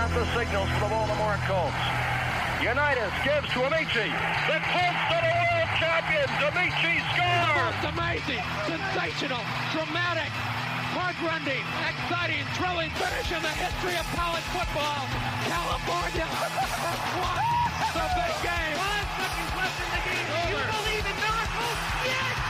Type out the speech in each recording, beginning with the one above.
got the signals for the Baltimore Colts. Unitas gives to Amici. The Colts are the world champions. Amici scores. It's amazing, sensational, dramatic, heart-rending, exciting, thrilling finish in the history of college football. California won the big game. 5 seconds left in the game. You believe in miracles? Yes!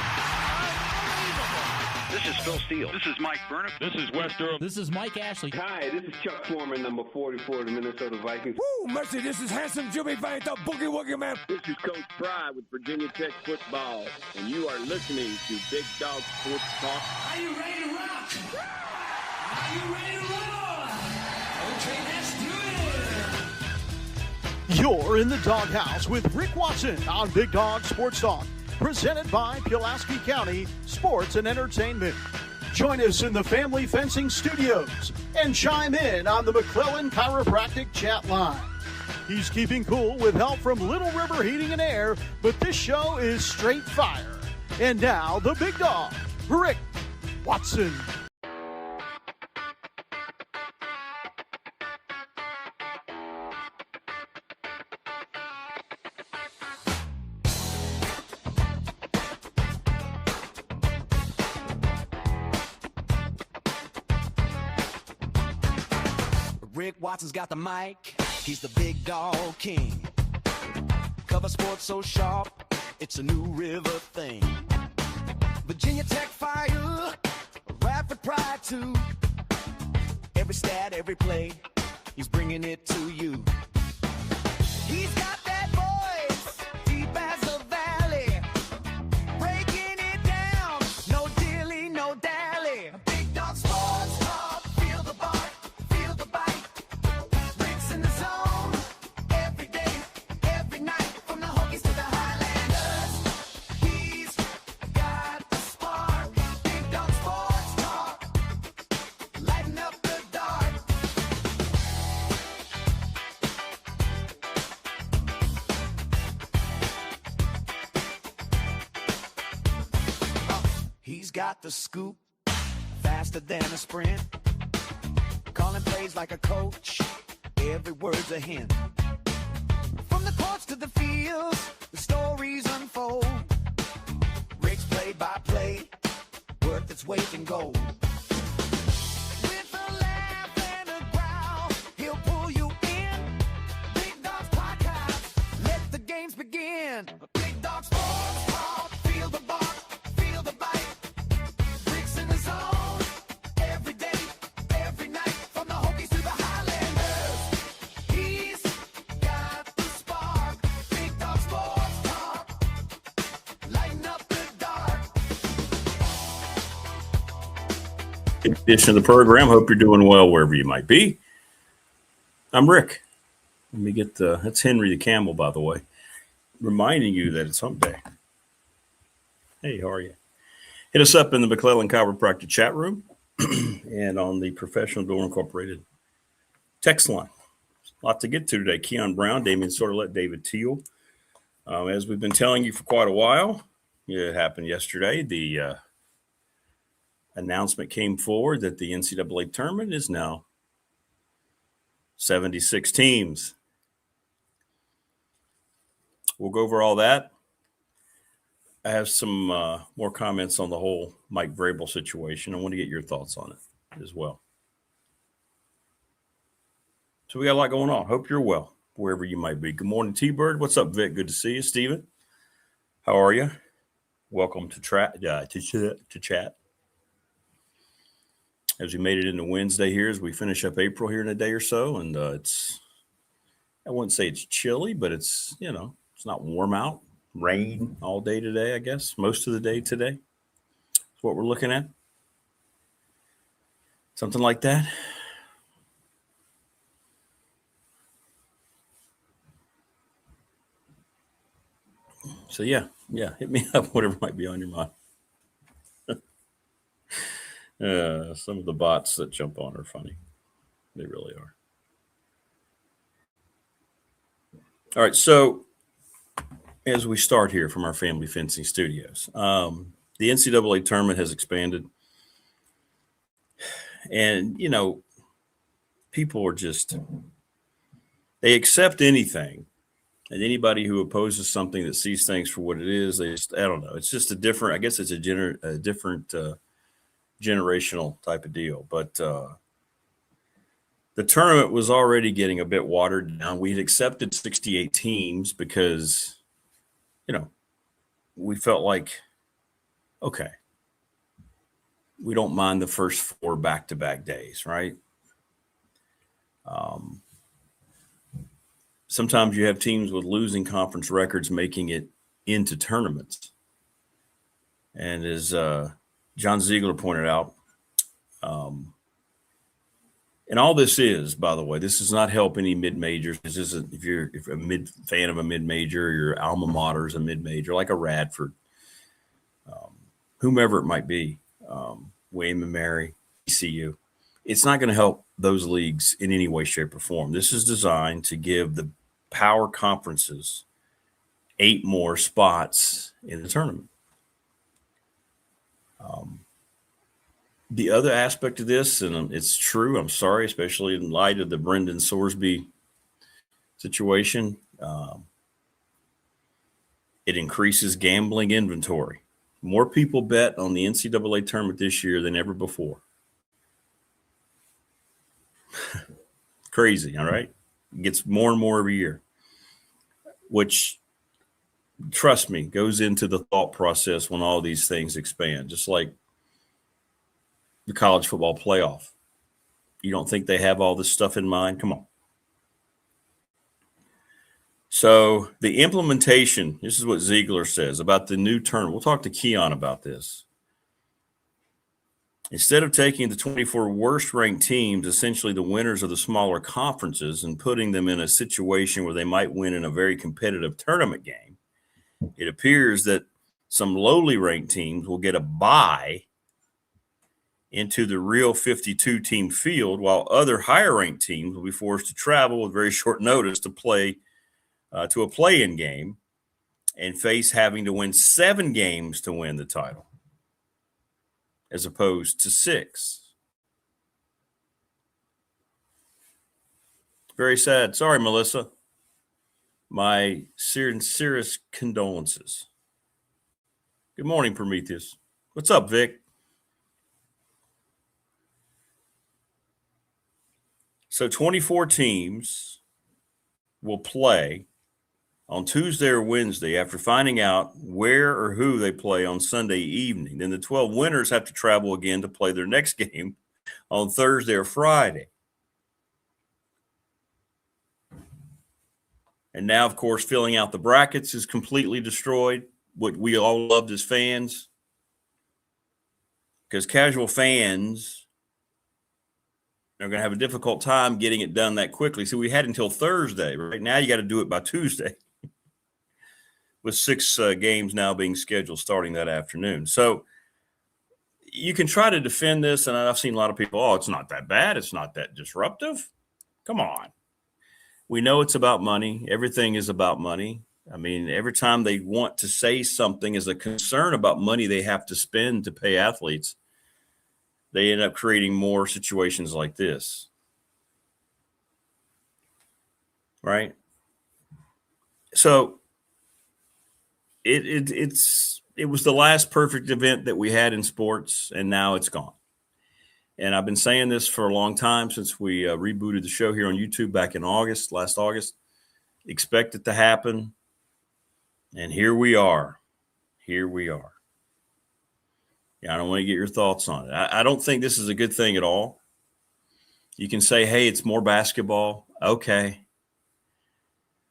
This is Phil Steele. This is Mike Burnham. This is Wes Durham. This is Mike Ashley. Hi, this is Chuck Foreman, number 44 of the Minnesota Vikings. Woo, mercy, this is handsome Jimmy Vane, the Boogie Woogie Man. This is Coach Fry with Virginia Tech Football, and you are listening to Big Dog Sports Talk. Are you ready to rock? Are you ready to roll? Okay, let's do it. You're in the doghouse with Rick Watson on Big Dog Sports Talk, presented by Pulaski County Sports and Entertainment. Join us in the Family Fencing Studios and chime in on the McClellan Chiropractic chat line. He's keeping cool with help from Little River Heating and Air, but this show is straight fire. And now, the big dog, Rick Watson. Rick Watson's got the mic, he's the big dog king. Cover sports so sharp, it's a new river thing. Virginia Tech fire, rapid pride too. Every stat, every play, he's bringing it to you. He's got that voice, deep as a valley, breaking it down, no dilly, no dally. Big dog sports talk, feel the bark, feel the bite. Rick's in the zone, every day, every night, from the Hokies to the Highlanders. He's got the spark, Big dog sports talk, lighten up the dark. He's got the scoop, faster than a sprint. Calling plays like a coach, every word's a hint. From the courts to the fields, the stories unfold. Rick's play-by-play, worth its weight in gold. With a laugh and a growl, he'll pull you in. Big Dog's podcast, let the games begin. Big Dog Sports Talk, feel the bark, feel the bite. Rick's in the zone, every day, every night, from the Hokies to the Highlanders. He's got the spark, Big Dog Sports Talk, lighten up the dark. Edition of the program. Hope you're doing well wherever you might be. I'm Rick. Let me get that's Henry the Camel, by the way, reminding you that it's Hump-Day. Hey, how are you? Hit us up in the McClellan Chiropractic chat room and on the Professional Door Incorporated text line. A lot to get to today. Keon Brown, Damian Sordelet, David Teal. As we've been telling you for quite a while, it happened yesterday. The announcement came forward that the NCAA tournament is now 76 teams. We'll go over all that. I have some more comments on the whole Mike Vrabel situation. I want to get your thoughts on it as well. So we got a lot going on. Hope you're well, wherever you might be. Good morning, T-Bird. What's up, Vic? Good to see you. Steven, how are you? Welcome to chat. As we made it into Wednesday here, as we finish up April here in a day or so, and it's, I wouldn't say it's chilly, but it's, it's not warm out. Rain all day today, I guess. Most of the day today. That's what we're looking at. Something like that. So, yeah, hit me up, whatever might be on your mind. Some of the bots that jump on are funny. They really are. All right, so as we start here from our Family Fencing Studios, the NCAA tournament has expanded. And, people are just they accept anything. And anybody who opposes something that sees things for what it is, I don't know. It's just a different, I guess it's a different generational type of deal. But the tournament was already getting a bit watered down. We had accepted 68 teams because, we felt like, okay, we don't mind the first 4 back-to-back days, right? Sometimes you have teams with losing conference records making it into tournaments. And as John Ziegler pointed out, and all this is, by the way, this does not help any mid-majors. This isn't, if you're a fan of a mid-major, your alma mater is a mid-major, like a Radford, whomever it might be, William and Mary, ECU. It's not going to help those leagues in any way, shape, or form. This is designed to give the power conferences 8 more spots in the tournament. The other aspect of this, and it's true, I'm sorry, especially in light of the Brendan Sorsby situation, it increases gambling inventory. More people bet on the NCAA tournament this year than ever before. Crazy, all right? It gets more and more every year, which, trust me, goes into the thought process when all these things expand, just like the college football playoff. You don't think they have all this stuff in mind? Come on. So the implementation, this is what Ziegler says about the new tournament. We'll talk to Keon about this. Instead of taking the 24 worst-ranked teams, essentially the winners of the smaller conferences, and putting them in a situation where they might win in a very competitive tournament game, it appears that some lowly-ranked teams will get a bye into the real 52-team field, while other higher-ranked teams will be forced to travel with very short notice to play to a play-in game and face having to win 7 games to win the title, as opposed to 6. Very sad. Sorry, Melissa. My sincerest condolences. Good morning, Prometheus. What's up, Vic? So 24 teams will play on Tuesday or Wednesday after finding out where or who they play on Sunday evening. Then the 12 winners have to travel again to play their next game on Thursday or Friday. And now, of course, filling out the brackets is completely destroyed, what we all loved as fans, because casual fans are going to have a difficult time getting it done that quickly. So we had until Thursday. Right now, you got to do it by Tuesday, with 6 games now being scheduled starting that afternoon. So you can try to defend this, and I've seen a lot of people, it's not that bad. It's not that disruptive. Come on. We know it's about money. Everything is about money. I mean, every time they want to say something is a concern about money they have to spend to pay athletes, they end up creating more situations like this. Right? So it was the last perfect event that we had in sports, and now it's gone. And I've been saying this for a long time since we rebooted the show here on YouTube back in last August. Expect it to happen. And here we are. Here we are. Yeah, I don't want to get your thoughts on it. I don't think this is a good thing at all. You can say, hey, it's more basketball. Okay.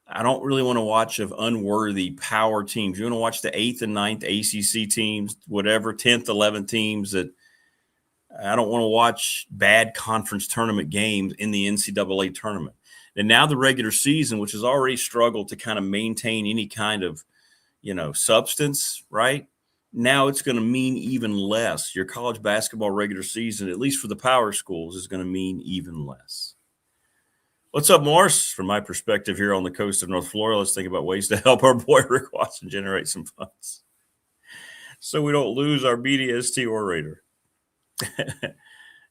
I don't really want to watch of unworthy power teams. You want to watch the 8th and 9th ACC teams, whatever, 10th, 11th teams that I don't want to watch bad conference tournament games in the NCAA tournament. And now the regular season, which has already struggled to kind of maintain any kind of, substance, right? Now it's going to mean even less. Your college basketball regular season, at least for the power schools, is going to mean even less. What's up, Morris? From my perspective here on the coast of North Florida, let's think about ways to help our boy Rick Watson generate some funds so we don't lose our BDST orator.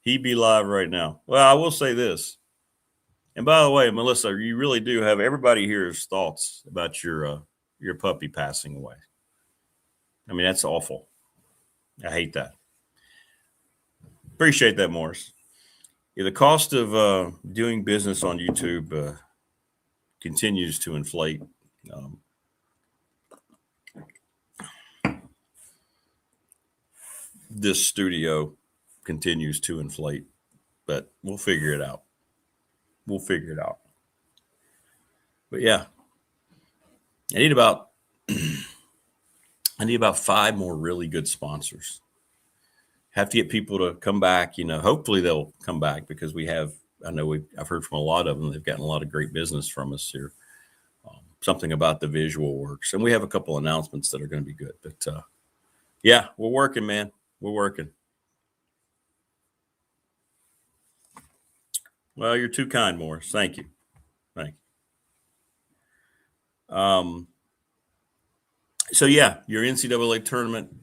He be live right now. Well, I will say this. And by the way, Melissa, you really do have everybody here's thoughts about your puppy passing away. I mean, that's awful. I hate that. Appreciate that, Morris. Yeah, the cost of doing business on YouTube continues to inflate. This studio continues to inflate, but we'll figure it out. We'll figure it out. But yeah, I need about 5 more really good sponsors. Have to get people to come back. Hopefully they'll come back because I've heard from a lot of them. They've gotten a lot of great business from us here. Something about the visual works. And we have a couple announcements that are going to be good. But yeah, we're working, man. We're working. Well, you're too kind, Morris. Thank you. Thank you. So yeah, your NCAA tournament,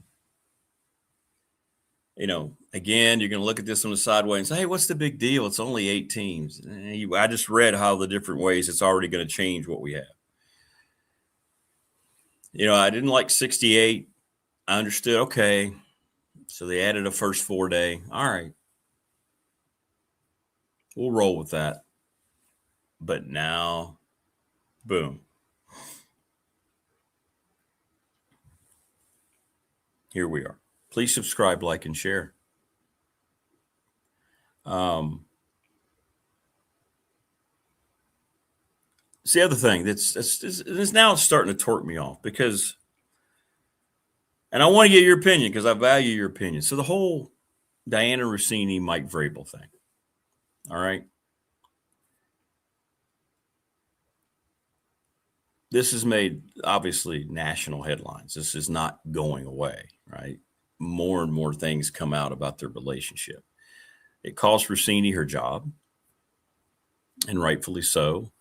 again, you're going to look at this on the sideway and say, hey, what's the big deal? It's only 8 teams. I just read how the different ways it's already going to change what we have. I didn't like 68. I understood, okay. So they added a first 4-day. All right. We'll roll with that. But now, boom. Here we are. Please subscribe, like, and share. It's the other thing that's now starting to torque me off because, and I want to get your opinion because I value your opinion. So the whole Diana Rossini, Mike Vrabel thing. All right. This has made, obviously, national headlines. This is not going away, right? More and more things come out about their relationship. It cost Rossini her job, and rightfully so.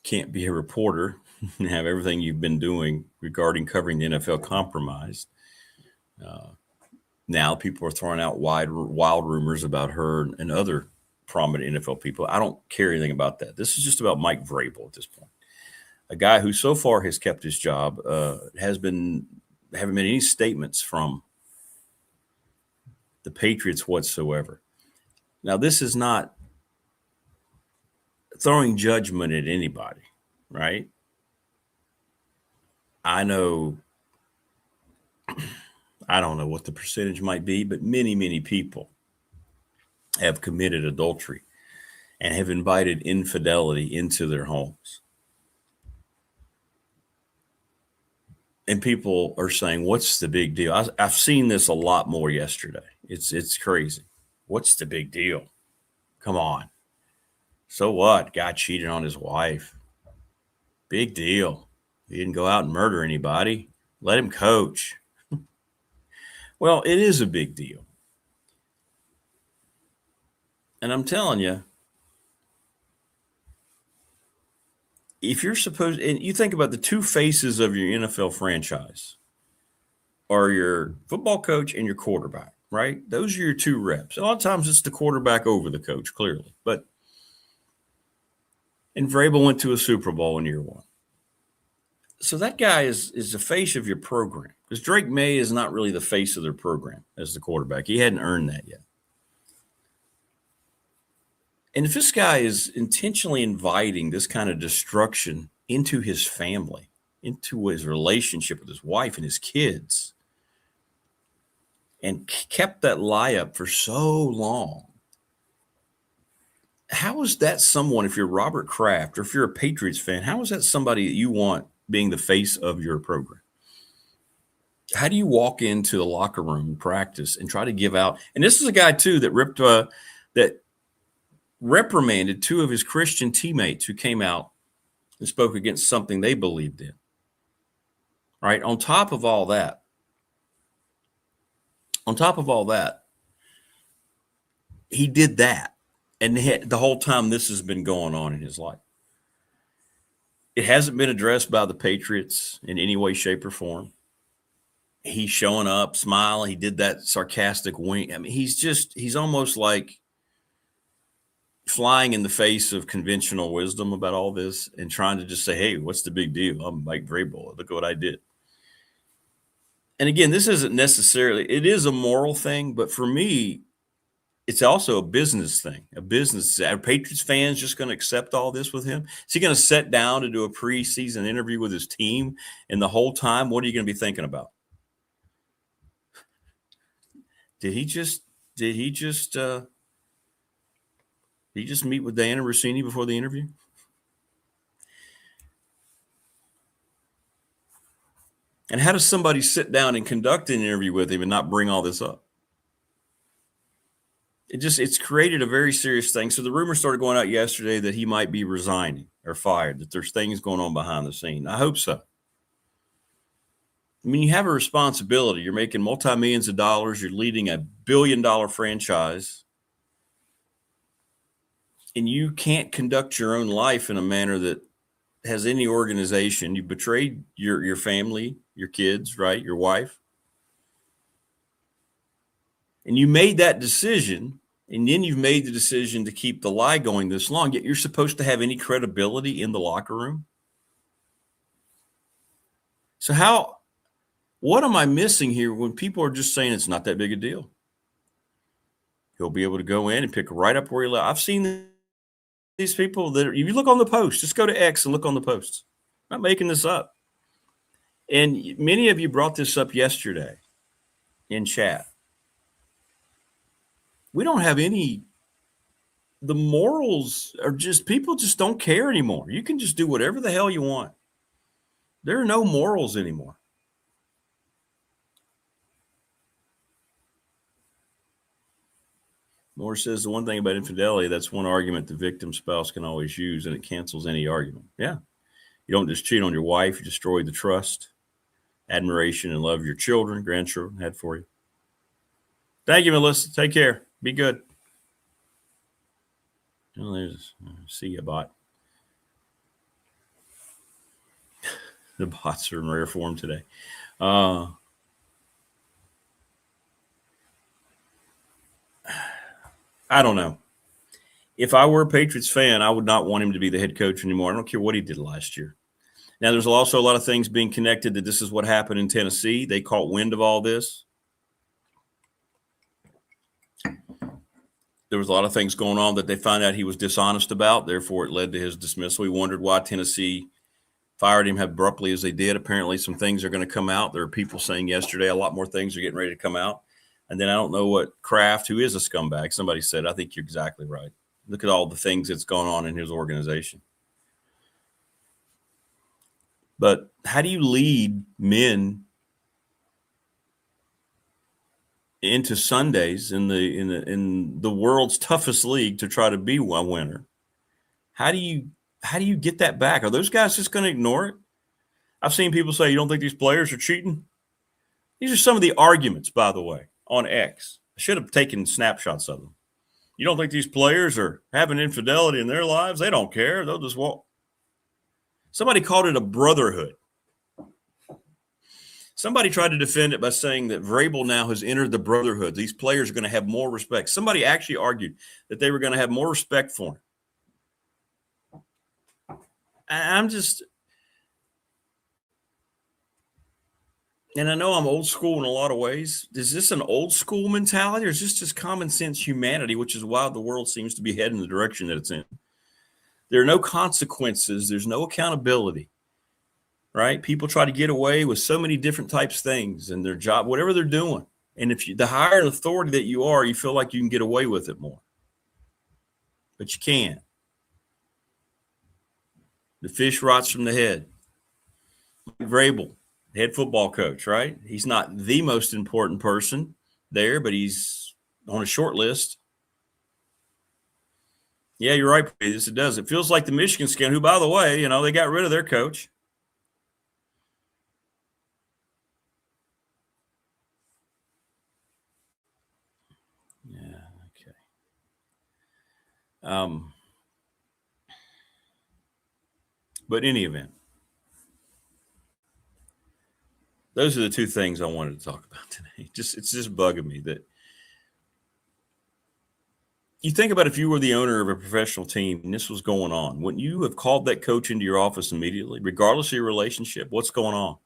Can't be a reporter and have everything you've been doing regarding covering the NFL compromised. Now people are throwing out wild rumors about her and other prominent NFL people. I don't care anything about that. This is just about Mike Vrabel at this point. A guy who so far has kept his job, haven't been any statements from the Patriots whatsoever. Now, this is not throwing judgment at anybody, right? I know, I don't know what the percentage might be, but many, many people have committed adultery and have invited infidelity into their homes. And people are saying, what's the big deal? I've seen this a lot more yesterday. It's crazy. What's the big deal? Come on. So what? Guy cheated on his wife. Big deal. He didn't go out and murder anybody. Let him coach. Well, it is a big deal. And I'm telling you, if you're supposed, and you think about the two faces of your NFL franchise are your football coach and your quarterback, right? Those are your two reps. A lot of times it's the quarterback over the coach, clearly. And Vrabel went to a Super Bowl in year 1. So that guy is the face of your program. Because Drake May is not really the face of their program as the quarterback. He hadn't earned that yet. And if this guy is intentionally inviting this kind of destruction into his family, into his relationship with his wife and his kids, and kept that lie up for so long, how is that someone, if you're Robert Kraft or if you're a Patriots fan, how is that somebody that you want being the face of your program? How do you walk into the locker room and practice and try to give out? And this is a guy, too, that reprimanded 2 of his Christian teammates who came out and spoke against something they believed in. Right? On top of all that, he did that. And the whole time this has been going on in his life. It hasn't been addressed by the Patriots in any way, shape, or form. He's showing up, smiling. He did that sarcastic wink. I mean, he's almost like flying in the face of conventional wisdom about all this and trying to just say, hey, what's the big deal? I'm Mike Vrabel. Look at what I did. And again, this isn't necessarily, it is a moral thing, but for me, it's also a business thing, a business. Are Patriots fans just going to accept all this with him? Is he going to sit down to do a preseason interview with his team? And the whole time, what are you going to be thinking about? Did he just meet with Diana Rossini before the interview? And how does somebody sit down and conduct an interview with him and not bring all this up? It's created a very serious thing. So the rumor started going out yesterday that he might be resigning or fired, that there's things going on behind the scene. I hope so. I mean, you have a responsibility. You're making multi-millions of dollars. You're leading a billion-dollar franchise. And you can't conduct your own life in a manner that has any organization. You betrayed your family, your kids, right? Your wife. And you made that decision, and then you've made the decision to keep the lie going this long, yet you're supposed to have any credibility in the locker room. So what am I missing here when people are just saying it's not that big a deal? He'll be able to go in and pick right up where he left. I've seen these people that if you look on the post, just go to X and look on the posts. I'm not making this up. And many of you brought this up yesterday in chat. We don't have the morals are just, people just don't care anymore. You can just do whatever the hell you want. There are no morals anymore. Moore says the one thing about infidelity, that's one argument the victim spouse can always use, and it cancels any argument. Yeah. You don't just cheat on your wife. You destroy the trust, admiration, and love your children, grandchildren had for you. Thank you, Melissa. Take care. Be good. Oh, see you, bot. The bots are in rare form today. I don't know. If I were a Patriots fan, I would not want him to be the head coach anymore. I don't care what he did last year. Now, there's also a lot of things being connected that this is what happened in Tennessee. They caught wind of all this. There was a lot of things going on that they found out he was dishonest about. Therefore, it led to his dismissal. We wondered why Tennessee fired him abruptly as they did. Apparently, some things are going to come out. There are people saying yesterday a lot more things are getting ready to come out. And then I don't know what Kraft, who is a scumbag, somebody said, I think you're exactly right. Look at all the things that's going on in his organization. But how do you lead men into Sundays in the world's toughest league to try to be a winner? How do you get that back? Are those guys just going to ignore it? I've seen people say, you don't think these players are cheating? These are some of the arguments, by the way, on X. I should have taken snapshots of them. You don't think these players are having infidelity in their lives? They don't care. They'll just walk. Somebody called it a brotherhood. Somebody tried to defend it by saying that Vrabel now has entered the brotherhood. These players are going to have more respect. Somebody actually argued that they were going to have more respect for him. I'm just – and I know I'm old school in a lot of ways. Is this an old school mentality, or is this just common sense humanity, which is why the world seems to be heading in the direction that it's in? There are no consequences. There's no accountability. Right? People try to get away with so many different types of things in their job, whatever they're doing. And if the higher authority that you are, you feel like you can get away with it more. But you can't. The fish rots from the head. Vrabel, head football coach, right? He's not the most important person there, but he's on a short list. Yeah, you're right. Yes, it does. It feels like the Michigan scandal, who, by the way, they got rid of their coach. But in any event, those are the two things I wanted to talk about today. It's just bugging me that You think about if you were the owner of a professional team and this was going on, wouldn't you have called that coach into your office immediately, regardless of your relationship? What's going on?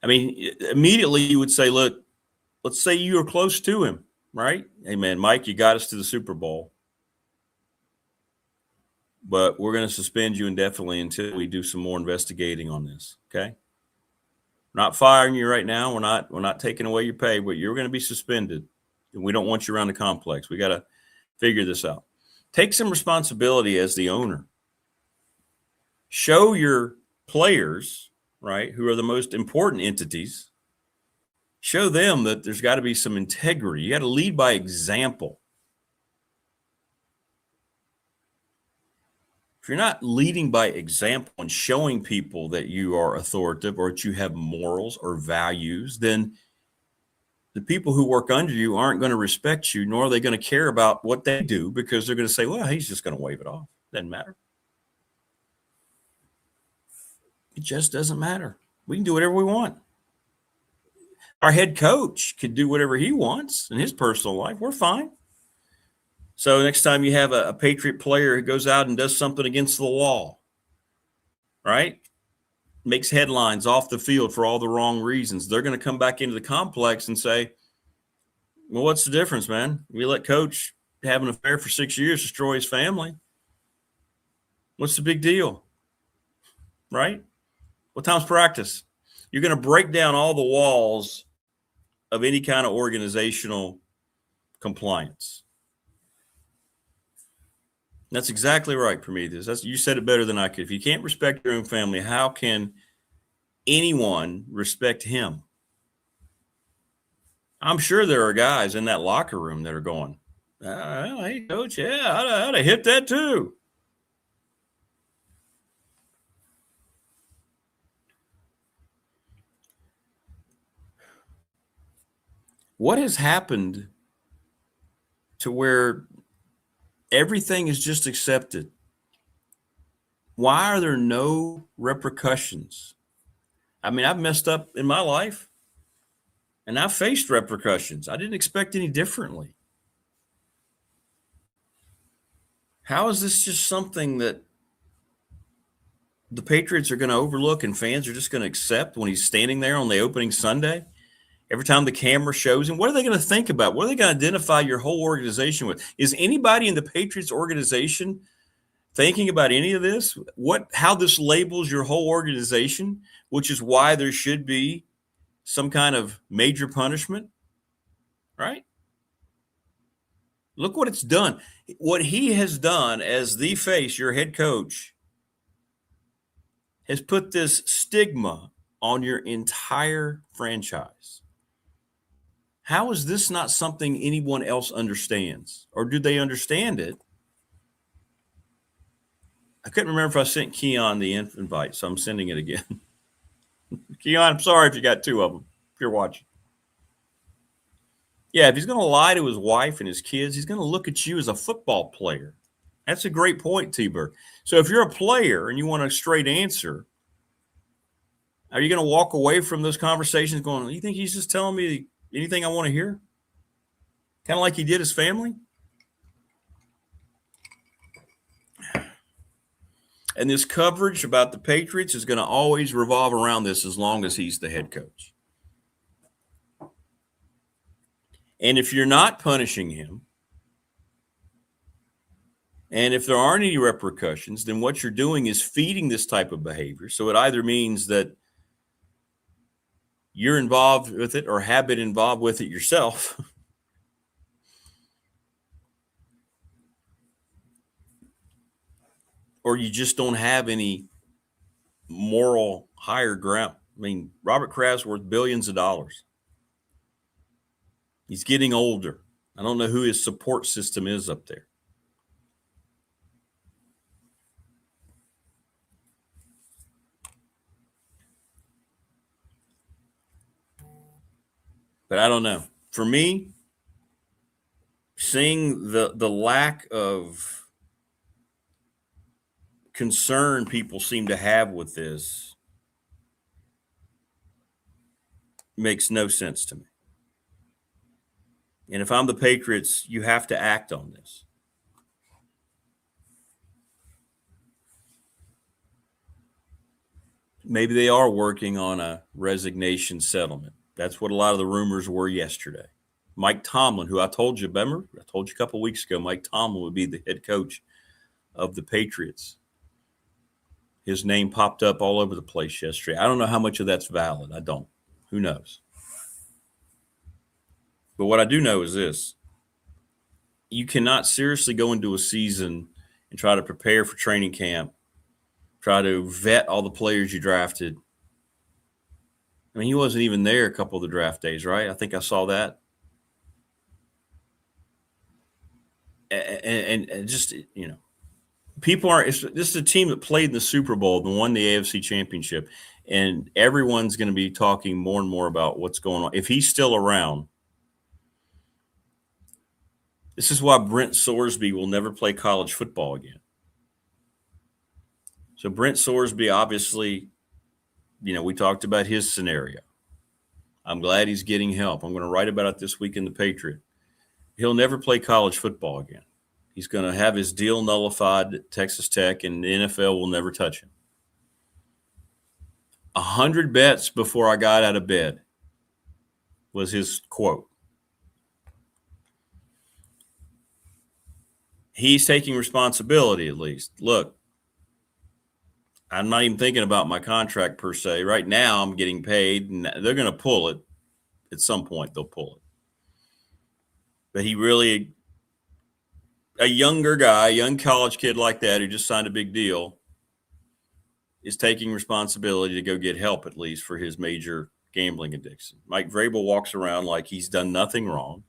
I mean, immediately you would say, look, let's say you were close to him, right? Hey, man, Mike, you got us to the Super Bowl, but we're going to suspend you indefinitely until we do some more investigating on this, okay? We're not firing you right now. We're not taking away your pay, but you're going to be suspended. And we don't want you around the complex. We got to figure this out. Take some responsibility as the owner. Show your players, right, who are the most important entities, show them that there's got to be some integrity. You got to lead by example. If you're not leading by example and showing people that you are authoritative or that you have morals or values, then the people who work under you aren't going to respect you, nor are they going to care about what they do, because they're going to say, well, he's just going to wave it off. Doesn't matter. It just doesn't matter. We can do whatever we want. Our head coach can do whatever he wants in his personal life. We're fine. So next time you have a Patriot player who goes out and does something against the law, right? Makes headlines off the field for all the wrong reasons, they're going to come back into the complex and say, well, what's the difference, man? We let coach have an affair for 6 years, destroy his family. What's the big deal? Right? What time's practice? You're going to break down all the walls of any kind of organizational compliance. That's exactly right, Prometheus. You said it better than I could. If you can't respect your own family, how can anyone respect him? I'm sure there are guys in that locker room that are going, hey, coach, yeah, I'd have hit that too. What has happened to where everything is just accepted? Why are there no repercussions? I mean, I've messed up in my life, and I've faced repercussions. I didn't expect any differently. How is this just something that the Patriots are going to overlook and fans are just going to accept when he's standing there on the opening Sunday? Every time the camera shows him, what are they going to think about? What are they going to identify your whole organization with? Is anybody in the Patriots organization thinking about any of this? How this labels your whole organization, which is why there should be some kind of major punishment, right? Look what it's done. What he has done as the face, your head coach, has put this stigma on your entire franchise. How is this not something anyone else understands? Or do they understand it? I couldn't remember if I sent Keon the invite, so I'm sending it again. Keon, I'm sorry if you got two of them, if you're watching. Yeah, if he's going to lie to his wife and his kids, he's going to look at you as a football player. That's a great point, T-Bird. So if you're a player and you want a straight answer, are you going to walk away from those conversations going, you think he's just telling me anything I want to hear? Kind of like he did his family? And this coverage about the Patriots is going to always revolve around this as long as he's the head coach. And if you're not punishing him, and if there aren't any repercussions, then what you're doing is feeding this type of behavior. So it either means that you're involved with it or have been involved with it yourself. Or you just don't have any moral higher ground. I mean, Robert Kraft's worth billions of dollars. He's getting older. I don't know who his support system is up there. But I don't know. For me, seeing the lack of concern people seem to have with this makes no sense to me. And if I'm the Patriots, you have to act on this. Maybe they are working on a resignation settlement. That's what a lot of the rumors were yesterday. Mike Tomlin, who I told you, remember? I told you a couple of weeks ago, Mike Tomlin would be the head coach of the Patriots. His name popped up all over the place yesterday. I don't know how much of that's valid. I don't. Who knows? But what I do know is this. You cannot seriously go into a season and try to prepare for training camp, try to vet all the players you drafted. I mean, he wasn't even there a couple of the draft days, right? I think I saw that. And just, you know, people aren't – this is a team that played in the Super Bowl and won the AFC Championship, and everyone's going to be talking more and more about what's going on. If he's still around, this is why Brent Sorsby will never play college football again. So Brent Sorsby, obviously, you know, we talked about his scenario. I'm glad he's getting help. I'm going to write about it this week in the Patriot. He'll never play college football again. He's going to have his deal nullified at Texas Tech, and the NFL will never touch him. 100 bets before I got out of bed was his quote. He's taking responsibility, at least. Look, I'm not even thinking about my contract per se. Right now, I'm getting paid, and they're going to pull it. At some point, they'll pull it. But he really, a younger guy, young college kid like that who just signed a big deal, is taking responsibility to go get help, at least for his major gambling addiction. Mike Vrabel walks around like he's done nothing wrong.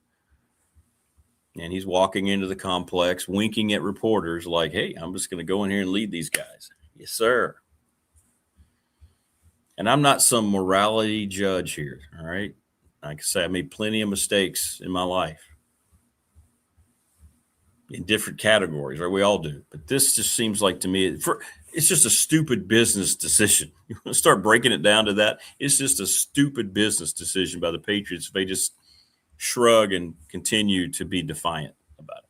And he's walking into the complex, winking at reporters like, hey, I'm just going to go in here and lead these guys. Yes, sir. And I'm not some morality judge here, all right? Like I say, I made plenty of mistakes in my life in different categories, right? We all do. But this just seems like to me, it's just a stupid business decision. You want to start breaking it down to that? It's just a stupid business decision by the Patriots. They just shrug and continue to be defiant about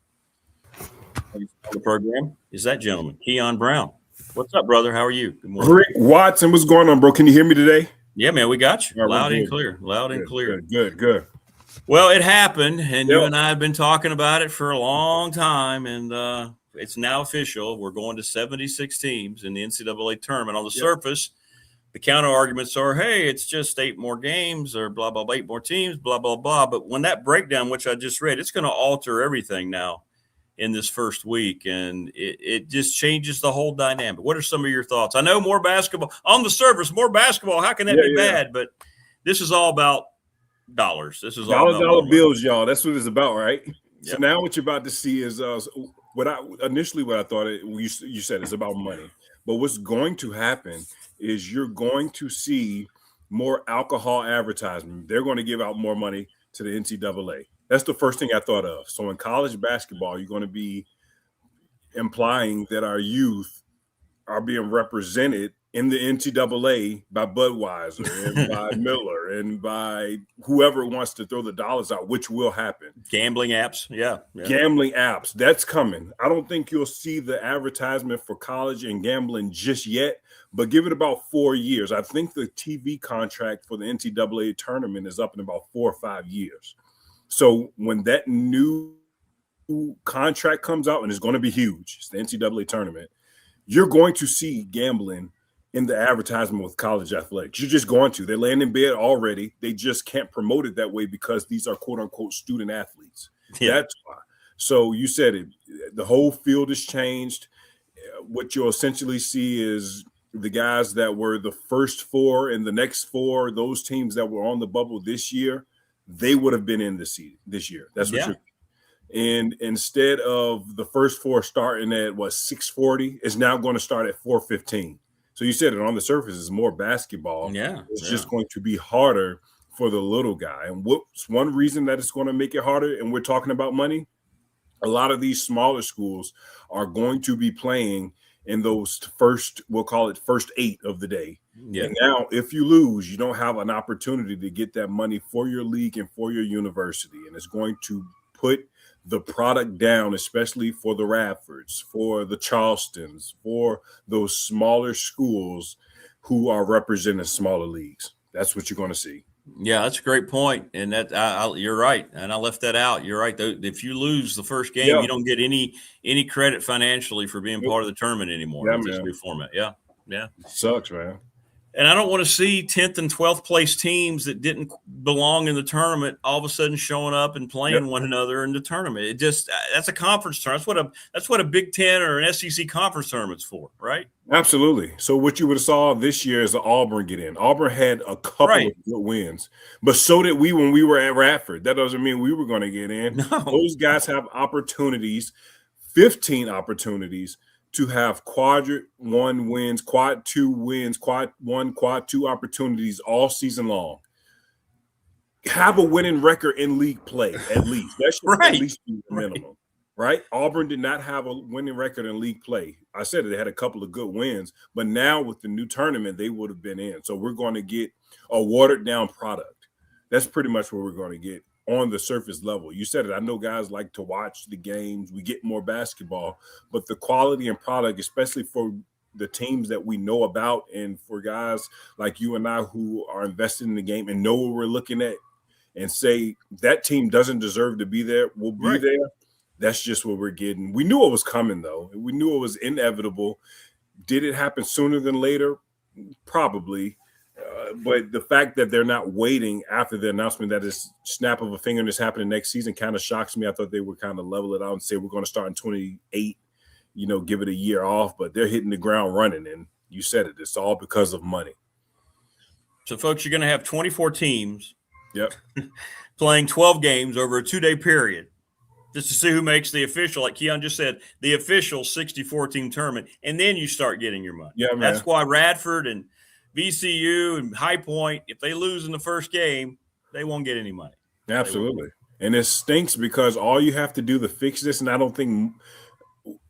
it. The program is that gentleman, Keon Brown. What's up, brother? How are you? Good morning. Rick Watson, what's going on, bro? Can you hear me today? Yeah, man, we got you. Right, loud and clear. Loud and clear. Good. Well, it happened, and you and I have been talking about it for a long time, and it's now official. We're going to 76 teams in the NCAA tournament. On the surface, the counter arguments are, hey, it's just 8 more games or blah, blah, blah, 8 more teams, blah, blah, blah. But when that breakdown, which I just read, it's going to alter everything now in this first week, and it just changes the whole dynamic. What are some of your thoughts? I know more basketball. On the surface, more basketball. How can that be bad? But this is all about dollars. This is all about dollar bills, y'all. That's what it's about, right? Yep. So now what you're about to see is what I thought you said it's about money. But what's going to happen is you're going to see more alcohol advertisement. They're going to give out more money to the NCAA. That's the first thing I thought of. So in college basketball, you're going to be implying that our youth are being represented in the NCAA by Budweiser and by Miller and by whoever wants to throw the dollars out, which will happen. Gambling apps, yeah. Gambling apps, that's coming. I don't think you'll see the advertisement for college and gambling just yet, but give it about 4 years. I think the TV contract for the NCAA tournament is up in about 4 or 5 years. So when that new contract comes out, and it's going to be huge, it's the NCAA tournament, you're going to see gambling in the advertisement with college athletics. You're just going to. They're laying in bed already. They just can't promote it that way because these are quote-unquote student athletes. Yeah. That's why. So you said it. The whole field has changed. What you'll essentially see is the guys that were the first 4 and the next 4, those teams that were on the bubble this year, they would have been in the season this year. That's what you're. And instead of the first 4 starting at 640, it's now going to start at 415. So you said it on the surface is more basketball. Yeah, it's just going to be harder for the little guy. And what's one reason that it's going to make it harder? And we're talking about money. A lot of these smaller schools are going to be playing in those first, we'll call it first 8 of the day. Yeah. And now if you lose, you don't have an opportunity to get that money for your league and for your university. And it's going to put the product down, especially for the Radfords, for the Charlestons, for those smaller schools who are representing smaller leagues. That's what you're going to see. Yeah, that's a great point, and that you're right, and I left that out. You're right. If you lose the first game, you don't get any credit financially for being part of the tournament anymore with this new format. Yeah. It sucks, man. And I don't want to see 10th and 12th place teams that didn't belong in the tournament all of a sudden showing up and playing one another in the tournament. It just that's a conference tournament. That's what a Big Ten or an SEC conference tournament's for, right? Absolutely. So what you would have saw this year is the Auburn get in. Auburn had a couple of good wins, but so did we when we were at Radford. That doesn't mean we were going to get in. No. Those guys have opportunities, 15 opportunities to have quadrant 1 wins, quad 2 wins, quad 1, quad 2 opportunities all season long. Have a winning record in league play, at least. That should at least be the minimum, right? Auburn did not have a winning record in league play. I said they had a couple of good wins, but now with the new tournament, they would have been in. So we're going to get a watered-down product. That's pretty much what we're going to get on the surface level. You said it. I know guys like to watch the games. We get more basketball, but the quality and product, especially for the teams that we know about and for guys like you and I who are invested in the game and know what we're looking at and say that team doesn't deserve to be there, we'll be there. That's just what we're getting. We knew it was coming, though. We knew it was inevitable. Did it happen sooner than later? Probably. But the fact that they're not waiting after the announcement that it's snap of a finger and it's happening next season kind of shocks me. I thought they would kind of level it out and say we're going to start in 28, give it a year off, but they're hitting the ground running. And you said it, it's all because of money. So, folks, you're going to have 24 teams playing 12 games over a 2-day period just to see who makes the official, like Keon just said, the official 64-team tournament, and then you start getting your money. Yeah, man. That's why Radford and VCU and High Point, if they lose in the first game, they won't get any money. Absolutely. And it stinks because all you have to do to fix this, and I don't think,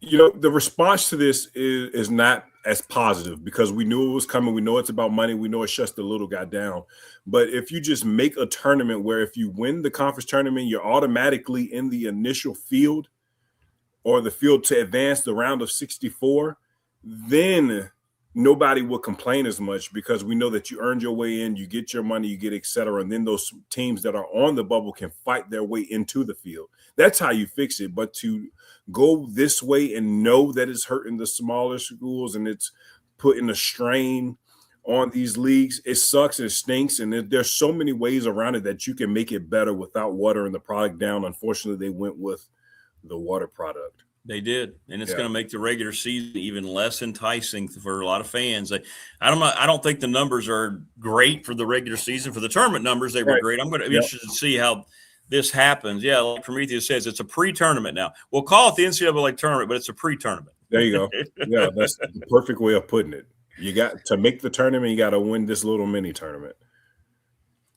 the response to this is not as positive because we knew it was coming. We know it's about money. We know it shuts the little guy down. But if you just make a tournament where if you win the conference tournament, you're automatically in the initial field or the field to advance the round of 64, then nobody will complain as much because we know that you earned your way in, you get your money, you get et cetera. And then those teams that are on the bubble can fight their way into the field. That's how you fix it. But to go this way and know that it's hurting the smaller schools and it's putting a strain on these leagues, it sucks and it stinks. And there's so many ways around it that you can make it better without watering the product down. Unfortunately, they went with the water product. They did, and it's going to make the regular season even less enticing for a lot of fans. I don't think the numbers are great for the regular season. For the tournament numbers, they were great. I'm going to be interested to see how this happens. Yeah, like Prometheus says, it's a pre-tournament now. We'll call it the NCAA tournament, but it's a pre-tournament. There you go. Yeah, that's the perfect way of putting it. You got to make the tournament, you got to win this little mini tournament.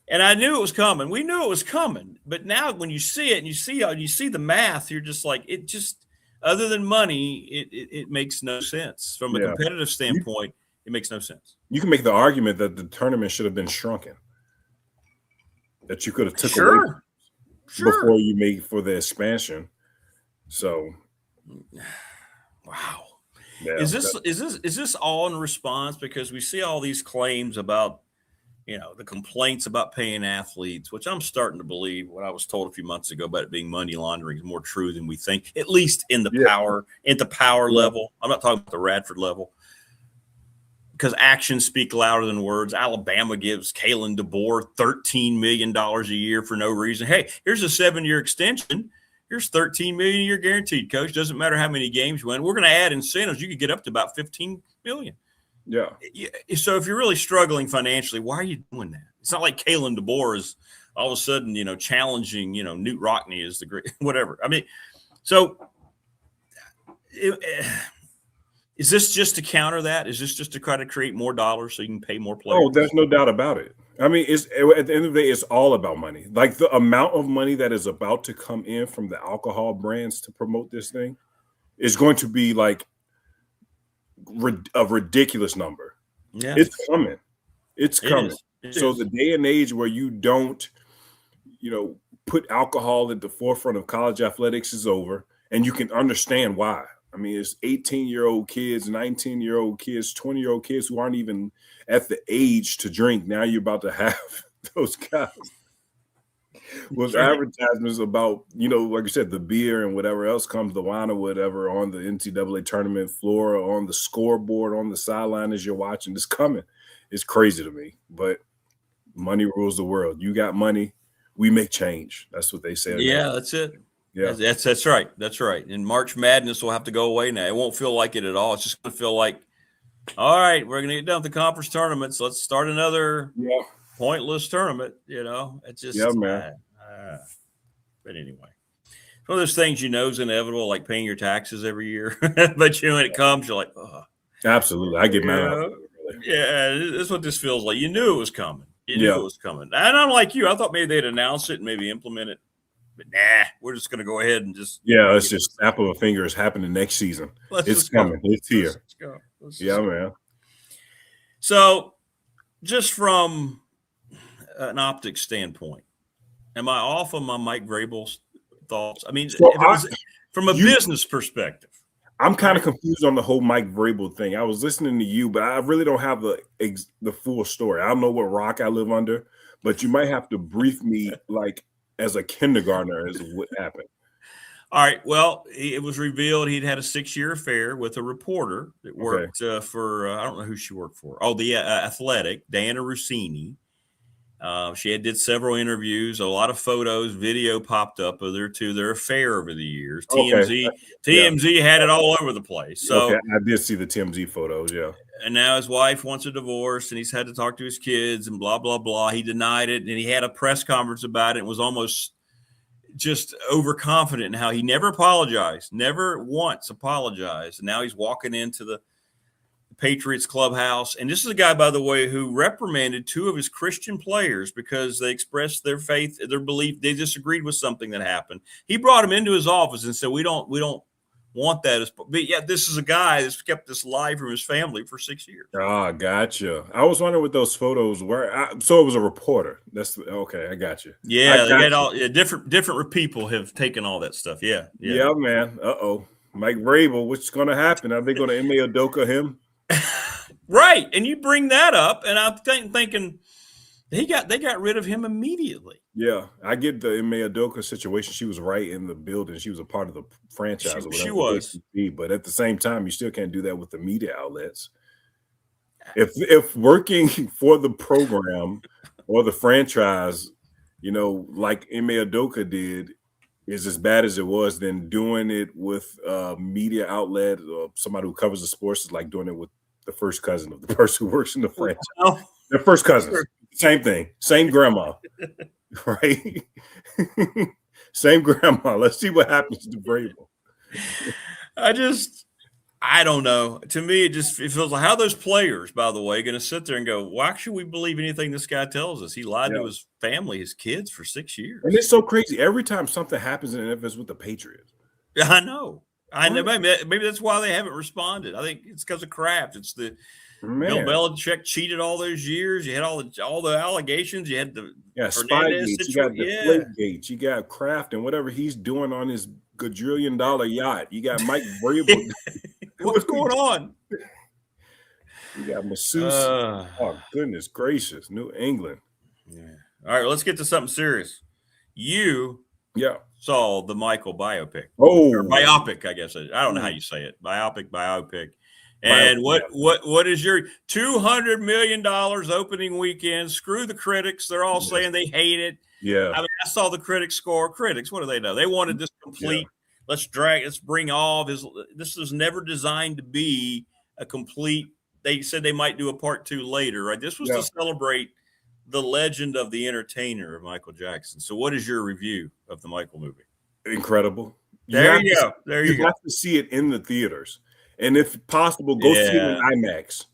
And I knew it was coming. We knew it was coming. But now when you see it and you see the math, you're just like, it just – other than money, it makes no sense. From a competitive standpoint, it makes no sense. You can make the argument that the tournament should have been shrunken. That you could have took away before you made for the expansion. So, wow. Yeah, is this all in response because we see all these claims about the complaints about paying athletes, which I'm starting to believe what I was told a few months ago about it being money laundering is more true than we think, at least in the power level. I'm not talking about the Radford level because actions speak louder than words. Alabama gives Kalen DeBoer $13 million a year for no reason. Hey, here's a 7-year extension. Here's $13 million a year guaranteed, coach. Doesn't matter how many games you win. We're going to add incentives. You could get up to about $15 million. Yeah. So if you're really struggling financially, why are you doing that? It's not like Kalen DeBoer is all of a sudden, challenging, Newt Rockne is the great, whatever. I mean, so is this just to counter that? Is this just to try to create more dollars so you can pay more players? Oh, there's no doubt about it. I mean, at the end of the day, it's all about money. Like the amount of money that is about to come in from the alcohol brands to promote this thing is going to be like a ridiculous number. Yeah, it's coming. It's coming. So is. the day and age where you don't, put alcohol at the forefront of college athletics is over, and you can understand why. I mean, it's 18-year-old kids, 19-year-old kids, 20-year-old kids who aren't even at the age to drink. Now you're about to have those guys with advertisements about, like you said, the beer and whatever else comes, the wine or whatever, on the NCAA tournament floor, or on the scoreboard, on the sideline as you're watching. It's coming. It's crazy to me, but money rules the world. You got money, we make change. That's what they say. Yeah, that's it. Yeah, that's right. That's right. And March Madness will have to go away now. It won't feel like it at all. It's just going to feel like, all right, we're going to get done with the conference tournaments. Let's start another pointless tournament. It's just man. But anyway, it's one of those things is inevitable, like paying your taxes every year. But when it comes, you're like, oh, absolutely. I get mad. Yeah, that's what this feels like. You knew it was coming. You knew it was coming. And I'm like you. I thought maybe they'd announce it and maybe implement it. But nah, we're just going to go ahead and just. Yeah, it's just snap of a finger. It's happening next season. It's coming. It's here. Let's go. Yeah, man. So just from an optics standpoint, am I off on my Mike Vrabel's thoughts? I mean, from a business perspective. I'm kind of confused on the whole Mike Vrabel thing. I was listening to you, but I really don't have the full story. I don't know what rock I live under, but you might have to brief me like as a kindergartner as what happened. All right. Well, it was revealed he'd had a 6-year affair with a reporter that worked for, I don't know who she worked for. Oh, the Athletic, Diana Rossini. She did several interviews, a lot of photos, video popped up of their affair over the years. TMZ had it all over the place. So I did see the TMZ photos, yeah. And now his wife wants a divorce, and he's had to talk to his kids and blah, blah, blah. He denied it, and he had a press conference about it and was almost just overconfident in how he never apologized, never once apologized. And now he's walking into the Patriots clubhouse. And this is a guy, by the way, who reprimanded 2 of his Christian players because they expressed their faith, their belief. They disagreed with something that happened. He brought him into his office and said, we don't want that. But yeah, this is a guy that's kept this alive from his family for 6 years. Ah, gotcha. I was wondering what those photos were. So it was a reporter. That's okay. I got you. Yeah, they got all different people have taken all that stuff. Yeah, man. Mike Vrabel. What's going to happen? Are they going to Ime Udoka him? Right, and you bring that up, and I'm thinking they got rid of him immediately. Yeah, I get the Ime Udoka situation. She was right in the building. She was a part of the franchise. She was. But at the same time, you still can't do that with the media outlets. If working for the program or the franchise, like Ime Udoka did, is as bad as it was, then doing it with a media outlet or somebody who covers the sports is like doing it with the first cousin of the person who works in the franchise. Oh. Their first cousins. Same thing. Same grandma. Right? Same grandma. Let's see what happens to Vrabel. I don't know. To me, it feels like how those players, by the way, going to sit there and go, why should we believe anything this guy tells us? He lied to his family, his kids for 6 years. And it's so crazy. Every time something happens in the NFL, it's with the Patriots. I know. Maybe that's why they haven't responded. I think it's because of Kraft. It's the Bill Belichick cheated all those years. You had all the allegations. You had the Spygate. You got the Flakegate. You got Kraft and whatever he's doing on his gajillion-dollar yacht. You got Mike Vrabel. What's going on? You got masseuse. Oh, goodness gracious. New England. Yeah. All right, let's get to something serious. You saw the Michael biopic. Or biopic, I guess. I don't know how you say it. Biopic. And what is your $200 million opening weekend? Screw the critics. They're all saying they hate it. Yeah. I mean, I saw the critics score. Critics, what do they know? They wanted this complete. Let's bring all of his. This was never designed to be a complete. They said they might do a part 2 later, right? This was to celebrate the legend of the entertainer of Michael Jackson. So what is your review of the Michael movie? Incredible. There you go. You have to see it in the theaters. And if possible, go see it in IMAX,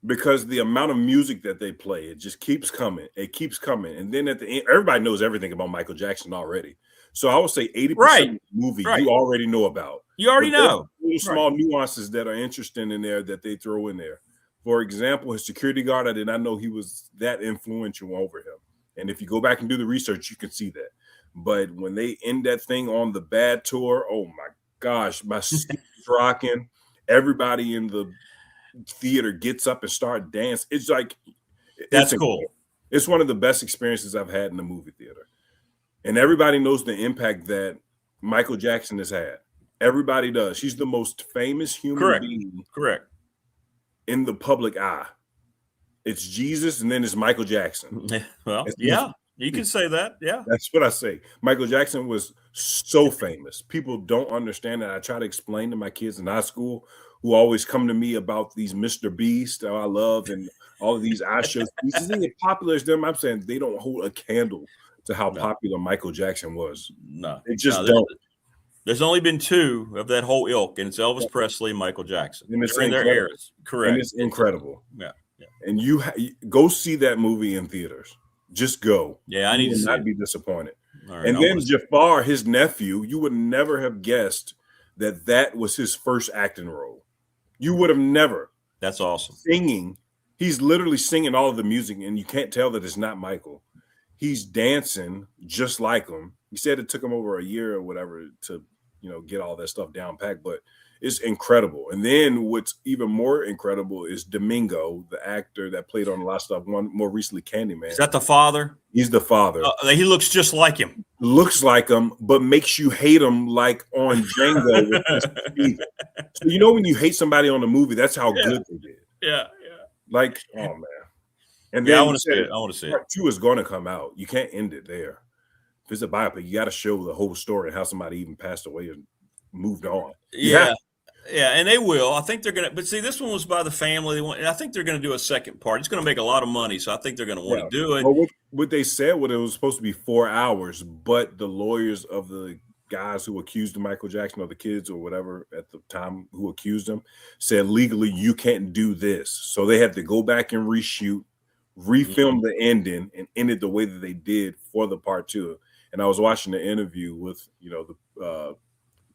because the amount of music that they play, it just keeps coming. It keeps coming. And then at the end, everybody knows everything about Michael Jackson already. So I would say 80% of the movie you already know about. You already know. Little small nuances that are interesting in there that they throw in there. For example, his security guard, I did not know he was that influential over him. And if you go back and do the research, you can see that. But when they end that thing on the bad tour, oh my gosh, my seat is rocking. Everybody in the theater gets up and start dancing. It's like that's cool. It's one of the best experiences I've had in the movie theater. And everybody knows the impact that Michael Jackson has had. Everybody does. He's the most famous human being in the public eye. It's Jesus, and then it's Michael Jackson. Well, yeah, you can say that. Yeah. That's what I say. Michael Jackson was so famous. People don't understand that. I try to explain to my kids in high school who always come to me about these Mr. Beast that I love and all of these eye shows. These things are popular as them. I'm saying they don't hold a candle to how popular Michael Jackson was. No. They just don't. There's only been two of that whole ilk, and it's Elvis Presley and Michael Jackson. And it's in their eras. Correct. And it's incredible. Yeah. And you go see that movie in theaters. Just go. Yeah, I need to not be disappointed. Right, and then Jafar, his nephew, you would never have guessed that was his first acting role. You would have never. That's awesome. Singing. He's literally singing all of the music, and you can't tell that it's not Michael. He's dancing just like him. He said it took him over a year or whatever to, get all that stuff down packed, but it's incredible. And then what's even more incredible is Domingo, the actor that played on a lot of stuff. One more recently, Candyman. Is that the father? He's the father. He looks just like him. Looks like him, but makes you hate him like on Django. With his feet. So when you hate somebody on a movie, that's how good they did. Yeah. Like, oh man. And then I want to see it. I want to see it. Part 2 is going to come out. You can't end it there. If it's a biopic, you got to show the whole story and how somebody even passed away and moved on. Yeah, and they will. I think they're going to. But see, this one was by the family. I think they're going to do a second part. It's going to make a lot of money, so I think they're going to want to do it. Well, what they said it was supposed to be 4 hours, but the lawyers of the guys who accused Michael Jackson or the kids or whatever at the time who accused him said legally you can't do this. So they had to go back and refilm the ending and end it the way that they did for the part 2. And I was watching the interview with, the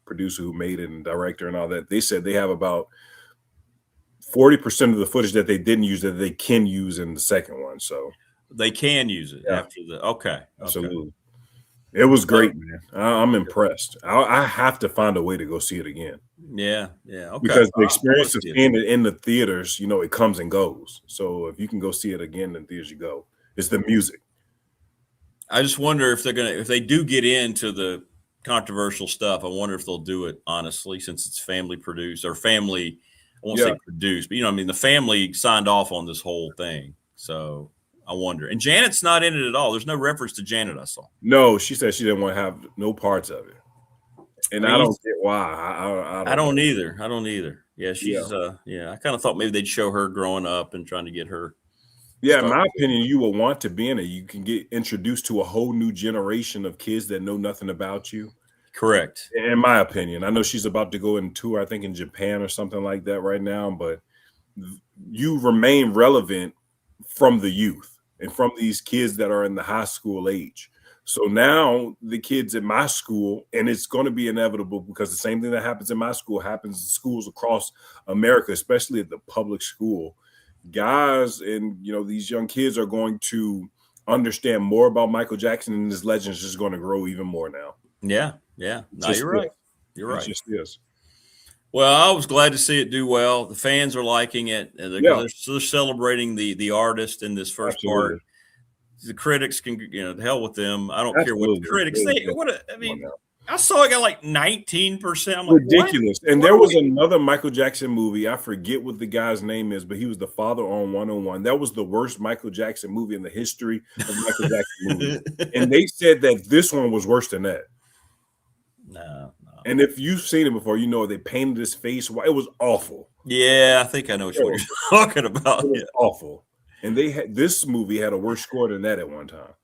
producer who made it and director and all that. They said they have about 40% of the footage that they didn't use that they can use in the second one. So they can use it after the okay. Absolutely. It was great, man. I'm impressed. I have to find a way to go see it again. Yeah. Okay. Because the experience of seeing it in the theaters, it comes and goes. So if you can go see it again in theaters, you go. It's the music. I just wonder if they do get into the controversial stuff. I wonder if they'll do it honestly, since it's family produced or family. I won't say produced, but the family signed off on this whole thing. So I wonder. And Janet's not in it at all. There's no reference to Janet. I saw. No, she said she didn't want to have no parts of it, and I don't get why. I don't either. Yeah, she's. I kind of thought maybe they'd show her growing up and trying to get her. Yeah, in my opinion, you will want to be in it. You can get introduced to a whole new generation of kids that know nothing about you. Correct. In my opinion. I know she's about to go and tour, I think, in Japan or something like that right now, but you remain relevant from the youth and from these kids that are in the high school age. So now the kids at my school, and it's going to be inevitable because the same thing that happens in my school happens in schools across America, especially at the public school. Guys and these young kids are going to understand more about Michael Jackson, and his legend is just going to grow even more now. Yeah. No, you're right. You're right. It just is. Well, I was glad to see it do well. The fans are liking it. They're celebrating the artist in this first part. The critics can, the hell with them. I don't care what the critics say. I saw it got like 19%. I'm like, ridiculous. And there was another Michael Jackson movie. I forget what the guy's name is, but he was the father on 101. That was the worst Michael Jackson movie in the history of Michael Jackson movies. And they said that this one was worse than that. No. And if you've seen it before, they painted his face. It was awful. Yeah, I think I know what you're talking about. It was awful. And this movie had a worse score than that at one time.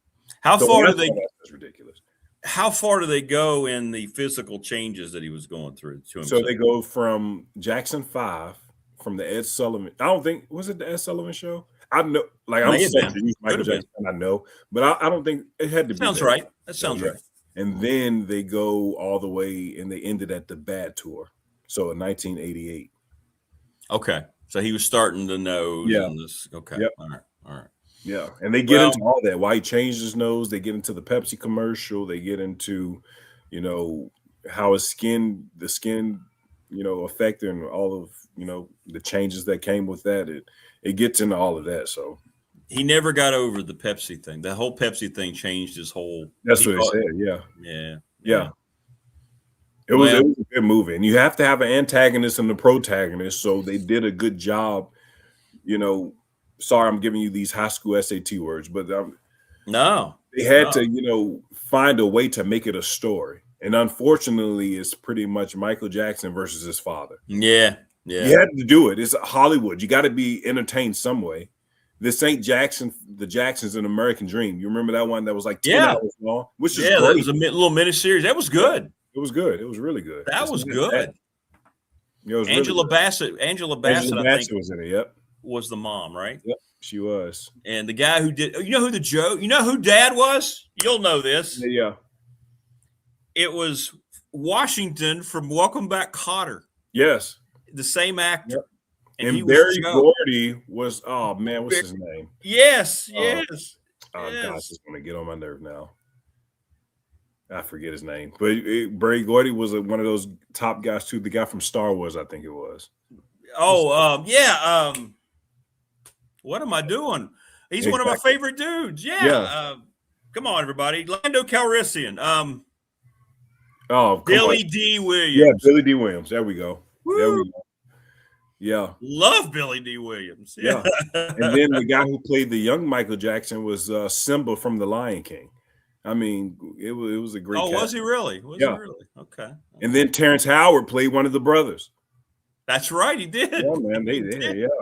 How far do they? That's ridiculous. How far do they go in the physical changes that he was going through to himself? So they go from Jackson 5, from the Ed Sullivan. I don't think, was it the Ed Sullivan show? I know, like I'm saying Michael Jackson, I know, but I don't think it had to be. Sounds right. That sounds right. And then they go all the way and they ended at the Bad Tour. So in 1988. Okay. So he was starting to nose. Yeah. And this. Okay. Yep. All right. Yeah. And they get into all that. Why he changed his nose. They get into the Pepsi commercial. They get into, how the skin, affected and all of, the changes that came with that. It gets into all of that. So he never got over the Pepsi thing. The whole Pepsi thing changed his whole. That's what they said. Yeah. Yeah. It was a good movie. And you have to have an antagonist and a protagonist. So they did a good job. Sorry, I'm giving you these high school SAT words, but they had to, find a way to make it a story. And unfortunately, it's pretty much Michael Jackson versus his father. Yeah. You had to do it. It's Hollywood. You got to be entertained some way. This ain't the Jacksons, an American Dream. You remember that one that was like 10 hours long? Which is great. That was a little miniseries. That was good. It was good. It was really good. That was good. Angela Bassett. Angela Bassett, I think, was in it. Yep. Was the mom, right? Yep, she was. And the guy who did, who Dad was? You'll know this. Yeah. It was Washington from Welcome Back, Kotter. Yes. The same actor. Yep. And Barry Gordy was, oh man, what's his name? Yes. Oh gosh, it's going to get on my nerve now. I forget his name, but Barry Gordy was one of those top guys too. The guy from Star Wars, I think it was. What am I doing? He's one of my favorite dudes. Yeah. Come on, everybody. Lando Calrissian. Billy D. Williams. Yeah, Billy D. Williams. There we go. Woo. There we go. Yeah. Love Billy D. Williams. Yeah. And then the guy who played the young Michael Jackson was Simba from The Lion King. I mean, it was a great cast. Was he really? Was he really? Okay. And then Terrence Howard played one of the brothers. That's right, he did. Yeah, man.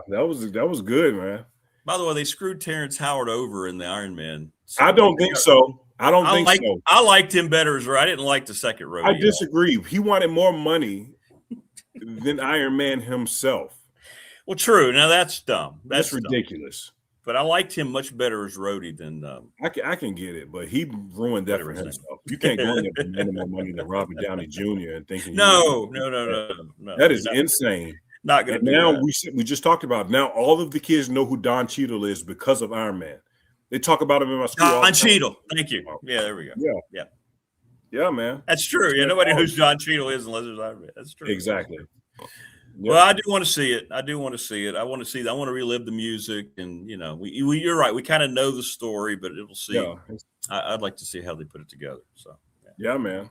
That was good, man. By the way, they screwed Terrence Howard over in the Iron Man. I don't think so. I liked him better as I didn't like the second rodeo. I disagree. He wanted more money than Iron Man himself. Well, true. Now that's dumb. That's ridiculous. Dumb. But I liked him much better as Rhodey than. I can get it, but he ruined that for himself. You can't go in there for more money than Robert Downey Jr. and thinking. No. That is insane. Not good. Now we just talked about now all of the kids know who Don Cheadle is because of Iron Man. They talk about him in my school. Don Cheadle. Thank you. Yeah, there we go. Yeah, man. That's true. Yeah, nobody knows who Don Cheadle is unless there's Iron Man. That's true. Exactly. Well, I do want to see it. I want to relive the music, and you're right. We kind of know the story, but we'll see. Yeah. I'd like to see how they put it together. So, yeah, man,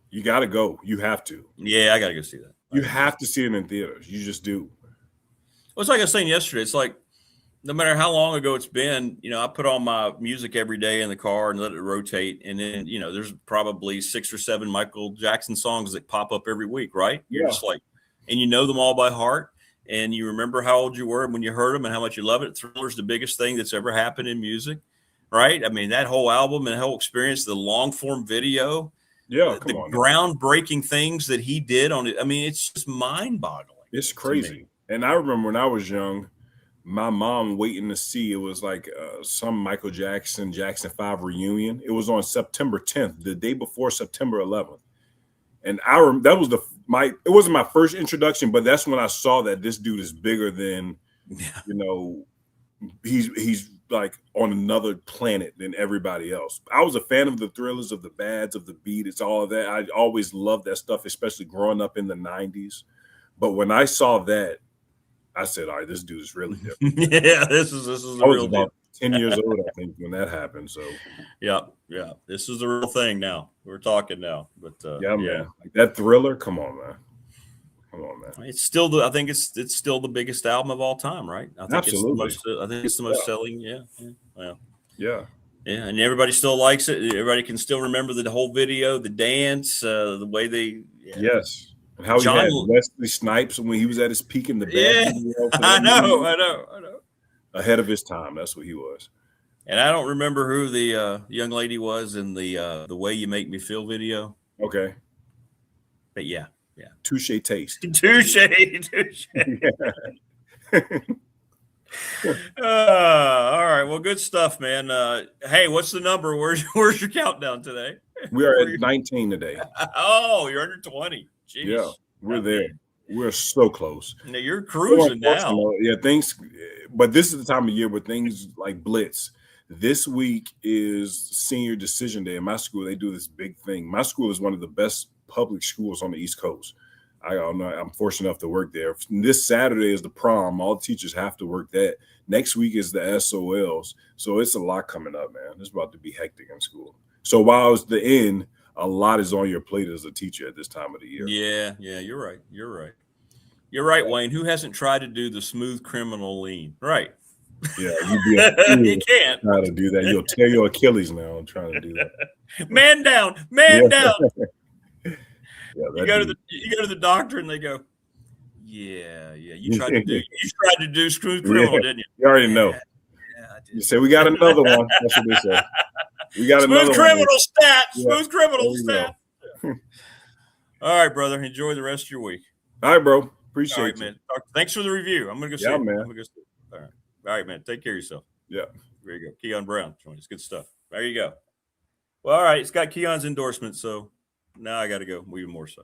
you got to go. You have to. Yeah, I got to go see that. You have to see it in theaters. You just do. Well, it's like I was saying yesterday. It's like no matter how long ago it's been, I put on my music every day in the car and let it rotate, and then there's probably 6 or 7 Michael Jackson songs that pop up every week, right? You're just like. And you know them all by heart, and you remember how old you were when you heard them and how much you love it. Thriller's the biggest thing that's ever happened in music, right? I mean, that whole album and the whole experience, the long-form video, the groundbreaking things that he did on it. I mean, it's just mind-boggling. It's crazy. And I remember when I was young, my mom waiting to see, it was like some Michael Jackson 5 reunion. It was on September 10th, the day before September 11th. And that was it wasn't my first introduction, but that's when I saw that this dude is bigger than, he's like on another planet than everybody else. I was a fan of the Thrillers, of the Bads, of the Beat. It's all of that. I always loved that stuff, especially growing up in the 90s. But when I saw that, I said, all right, this dude is really different. Yeah, this is I was about 10 years old, I think, when that happened. So yeah. This is the real thing now. We're talking now. But man. Like that Thriller, come on, man. It's still I think it's still the biggest album of all time, right? I think Absolutely. I think it's the most selling. Yeah. And everybody still likes it. Everybody can still remember the whole video, the dance, the way they. Yeah. Yes. And how he had Wesley Snipes when he was at his peak in the band. Yeah. I know. Ahead of his time. That's what he was. And I don't remember who the young lady was in the Way You Make Me Feel video. Okay. But yeah. Touche taste. Touche. All right. Well, good stuff, man. Hey, what's the number? Where's your countdown today? We are at 19 today. Oh, you're under 20. Jeez. Yeah, we're there. Man. We're so close. Now you're cruising now. Yeah, but this is the time of year where things like blitz. This week is senior decision day. In my school, they do this big thing. My school is one of the best public schools on the East Coast. I'm fortunate enough to work there. This Saturday is the prom. All the teachers have to work that. Next week is the SOLs. So it's a lot coming up, man. It's about to be hectic in school. So while it's the end, a lot is on your plate as a teacher at this time of the year. Yeah, you're right. You're right, Wayne. Who hasn't tried to do the smooth criminal lean? Right. Yeah, you can't try to do that. You'll tear your Achilles now trying to do that. Man down. Yeah, you go to the doctor and they go, yeah. You tried to do smooth criminal, didn't you? You already know. Yeah, I did. You say we got another one. That's what they say. We got smooth another criminal one. stat. Yeah. Smooth criminal stat. All right, brother. Enjoy the rest of your week. All right, bro. Appreciate it, man. Thanks for the review. I'm gonna go see it. Man. I'm go see it. All right, man. Take care of yourself. Yeah. There you go. Keon Brown joined us. Good stuff. There you go. Well, all right. It's got Keon's endorsement, so now I got to go even more so.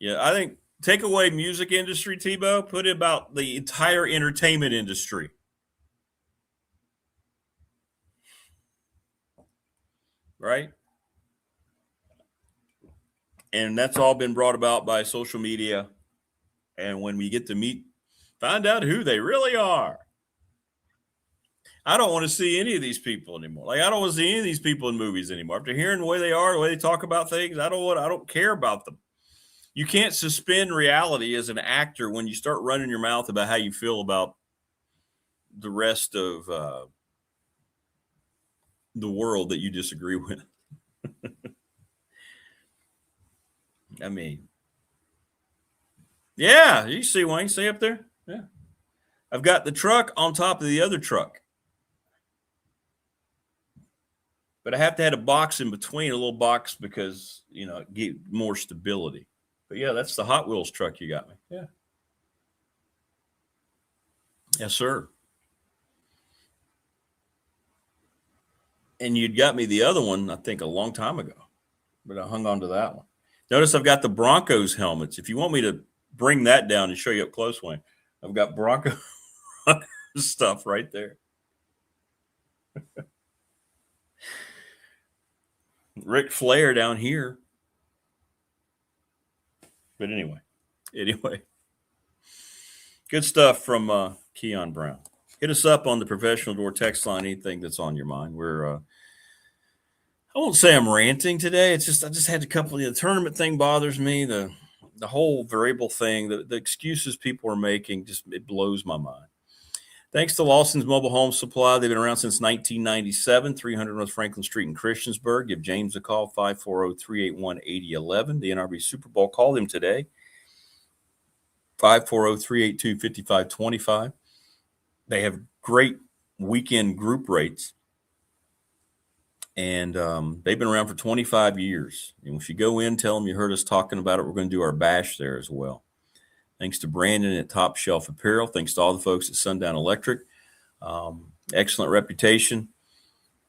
Yeah, I think take away music industry, Tebow, put it about the entire entertainment industry. Right? And that's all been brought about by social media. And when we get to find out who they really are. I don't want to see any of these people anymore. Like, I don't want to see any of these people in movies anymore. After hearing the way they are, the way they talk about things, I don't care about them. You can't suspend reality as an actor when you start running your mouth about how you feel about the rest of the world that you disagree with. I mean, yeah, you see Wayne, see up there? Yeah. I've got the truck on top of the other truck. But I have to have a box in between, a little box, because, get more stability. But yeah, that's the Hot Wheels truck you got me. Yeah. Yes, sir. And you'd got me the other one, I think, a long time ago. But I hung on to that one. Notice I've got the Broncos helmets. If you want me to bring that down and show you up close, Wayne, I've got Broncos stuff right there. Ric Flair down here. But anyway, good stuff from Keon Brown. Hit us up on the professional door text line, anything that's on your mind. We're, I won't say I'm ranting today. It's just, I just had a couple of, the tournament thing bothers me. The whole variable thing, the excuses people are making, it blows my mind. Thanks to Lawson's Mobile Home Supply. They've been around since 1997, 300 North Franklin Street in Christiansburg. Give James a call, 540-381-8011. The NRB Super Bowl, call them today, 540-382-5525. They have great weekend group rates, and they've been around for 25 years. And if you go in, tell them you heard us talking about it. We're going to do our bash there as well. Thanks to Brandon at Top Shelf Apparel. Thanks to all the folks at Sundown Electric. Excellent reputation.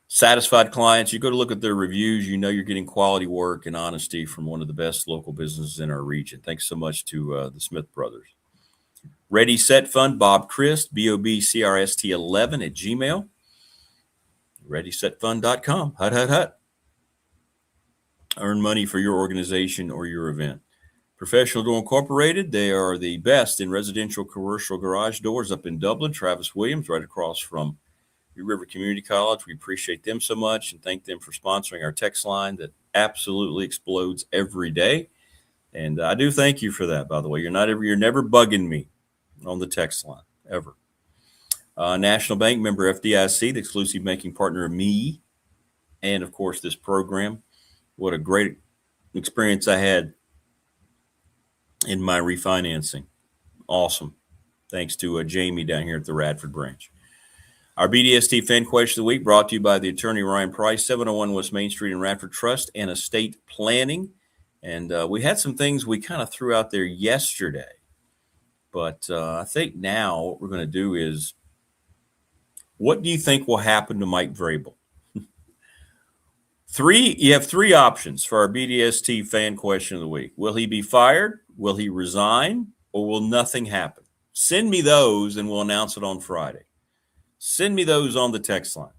Satisfied clients. You go to look at their reviews, you're getting quality work and honesty from one of the best local businesses in our region. Thanks so much to the Smith brothers. Ready, Set Fund, Bob Christ, BOBCRST11 at Gmail. ReadySetFund.com. Hut. Earn money for your organization or your event. Professional Door Incorporated, they are the best in residential commercial garage doors up in Dublin. Travis Williams, right across from New River Community College. We appreciate them so much and thank them for sponsoring our text line that absolutely explodes every day. And I do thank you for that, by the way. You're never bugging me on the text line, ever. National Bank member FDIC, the exclusive banking partner of me, and, of course, this program. What a great experience I had in my refinancing. Awesome. Thanks to Jamie down here at the Radford branch. Our BDST fan question of the week brought to you by the attorney Ryan Price, 701 West Main Street in Radford Trust and Estate Planning. And we had some things we kind of threw out there yesterday. But I think now what we're going to do is, what do you think will happen to Mike Vrabel? You have three options for our BDST fan question of the week. Will he be fired? Will he resign? Or will nothing happen? Send me those and we'll announce it on Friday. Send me those on the text line.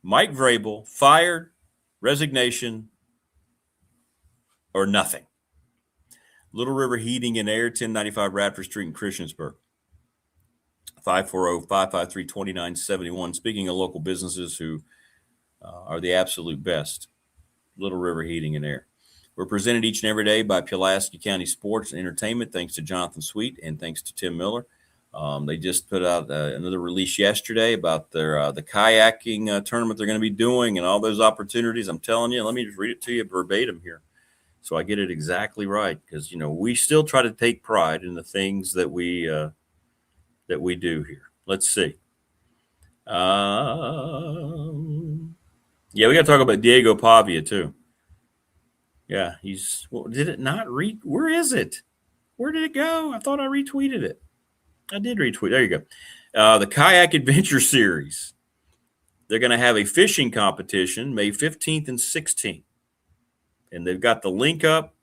Mike Vrabel, fired, resignation, or nothing. Little River Heating and Air, 1095 Radford Street in Christiansburg. 540-553-2971. Speaking of local businesses who are the absolute best, Little River Heating and Air. We're presented each and every day by Pulaski County Sports and Entertainment, thanks to Jonathan Sweet and thanks to Tim Miller. They just put out another release yesterday about their the kayaking tournament they're going to be doing and all those opportunities. I'm telling you, let me just read it to you verbatim here so I get it exactly right, because, you know, we still try to take pride in the things that we do here. Let's see. Yeah, we got to talk about Diego Pavia, too. Yeah, did it not read? Where is it? Where did it go? I thought I retweeted it. I did retweet. There you go. The Kayak Adventure Series. They're going to have a fishing competition May 15th and 16th. And they've got the link up,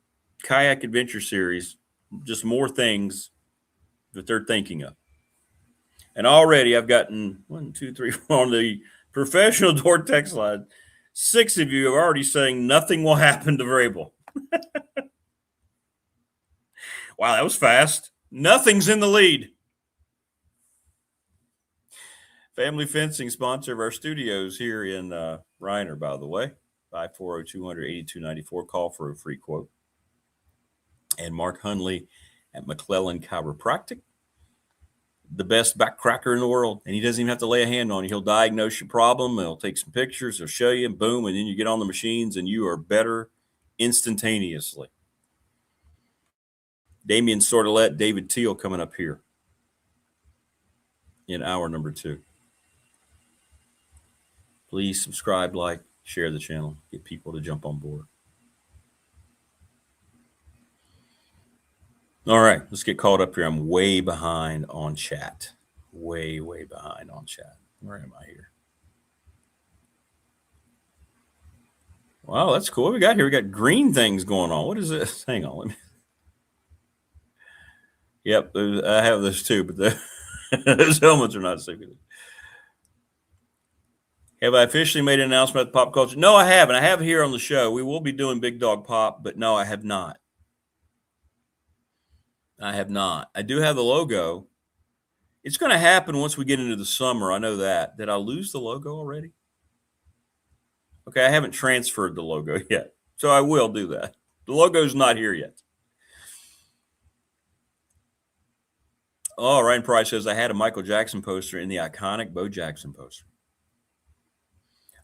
Kayak Adventure Series, just more things that they're thinking of. And already I've gotten 1, 2, 3, 4 on the professional door text line. 6 of you are already saying nothing will happen to Vrabel. Wow, that was fast. Nothing's in the lead. Family Fencing, sponsor of our studios here in Reiner, by the way. 540-200-8294. Call for a free quote. And Mark Hunley at McClellan Chiropractic. The best back cracker in the world, and he doesn't even have to lay a hand on you. He'll diagnose your problem, and he'll take some pictures, he'll show you, and boom, and then you get on the machines, and you are better instantaneously. Damian Sordelet, David Teal coming up here in hour number 2. Please subscribe, like, share the channel, get people to jump on board. All right, let's get caught up here. I'm way behind on chat. Way behind on chat. Where am I here? Wow, that's cool. What we got here? We got green things going on. What is this? Hang on. Let me. Yep, I have those too, but those helmets are not secret. Have I officially made an announcement about pop culture? No, I haven't. I have here on the show. We will be doing Big Dog Pop, but no, I have not. I have not. I do have the logo. It's going to happen once we get into the summer. I know that. Did I lose the logo already? Okay, I haven't transferred the logo yet, so I will do that. The logo's not here yet. Oh, Ryan Price says, I had a Michael Jackson poster in the iconic Bo Jackson poster.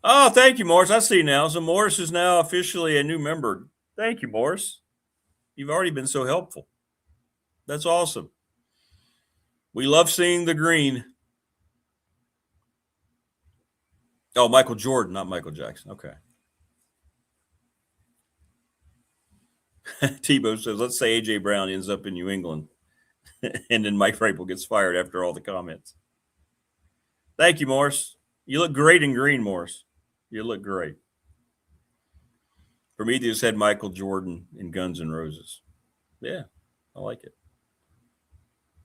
Oh, thank you, Morris. I see now. So Morris is now officially a new member. Thank you, Morris. You've already been so helpful. That's awesome. We love seeing the green. Oh, Michael Jordan, not Michael Jackson. Okay. Tebow says, let's say A.J. Brown ends up in New England and then Mike Vrabel gets fired after all the comments. Thank you, Morris. You look great in green, Morris. You look great. Prometheus had Michael Jordan in Guns N' Roses. Yeah, I like it.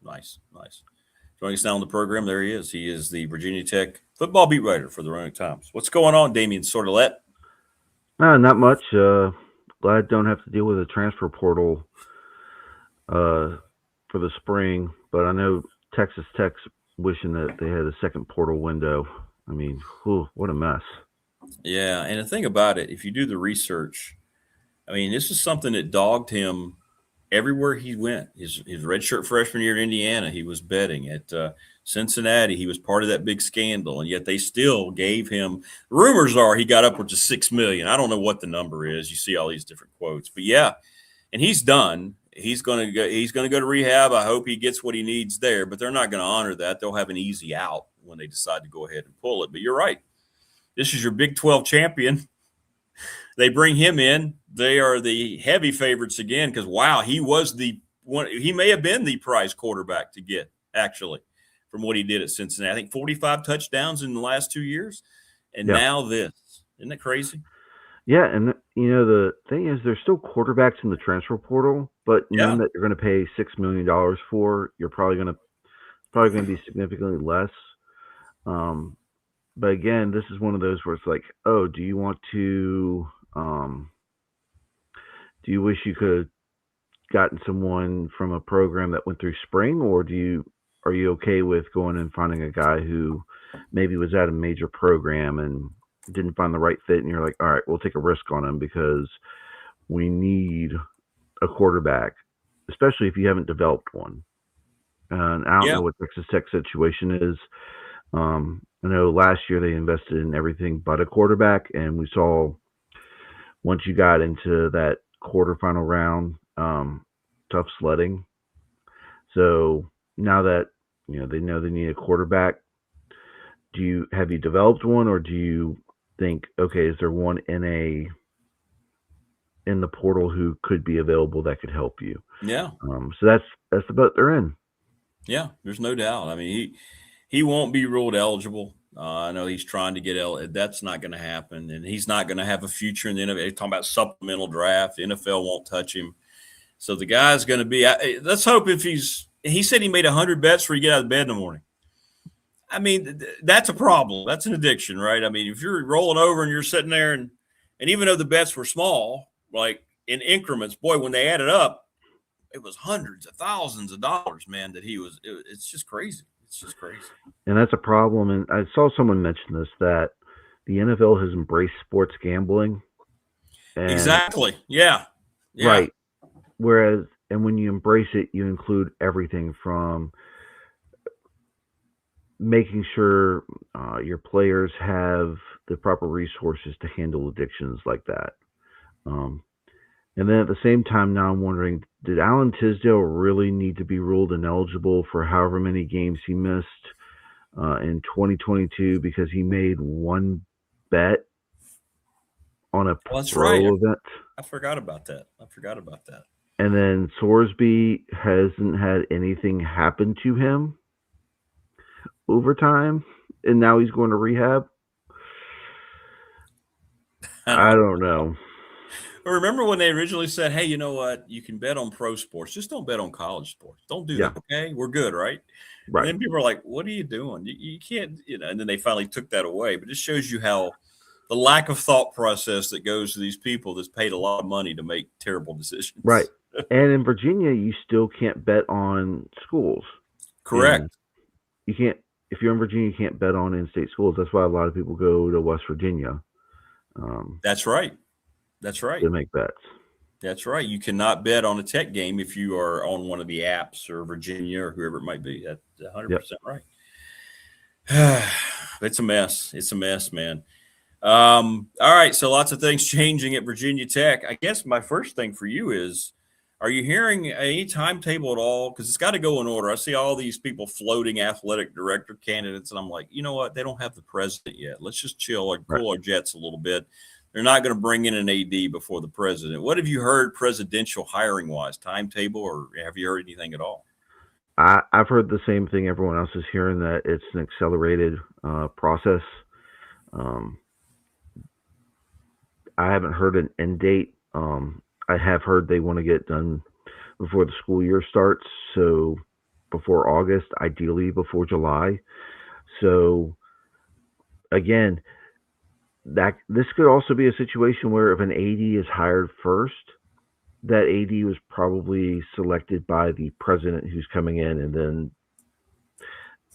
Nice. Joining us now on the program, there he is. He is the Virginia Tech football beat writer for the Roanoke Times. What's going on, Damian Sordelet? Not much. Glad I don't have to deal with a transfer portal for the spring, but I know Texas Tech's wishing that they had a second portal window. I mean, what a mess. Yeah, and the thing about it, if you do the research, I mean, this is something that dogged him everywhere he went. His redshirt freshman year at Indiana, he was betting. At Cincinnati, he was part of that big scandal, and yet they still gave him – rumors are he got upwards of $6 million. I don't know what the number is. You see all these different quotes. But, yeah, and he's done. He's going to go to rehab. I hope he gets what he needs there, but they're not going to honor that. They'll have an easy out when they decide to go ahead and pull it. But you're right. This is your Big 12 champion. They bring him in. They are the heavy favorites again because, wow, he was the one. He may have been the prize quarterback to get, actually, from what he did at Cincinnati. I think 45 touchdowns in the last 2 years. And now this. Isn't that crazy? Yeah, and the thing is, there's still quarterbacks in the transfer portal, but none Yeah. that you're going to pay $6 million for. You're probably going to be significantly less. But again, this is one of those where it's like, oh, do you want to? Do you wish you could have gotten someone from a program that went through spring, or are you okay with going and finding a guy who maybe was at a major program and didn't find the right fit, and you're like, all right, we'll take a risk on him because we need a quarterback, especially if you haven't developed one. And I don't know what Texas Tech's situation is. I know last year they invested in everything but a quarterback, and we saw once you got into that quarterfinal round, tough sledding. So now that they know they need a quarterback, have you developed one, or do you think, okay, is there one in the portal who could be available that could help you? Yeah. So that's the boat they're in. Yeah, there's no doubt. I mean, he won't be ruled eligible. I know he's trying to get that's not going to happen, and he's not going to have a future in the NFL. They're talking about supplemental draft. The NFL won't touch him. So the guy's going to be. Let's hope if he said he made 100 bets before you get out of bed in the morning. I mean, that's a problem. That's an addiction, right? I mean, if you're rolling over and you're sitting there and even though the bets were small, like in increments, boy, when they added up, it was hundreds of thousands of dollars, man, that it's just crazy. It's just crazy. And that's a problem. And I saw someone mention this, that the NFL has embraced sports gambling. Exactly. Yeah. Right. Whereas, and when you embrace it, you include everything from making sure your players have the proper resources to handle addictions like that. And then at the same time, now I'm wondering, did Alan Tisdale really need to be ruled ineligible for however many games he missed in 2022 because he made one bet on a pro event? I forgot about that. And then Sorsby hasn't had anything happen to him over time, and now he's going to rehab. I don't know. Remember when they originally said, hey, you know what? You can bet on pro sports. Just don't bet on college sports. Don't do that, okay? We're good, right? Right. And then people are like, what are you doing? You can't, and then they finally took that away. But it shows you how the lack of thought process that goes to these people that's paid a lot of money to make terrible decisions. Right. And in Virginia, you still can't bet on schools. Correct. And you can't, if you're in Virginia, you can't bet on in-state schools. That's why a lot of people go to West Virginia. That's right. To make bets. That's right. You cannot bet on a Tech game if you are on one of the apps or Virginia or whoever it might be. That's 100% right. It's a mess. It's a mess, man. All right. So lots of things changing at Virginia Tech. I guess my first thing for you is, are you hearing any timetable at all? Because it's got to go in order. I see all these people floating athletic director candidates, and I'm like, you know what? They don't have the president yet. Let's just chill and cool our jets a little bit. They're not going to bring in an AD before the president. What have you heard presidential hiring-wise, timetable, or have you heard anything at all? I've heard the same thing everyone else is hearing, that it's an accelerated process. I haven't heard an end date. I have heard they want to get done before the school year starts, so before August, ideally before July. So, again, this could also be a situation where if an AD is hired first, that AD was probably selected by the president who's coming in, and then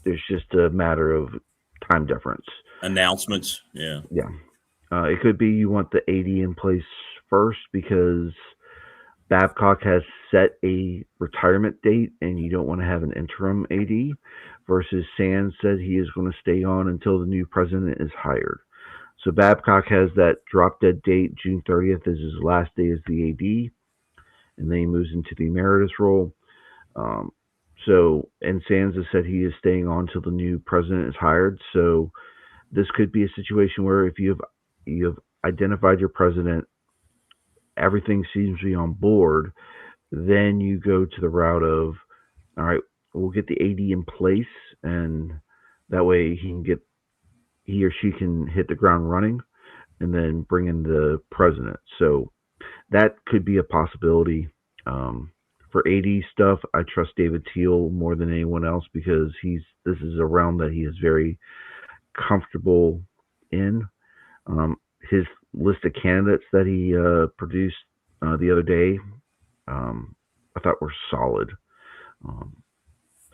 there's just a matter of time difference. Announcements, yeah. Yeah. It could be you want the AD in place first because Babcock has set a retirement date and you don't want to have an interim AD, versus Sands said he is going to stay on until the new president is hired. So Babcock has that drop dead date. June 30th is his last day as the AD, and then he moves into the emeritus role. And Sands has said he is staying on until the new president is hired. So this could be a situation where if you have identified your president, everything seems to be on board, then you go to the route of, all right, we'll get the AD in place, and that way he or she can hit the ground running. and then bring in the president. So that could be a possibility. For AD stuff, I trust David Teal more than anyone else because this is a realm that he is very comfortable in. His list of candidates that he produced the other day, I thought were solid.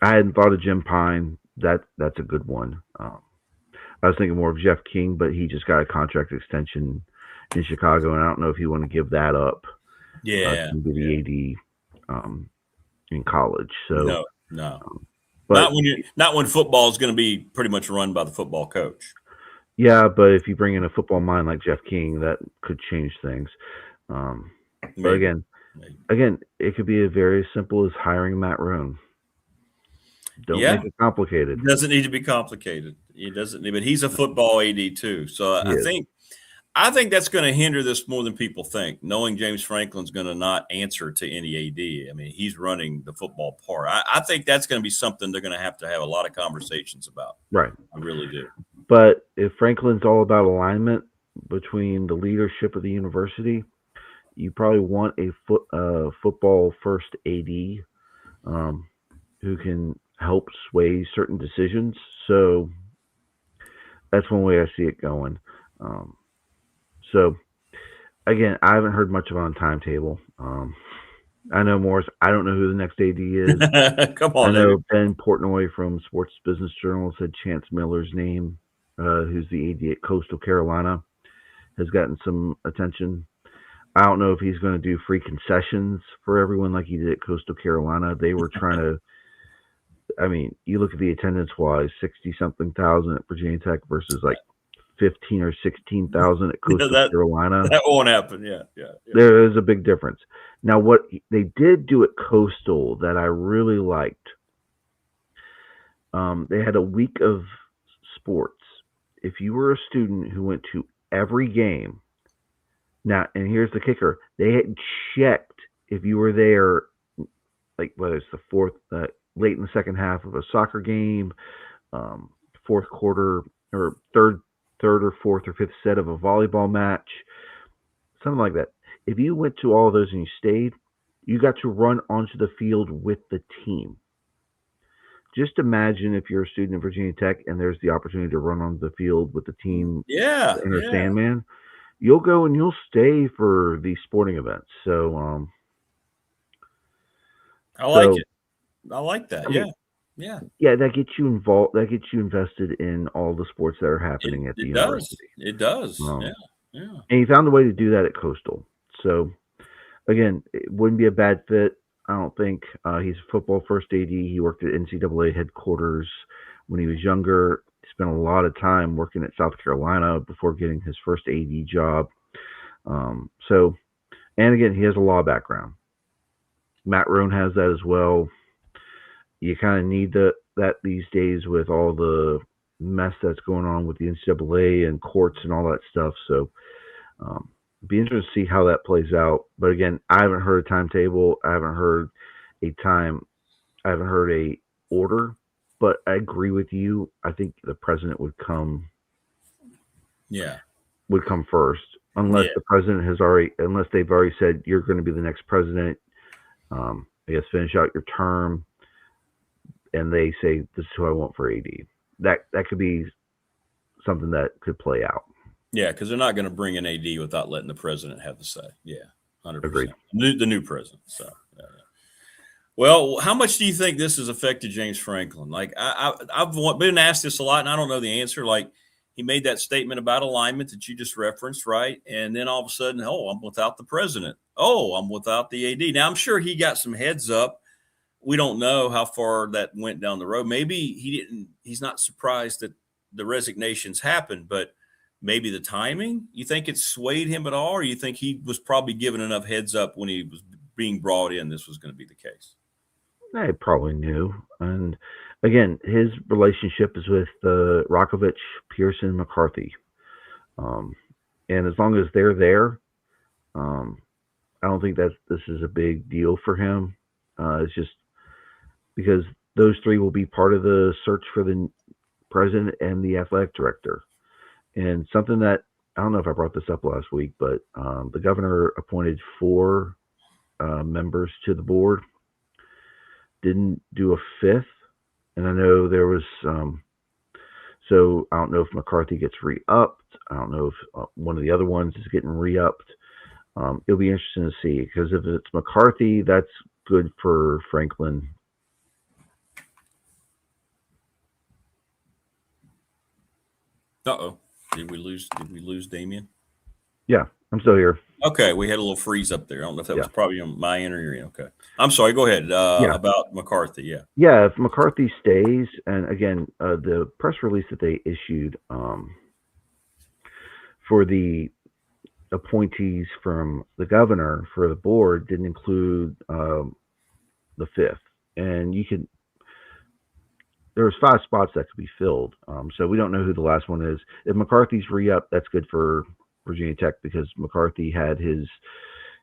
I hadn't thought of Jim Pine. That's a good one. I was thinking more of Jeff King, but he just got a contract extension in Chicago, and I don't know if he want to give that up. Yeah, to be the AD in college. So no, but not when football is going to be pretty much run by the football coach. Yeah, but if you bring in a football mind like Jeff King, that could change things. But again, it could be as very simple as hiring Matt Roan. Don't make it complicated. It doesn't need to be complicated. It doesn't need, but he's a football AD too. So I think that's going to hinder this more than people think, knowing James Franklin's going to not answer to any AD. I mean, he's running the football part. I think that's going to be something they're going to have a lot of conversations about. Right. I really do. But if Franklin's all about alignment between the leadership of the university, you probably want a football first AD who can help sway certain decisions. So that's one way I see it going. So again, I haven't heard much about a timetable. I know Morris. I don't know who the next AD is. Come on. I know Ben Portnoy from Sports Business Journal said Chance Miller's name, who's the AD at Coastal Carolina, has gotten some attention. I don't know if he's going to do free concessions for everyone like he did at Coastal Carolina. They were trying to. I mean, you look at the attendance-wise, 60-something thousand at Virginia Tech versus like 15 or 16,000 at Coastal Carolina. That won't happen. Yeah. There is a big difference. Now, what they did do at Coastal that I really liked, they had a week of sports. If you were a student who went to every game, now, and here's the kicker, they had checked if you were there, like whether it's the fourth, late in the second half of a soccer game, fourth quarter or third or fourth or fifth set of a volleyball match, something like that. If you went to all of those and you stayed, you got to run onto the field with the team. Just imagine if you're a student at Virginia Tech and there's the opportunity to run on the field with the team. Yeah. Sandman. You'll go and you'll stay for these sporting events. So, I like it. I like that. Yeah, that gets you involved. That gets you invested in all the sports that are happening at the university. It does. Yeah. And he found a way to do that at Coastal. So, again, it wouldn't be a bad fit. I don't think he's a football first AD. He worked at NCAA headquarters when he was younger. He spent a lot of time working at South Carolina before getting his first AD job. And again, he has a law background. Matt Roan has that as well. You kind of need that these days with all the mess that's going on with the NCAA and courts and all that stuff. So, be interested to see how that plays out. But again, I haven't heard a timetable. I haven't heard a time. I haven't heard a order. But I agree with you. I think the president would come. Yeah. Would come first, unless the president unless they've already said you're going to be the next president. I guess finish out your term. And they say, this is who I want for AD. That could be something that could play out. Yeah, because they're not going to bring in AD without letting the president have the say. Yeah, 100%. Agreed. The new president. So, well, how much do you think this has affected James Franklin? Like, I've been asked this a lot, and I don't know the answer. Like, he made that statement about alignment that you just referenced, right? And then all of a sudden, I'm without the president. I'm without the AD. Now, I'm sure he got some heads up. We don't know how far that went down the road. Maybe he's not surprised that the resignations happened, but maybe the timing, you think it swayed him at all? Or you think he was probably given enough heads up when he was being brought in, this was going to be the case? I probably knew. And again, his relationship is with Rokovich, Pearson, McCarthy. And as long as they're there, I don't think this is a big deal for him. It's just because those three will be part of the search for the president and the athletic director. And something that I don't know if I brought this up last week, but the governor appointed 4 members to the board, didn't do a 5th, and I know there was so I don't know if McCarthy gets re-upped. I don't know if one of the other ones is getting re-upped. It'll be interesting to see, because if it's McCarthy, that's good for Franklin. Uh-oh. Did we lose Damien? Yeah, I'm still here. Okay, we had a little freeze up there. I don't know if that was probably on my end or your end. Okay. I'm sorry, go ahead. About McCarthy, Yeah, if McCarthy stays, and again, the press release that they issued for the appointees from the governor for the board didn't include the 5th. And there was 5 spots that could be filled. So we don't know who the last one is. If McCarthy's re-up, that's good for Virginia Tech, because McCarthy had his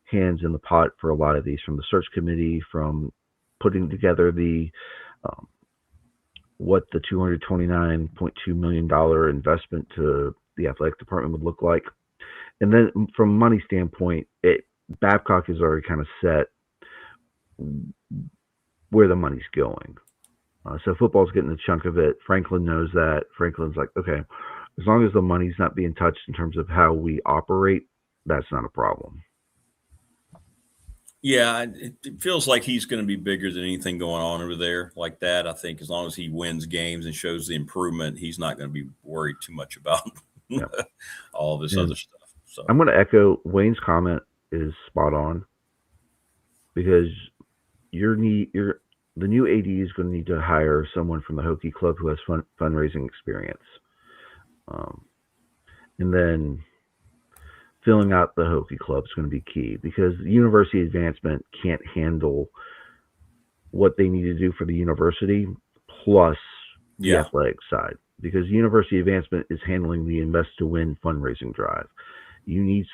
hands in the pot for a lot of these, from the search committee, from putting together the what the $229.2 million investment to the athletic department would look like. And then from a money standpoint, Babcock has already kind of set where the money's going. So football's getting a chunk of it. Franklin knows that. Franklin's like, okay, as long as the money's not being touched in terms of how we operate, that's not a problem. Yeah, it feels like he's going to be bigger than anything going on over there like that. I think as long as he wins games and shows the improvement, he's not going to be worried too much about all this other stuff. So I'm going to echo Wayne's comment is spot on, because the new AD is going to need to hire someone from the Hokie Club who has fundraising experience, and then filling out the Hokie Club is going to be key, because the university advancement can't handle what they need to do for the university plus the athletic side, because university advancement is handling the Invest to Win fundraising drive. You need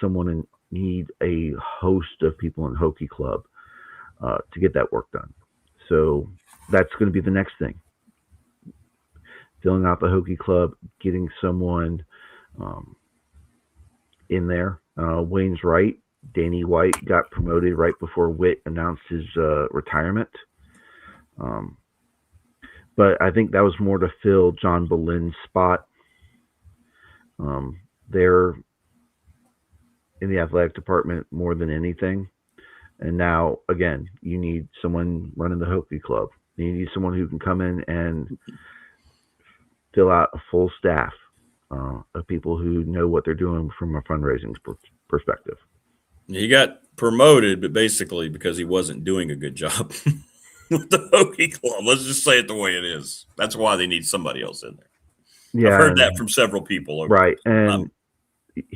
need a host of people in Hokie Club to get that work done. So that's going to be the next thing. Filling out the Hokie Club, getting someone in there. Wayne's right. Danny White got promoted right before Witt announced his retirement. But I think that was more to fill John Boleyn's spot. They're in the athletic department more than anything. And now, again, you need someone running the Hokie Club. You need someone who can come in and fill out a full staff of people who know what they're doing from a fundraising perspective. He got promoted, but basically because he wasn't doing a good job with the Hokie Club. Let's just say it the way it is. That's why they need somebody else in there. Yeah, I've heard that from several people. Right, and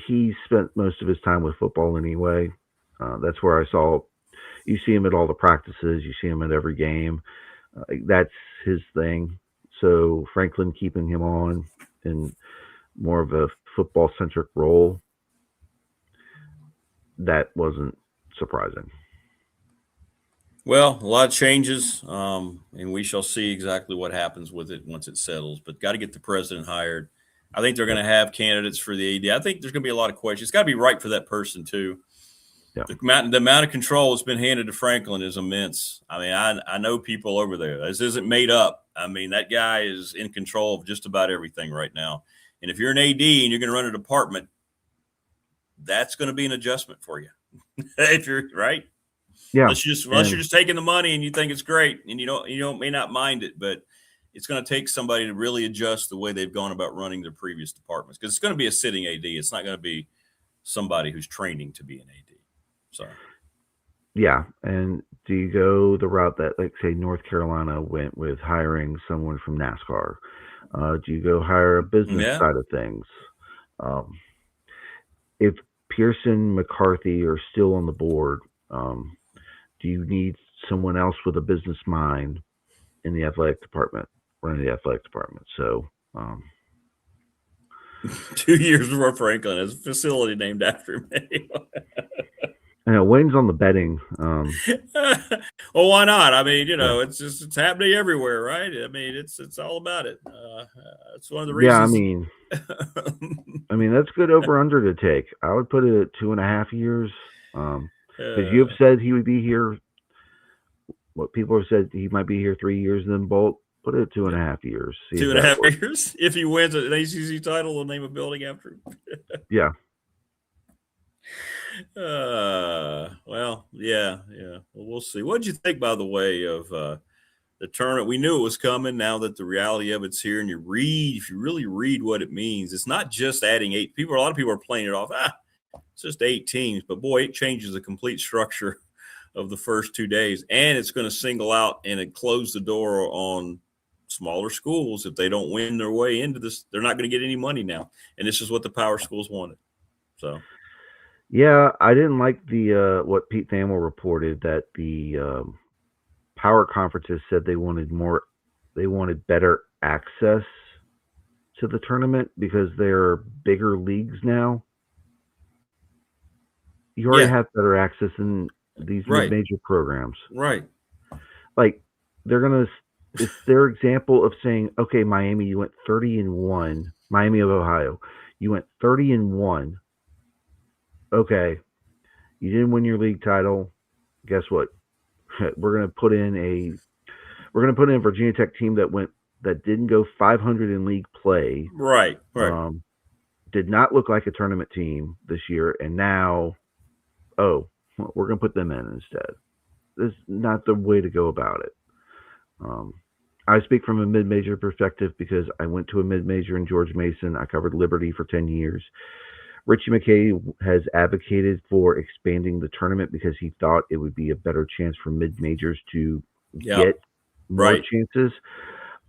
he spent most of his time with football anyway. That's where you see him at all the practices. You see him at every game. That's his thing. So Franklin keeping him on in more of a football-centric role, that wasn't surprising. Well, a lot of changes, and we shall see exactly what happens with it once it settles. But got to get the president hired. I think they're going to have candidates for the AD. I think there's going to be a lot of questions. It's got to be right for that person, too. Yeah. The amount of control that's been handed to Franklin is immense. I mean, I know people over there. This isn't made up. I mean, that guy is in control of just about everything right now. And if you're an AD and you're going to run a department, that's going to be an adjustment for you. If you're right. Yeah. Unless you're just taking the money and you think it's great and you may not mind it, but it's going to take somebody to really adjust the way they've gone about running their previous departments, because it's going to be a sitting AD. It's not going to be somebody who's training to be an AD. So, yeah. And do you go the route that, like, say, North Carolina went with hiring someone from NASCAR? Do you go hire a business side of things? If Pearson, McCarthy are still on the board, do you need someone else with a business mind in the athletic department, running the athletic department? So, 2 years before Franklin has a facility named after him. Wayne's on the betting. Well, why not? I mean, it's happening everywhere, right? I mean, it's all about it. It's one of the reasons. I mean, that's good over under to take. I would put it at 2.5 years. Because you've said he would be here. What people have said, he might be here 3 years, and then Bolt. Put it at 2.5 years. 2.5 years. If he wins an ACC title, they'll name a building after him. Yeah. Well, yeah. Well, we'll see. What did you think, by the way, of the tournament? We knew it was coming. Now that the reality of it's here, and if you really read what it means, it's not just adding 8 people. A lot of people are playing it off. It's just 8 teams, but boy, it changes the complete structure of the first 2 days, and it's going to single out and close the door on smaller schools. If they don't win their way into this, they're not going to get any money now, and this is what the power schools wanted. So. Yeah, I didn't like the what Pete Thamel reported, that the power conferences said they wanted better access to the tournament because they're bigger leagues now. You already have better access in these mid-major programs. Right. Like, it's their example of saying, okay, Miami, you went 30-1. Miami of Ohio, you went 30-1. Okay, you didn't win your league title. Guess what? We're gonna put in a Virginia Tech team that didn't go 500 in league play. Right. Did not look like a tournament team this year, and now, we're gonna put them in instead. This is not the way to go about it. I speak from a mid-major perspective because I went to a mid-major in George Mason. I covered Liberty for 10 years. Richie McKay has advocated for expanding the tournament because he thought it would be a better chance for mid-majors to get more chances,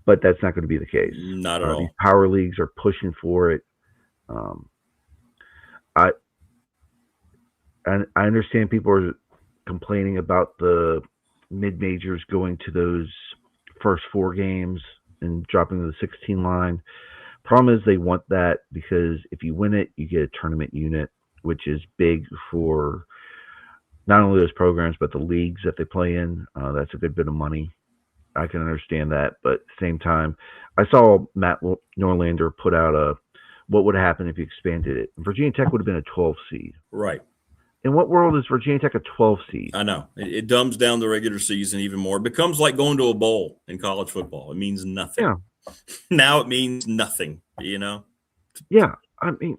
but that's not going to be the case. Not at all. These power leagues are pushing for it. I understand people are complaining about the mid-majors going to those first 4 games and dropping to the 16 line. Problem is they want that because if you win it, you get a tournament unit, which is big for not only those programs, but the leagues that they play in. That's a good bit of money. I can understand that. But at the same time, I saw Matt Norlander put out what would happen if you expanded it. Virginia Tech would have been a 12 seed. Right. In what world is Virginia Tech a 12 seed? I know. It dumbs down the regular season even more. It becomes like going to a bowl in college football. It means nothing. Yeah. Now it means nothing, Yeah, I mean,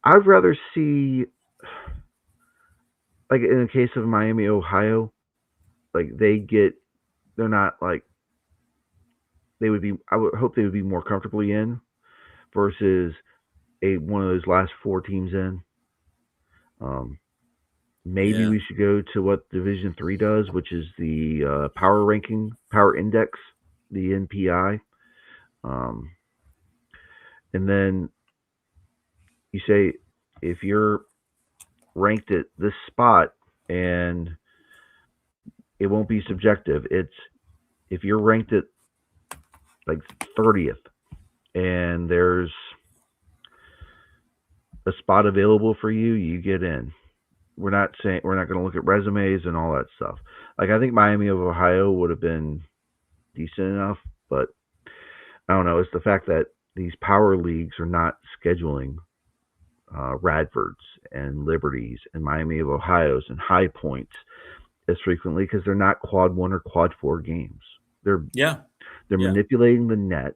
I'd rather see, like in the case of Miami, Ohio, like I would hope they would be more comfortably in versus one of those last 4 teams in. Maybe we should go to what Division III does, which is the power index, the NPI. And then you say if you're ranked at this spot, and it won't be subjective. It's if you're ranked at like 30th and there's a spot available for you, you get in. We're not going to look at resumes and all that stuff. Like, I think Miami of Ohio would have been decent enough, but I don't know. It's the fact that these power leagues are not scheduling Radfords and Liberties and Miami of Ohio's and High Points as frequently because they're not quad 1 or quad 4 games. They're manipulating the net,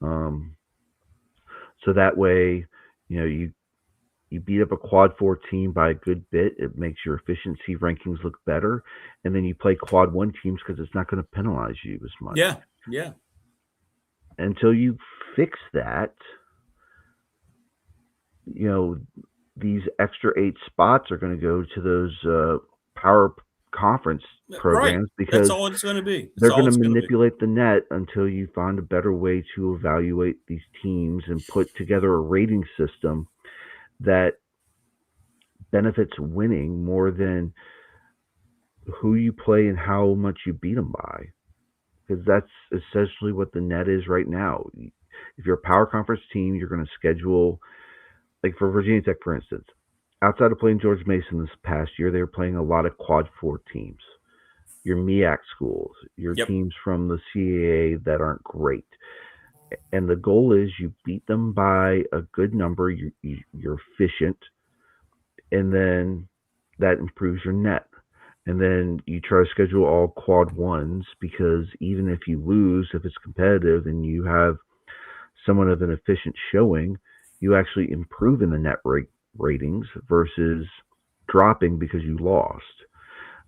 so that way, you beat up a quad 4 team by a good bit. It makes your efficiency rankings look better, and then you play quad 1 teams because it's not going to penalize you as much. Yeah. Until you fix that, these extra 8 spots are going to go to those power conference programs because that's all it's going to be. They're going to manipulate the net until you find a better way to evaluate these teams and put together a rating system that benefits winning more than who you play and how much you beat them by. Because that's essentially what the net is right now. If you're a power conference team, you're going to schedule, like for Virginia Tech, for instance, outside of playing George Mason this past year, they were playing a lot of Quad 4 teams. Your MEAC schools, your teams from the CAA that aren't great. And the goal is you beat them by a good number, you're efficient, and then that improves your net. And then you try to schedule all Quad 1s, because even if you lose, if it's competitive and you have somewhat of an efficient showing, you actually improve in the net ratings versus dropping because you lost.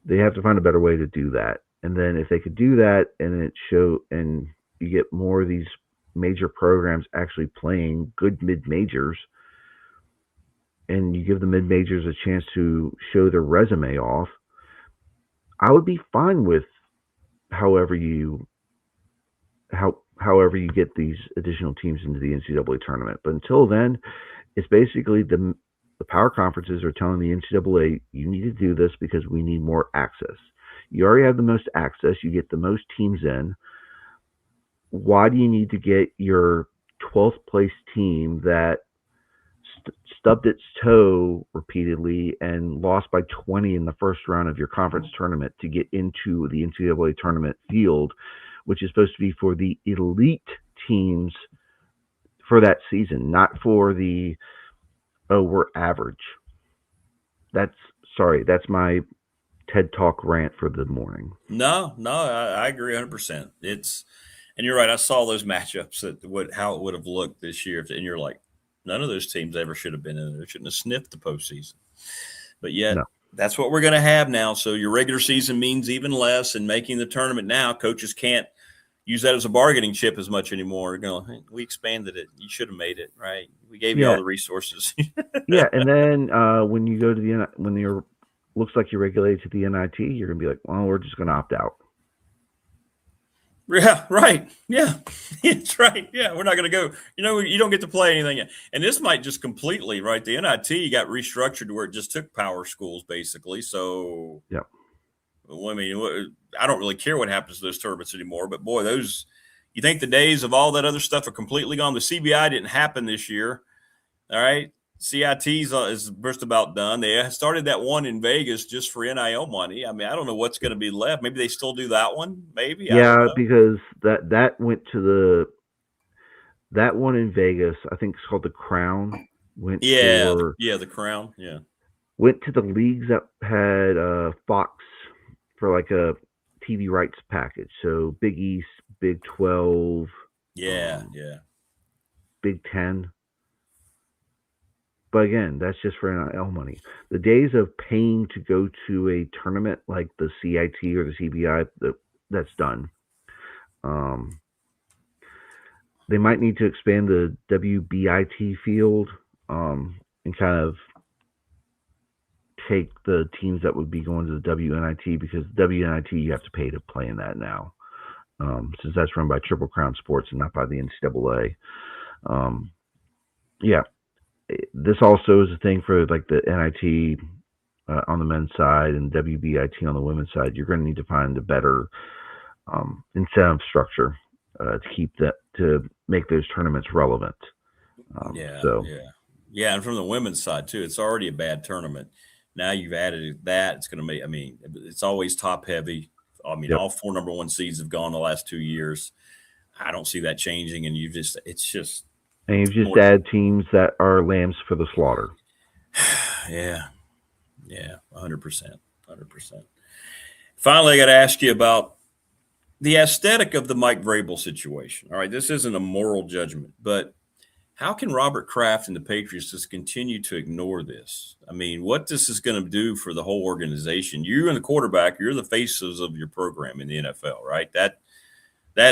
They have to find a better way to do that. And then if they could do that and you get more of these major programs actually playing good mid-majors, and you give the mid-majors a chance to show their resume off, I would be fine with however you get these additional teams into the NCAA tournament. But until then, it's basically the power conferences are telling the NCAA, you need to do this because we need more access. You already have the most access. You get the most teams in. Why do you need to get your 12th place team that stubbed its toe repeatedly and lost by 20 in the first round of your conference tournament to get into the NCAA tournament field, which is supposed to be for the elite teams for that season, not for the, we're average. That's my TED Talk rant for the morning. No, I agree 100%. And you're right. I saw those matchups how it would have looked this year, and you're like, none of those teams ever should have been in there. Shouldn't have sniffed the postseason. But yet, that's what we're going to have now. So your regular season means even less, and making the tournament now, coaches can't use that as a bargaining chip as much anymore. Hey, we expanded it. You should have made it, right? We gave you all the resources. Yeah, and then when you go to looks like you're regulated to the NIT, you're going to be like, well, we're just going to opt out. Yeah, right. Yeah, it's right. Yeah, we're not going to go. You don't get to play anything yet. And this might just completely, right? The NIT got restructured to where it just took power schools, basically. So, yeah. I mean, I don't really care what happens to those tournaments anymore. But, boy, you think the days of all that other stuff are completely gone. The CBI didn't happen this year, all right? CIT is just about done. They started that one in Vegas just for NIL money. I mean, I don't know what's going to be left. Maybe they still do that one. Maybe. Yeah, because that went to that one in Vegas. I think it's called the Crown. The Crown. Yeah. Went to the leagues that had Fox for like a TV rights package. So Big East, Big 12. Yeah. Big 10. But again, that's just for NIL money. The days of paying to go to a tournament like the CIT or the CBI, that's done. They might need to expand the WBIT field and kind of take the teams that would be going to the WNIT, because WNIT you have to pay to play in that now, since that's run by Triple Crown Sports and not by the NCAA. Yeah. This also is a thing for like the NIT on the men's side and WBIT on the women's side. You're going to need to find a better incentive structure to make those tournaments relevant. And from the women's side too, it's already a bad tournament. Now you've added that. It's going to make. I mean, it's always top heavy. I mean, all 4 number 1 seeds have gone the last 2 years. I don't see that changing, and And you've just added teams that are lambs for the slaughter. Yeah, 100%. Finally, I got to ask you about the aesthetic of the Mike Vrabel situation. All right, this isn't a moral judgment, but how can Robert Kraft and the Patriots just continue to ignore this? I mean, what this is going to do for the whole organization. You and the quarterback, you're the faces of your program in the NFL, right? That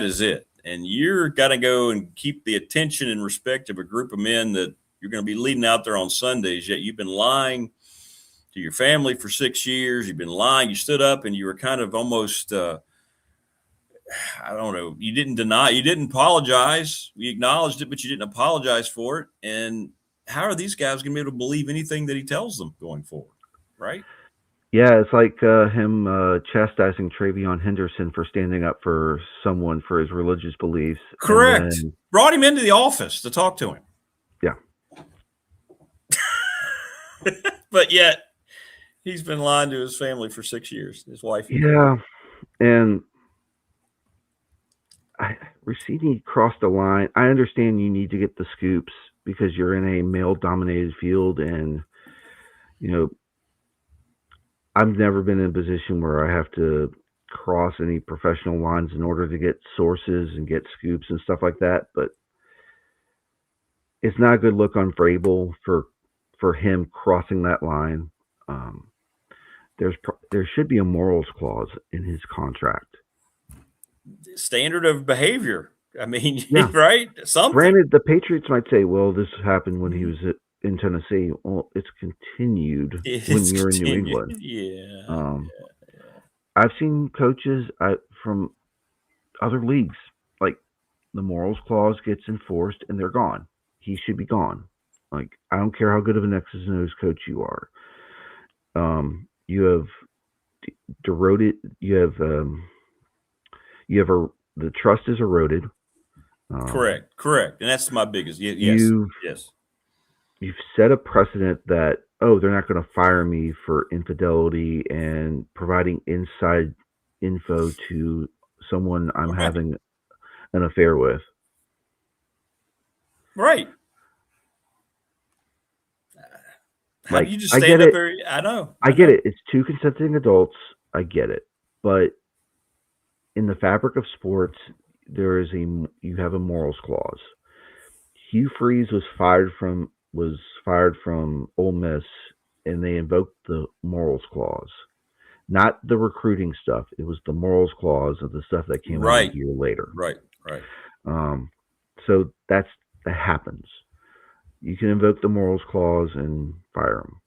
is it. And you're got to go and keep the attention and respect of a group of men that you're going to be leading out there on Sundays, yet you've been lying to your family for 6 years. You've been lying. You stood up and you were kind of almost, I don't know, you didn't deny, you didn't apologize. You acknowledged it, but you didn't apologize for it. And how are these guys going to be able to believe anything that he tells them going forward, right? Yeah, it's like him chastising Travion Henderson for standing up for someone for his religious beliefs. Correct. Brought him into the office to talk to him. Yeah. But yet he's been lying to his family for 6 years. His wife. Yeah, and Rossini crossed the line. I understand you need to get the scoops because you're in a male-dominated field, and I've never been in a position where I have to cross any professional lines in order to get sources and get scoops and stuff like that. But it's not a good look on Vrabel for him crossing that line. There should be a morals clause in his contract. Standard of behavior. I mean, Yeah. right? Something. Granted, the Patriots might say, "Well, this happened when he was in Tennessee." Well, it's continued when you're in New England. Yeah. I've seen coaches from other leagues, like the morals clause gets enforced and they're gone. He should be gone. Like, I don't care how good of an X's and O's coach you are. You have eroded. The trust is eroded. Correct. And that's my biggest. Yes. You've set a precedent that, they're not going to fire me for infidelity and providing inside info to someone I'm having an affair with. Right. How do you just stand up there? I know. I get it. It's two consenting adults. I get it. But in the fabric of sports, you have a morals clause. Hugh Freeze was fired from Ole Miss, and they invoked the morals clause, not the recruiting stuff. It was the morals clause of the stuff that came out a year later. Right. So that happens. You can invoke the morals clause and fire them.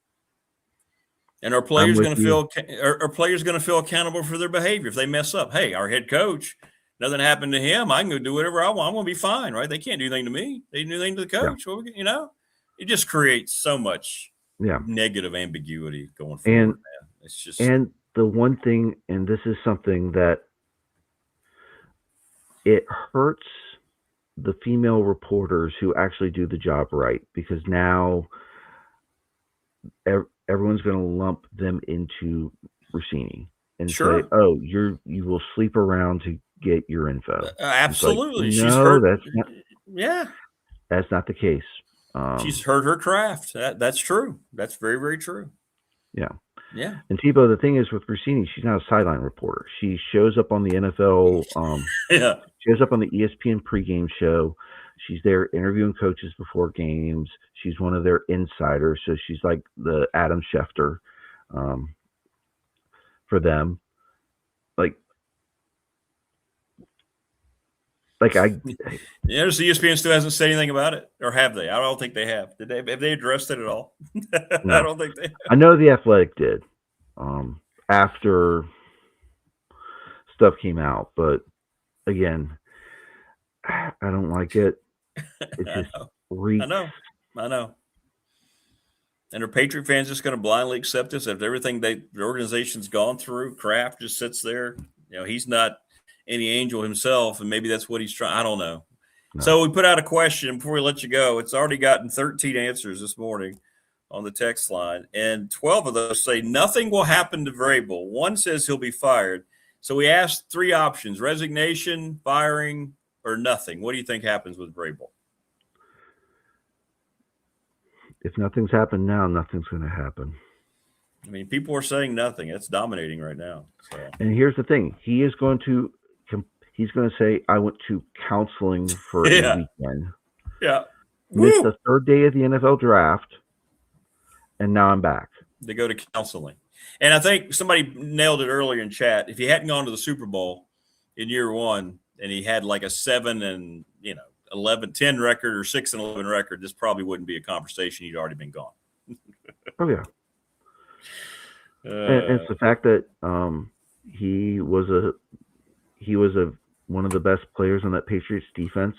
And are players going to feel accountable for their behavior if they mess up? Hey, our head coach, nothing happened to him. I can go do whatever I want. I'm going to be fine, right? They can't do anything to me. They do anything to the coach. Yeah. Well, it just creates so much negative ambiguity going forward. Man. It's just and the one thing, and this is something that it hurts the female reporters who actually do the job right, because now everyone's going to lump them into Rossini and say, "Oh, you will sleep around to get your info." Absolutely, that's not the case. She's heard her craft. That's true. That's very, very true. Yeah. Yeah. And Tebow, the thing is with Rossini, she's not a sideline reporter. She shows up on the NFL. Shows up on the ESPN pregame show. She's there interviewing coaches before games. She's one of their insiders, so she's like the Adam Schefter for them. ESPN still hasn't said anything about it, or have they? I don't think they have. Have they addressed it at all? No. I don't think they have. I know the Athletic did after stuff came out, but again, I don't like it. It just reeks. I know. And are Patriot fans just going to blindly accept this after everything the organization's gone through? Kraft just sits there. He's not any angel himself, and maybe that's what he's trying. I don't know. No. So we put out a question before we let you go. It's already gotten 13 answers this morning on the text line, and 12 of those say nothing will happen to Vrabel. One says he'll be fired. So we asked 3 options: resignation, firing, or nothing. What do you think happens with Vrabel? If nothing's happened now, nothing's going to happen. I mean, people are saying nothing. It's dominating right now. So. And here's the thing: he's going to say, "I went to counseling for a weekend." Yeah. Missed the 3rd day of the NFL draft, and now I'm back. They go to counseling. And I think somebody nailed it earlier in chat. If he hadn't gone to the Super Bowl in year 1 and he had like a 7-10 record or 6-11 record, this probably wouldn't be a conversation. He'd already been gone. Oh yeah. And it's the fact that he was one of the best players on that Patriots defense.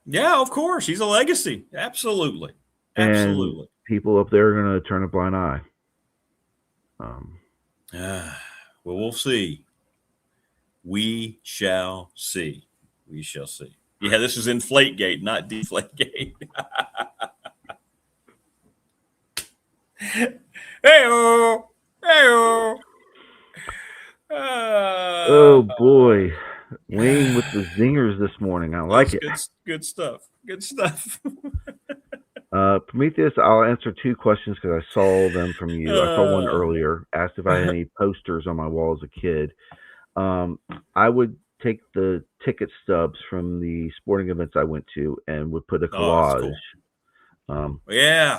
Yeah, of course. He's a legacy. Absolutely. And people up there are going to turn a blind eye. Well, we'll see. We shall see. We shall see. Yeah, this is Inflategate, not Deflategate. Hey-oh. Hey-oh. Oh boy, Wayne with the zingers this morning. I like it. Good stuff. Good stuff. Prometheus, I'll answer two questions because I saw them from you. I saw one earlier. Asked if I had any posters on my wall as a kid. I would take the ticket stubs from the sporting events I went to and would put a collage. Cool.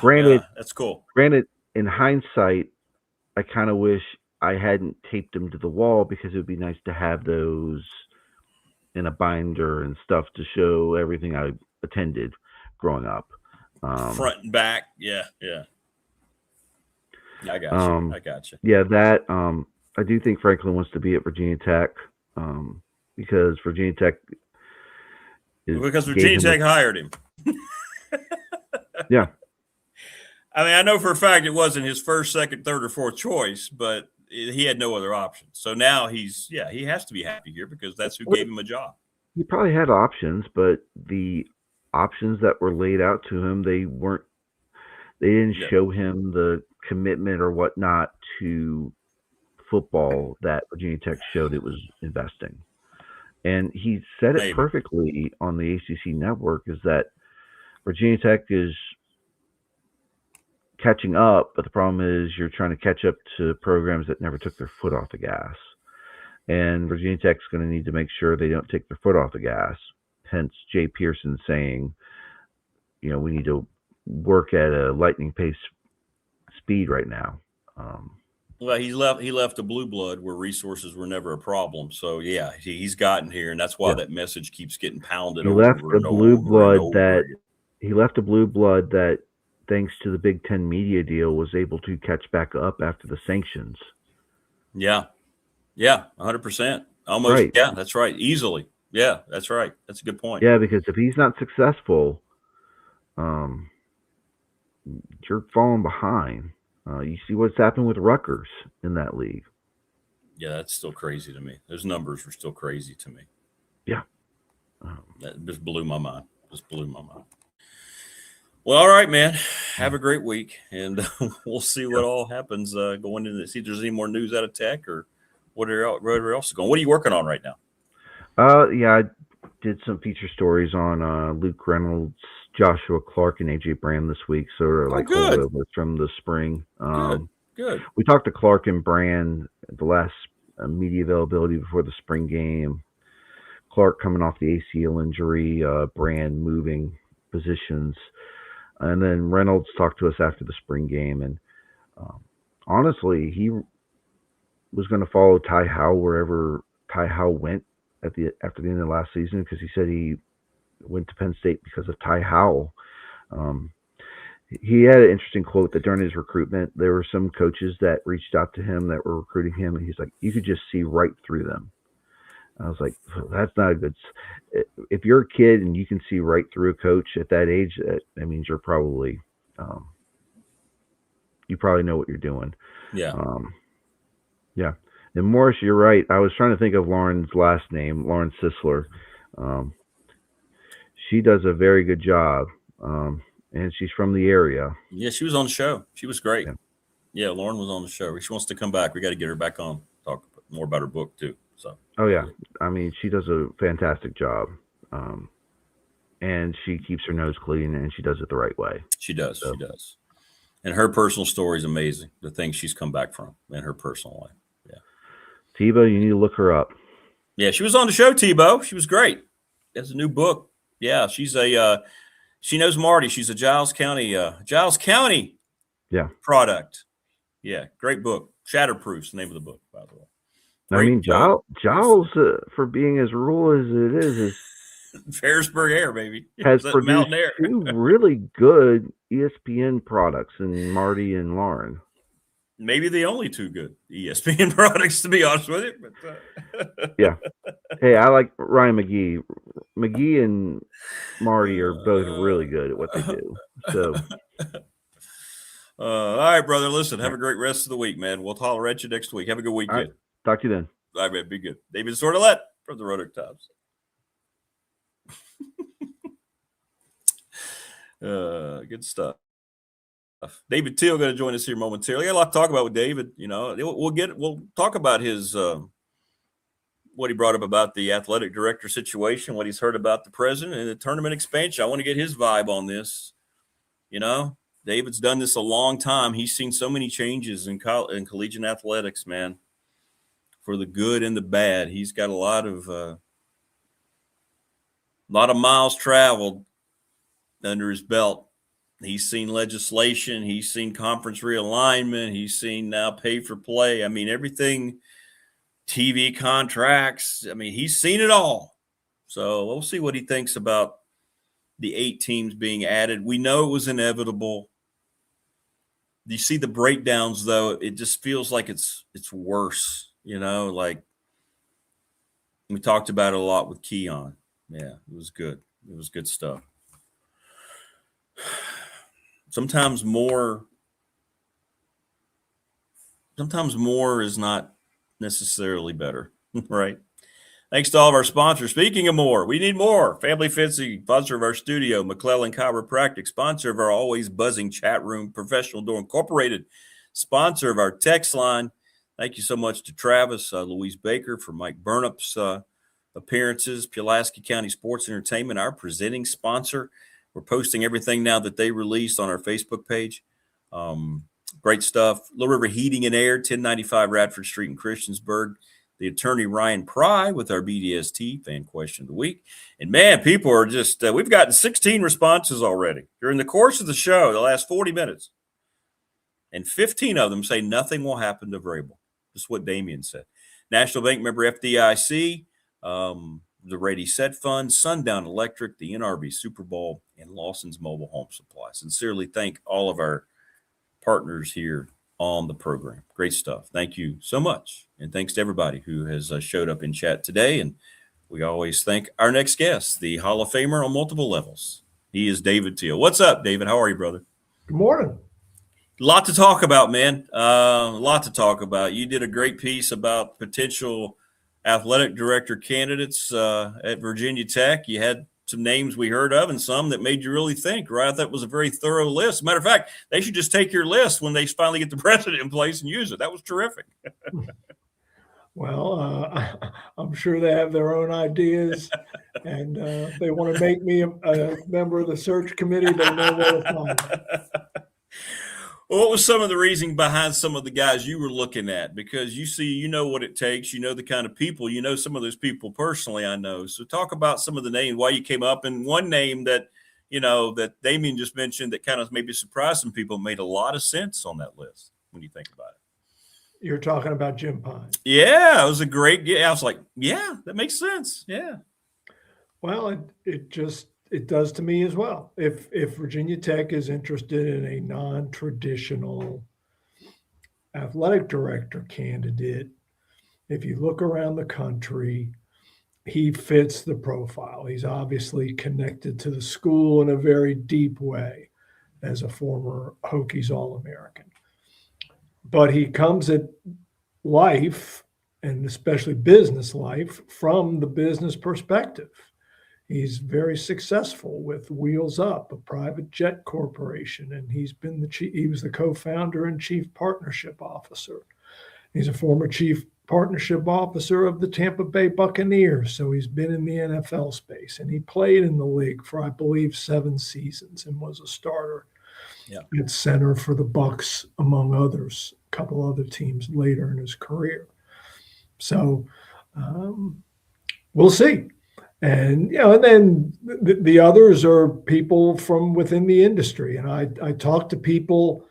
Granted, that's cool. Granted, in hindsight, I kind of wish I hadn't taped them to the wall because it would be nice to have those in a binder and stuff to show everything I attended growing up. Front and back. Yeah. I got you. Yeah, that I do think Franklin wants to be at Virginia Tech because Virginia Tech hired him. Yeah. I mean, I know for a fact it wasn't his first, second, third, or fourth choice, but he had no other option. So now he has to be happy here because that's who gave him a job. He probably had options, but the options that were laid out to him, they didn't show him the commitment or whatnot to football that Virginia Tech showed it was investing. And he said it perfectly on the ACC network is that Virginia Tech is catching up, but the problem is you're trying to catch up to programs that never took their foot off the gas. And Virginia Tech's going to need to make sure they don't take their foot off the gas. Hence, Jay Pearson saying, we need to work at a lightning pace speed right now. Well, he left the blue blood where resources were never a problem. So yeah, he's gotten here, and that's why that message keeps getting pounded. He left a blue blood that, thanks to the Big Ten media deal, was able to catch back up after the sanctions. Yeah, 100%. Almost. Right. Yeah, that's right. Easily. Yeah, that's right. That's a good point. Yeah, because if he's not successful, you're falling behind. You see what's happened with Rutgers in that league. Yeah, that's still crazy to me. Those numbers are still crazy to me. Yeah. That just blew my mind. Well, all right, man. Have a great week, and we'll see what all happens going into see if there's any more news out of Tech or whatever else is going. What are you working on right now? I did some feature stories on Luke Reynolds, Joshua Clark, and AJ Brand this week. So they're like holdovers from the spring. Good. We talked to Clark and Brand at the last media availability before the spring game. Clark coming off the ACL injury, Brand moving positions. And then Reynolds talked to us after the spring game. And honestly, he was going to follow Ty Howell wherever Ty Howell went after the end of last season because he said he went to Penn State because of Ty Howell. He had an interesting quote that during his recruitment, there were some coaches that reached out to him that were recruiting him, and he's like, you could just see right through them. I was like, that's not a good. If you're a kid and you can see right through a coach at that age, that means you're probably, you probably know what you're doing. Yeah. Yeah. And Morris, you're right. I was trying to think of Lauren's last name, Lauren Sisler. She does a very good job, and she's from the area. Yeah, she was on the show. She was great. Yeah, Lauren was on the show. She wants to come back. We got to get her back on, talk more about her book too. So. Oh yeah, I mean, she does a fantastic job, and she keeps her nose clean, and she does it the right way. She does. She does. And her personal story is amazing. The things she's come back from in her personal life. Yeah. Tebow, you need to look her up. Yeah, she was on the show, Tebow. She was great. That's a new book. Yeah, she's she knows Marty. She's a Giles County product. Yeah, great book. Shatterproof's the name of the book, by the way. Great. I mean, Giles for being as rural as it is Ferrisburg Air, baby. Has produced two really good ESPN products in Marty and Lauren. Maybe the only two good ESPN products, to be honest with you. But, yeah. Hey, I like Ryan McGee. McGee and Marty are both really good at what they do. So, all right, brother. Listen, have a great rest of the week, man. We'll holler at you next week. Have a good weekend. Right. Talk to you then. All right, man. Be good. David Sordelet from the Roanoke Times. Good stuff. David Teal going to join us here momentarily. Got a lot to talk about with David. You know, we'll talk about his what he brought up about the athletic director situation, what he's heard about the president and the tournament expansion. I want to get his vibe on this. You know, David's done this a long time. He's seen so many changes in collegiate athletics, man, for the good and the bad. He's got a lot of miles traveled under his belt. He's seen legislation. He's seen conference realignment. He's seen now pay for play. I mean, everything, TV contracts. I mean, he's seen it all. So we'll see what he thinks about the 8 teams being added. We know it was inevitable. You see the breakdowns, though. It just feels like it's worse, you know, like we talked about it a lot with Keon. Yeah, it was good. It was good stuff. Sometimes more is not necessarily better, right? Thanks to all of our sponsors. Speaking of more, we need more. Family Fencing, sponsor of our studio. McClellan Chiropractic, sponsor of our always buzzing chat room. Professional Door Incorporated, sponsor of our text line. Thank you so much to Travis, Louise Baker for Mike Burnup's appearances. Pulaski County Sports Entertainment, our presenting sponsor. We're posting everything now that they released on our Facebook page. Great stuff. Little River Heating and Air, 1095 Radford Street in Christiansburg. The attorney Ryan Pry with our BDST fan question of the week. And man, people are just, we've gotten 16 responses already during the course of the show, the last 40 minutes. And 15 of them say nothing will happen to Vrabel. Just what Damien said. National Bank member FDIC, the Ready Set Fund, Sundown Electric, the NRB Super Bowl, and Lawson's Mobile Home Supply. Sincerely thank all of our partners here on the program. Great stuff. Thank you so much. And thanks to everybody who has showed up in chat today. And we always thank our next guest, the Hall of Famer on multiple levels. He is David Teal. What's up, David? How are you, brother? Good morning. A lot to talk about, man. A lot to talk about. You did a great piece about potential athletic director candidates at Virginia Tech. You had some names we heard of and some that made you really think, right? I thought it was a very thorough list. Matter of fact, they should just take your list when they finally get the president in place and use it. That was terrific. Well, I'm sure they have their own ideas, and they want to make me a member of the search committee. They know where to find me. Well, what was some of the reasoning behind some of the guys you were looking at? Because you know what it takes. You know the kind of people. You know some of those people personally, I know. So talk about some of the names, why you came up. And one name that, you know, that Damien just mentioned that kind of maybe surprised some people, made a lot of sense on that list when you think about it. You're talking about Jim Pine. Yeah, it was a great – yeah, I was like, yeah, that makes sense. Yeah. Well, it does to me as well. If Virginia Tech is interested in a non-traditional athletic director candidate, if you look around the country, he fits the profile. He's obviously connected to the school in a very deep way as a former Hokies All-American. But he comes at life, and especially business life, from the business perspective. He's very successful with Wheels Up, a private jet corporation, and he was the co-founder and chief partnership officer. He's a former chief partnership officer of the Tampa Bay Buccaneers, so he's been in the NFL space, and he played in the league for, I believe, 7 seasons and was a starter at center for the Bucs, among others, a couple other teams later in his career. So we'll see. And, you know, and then the others are people from within the industry. And I talk to people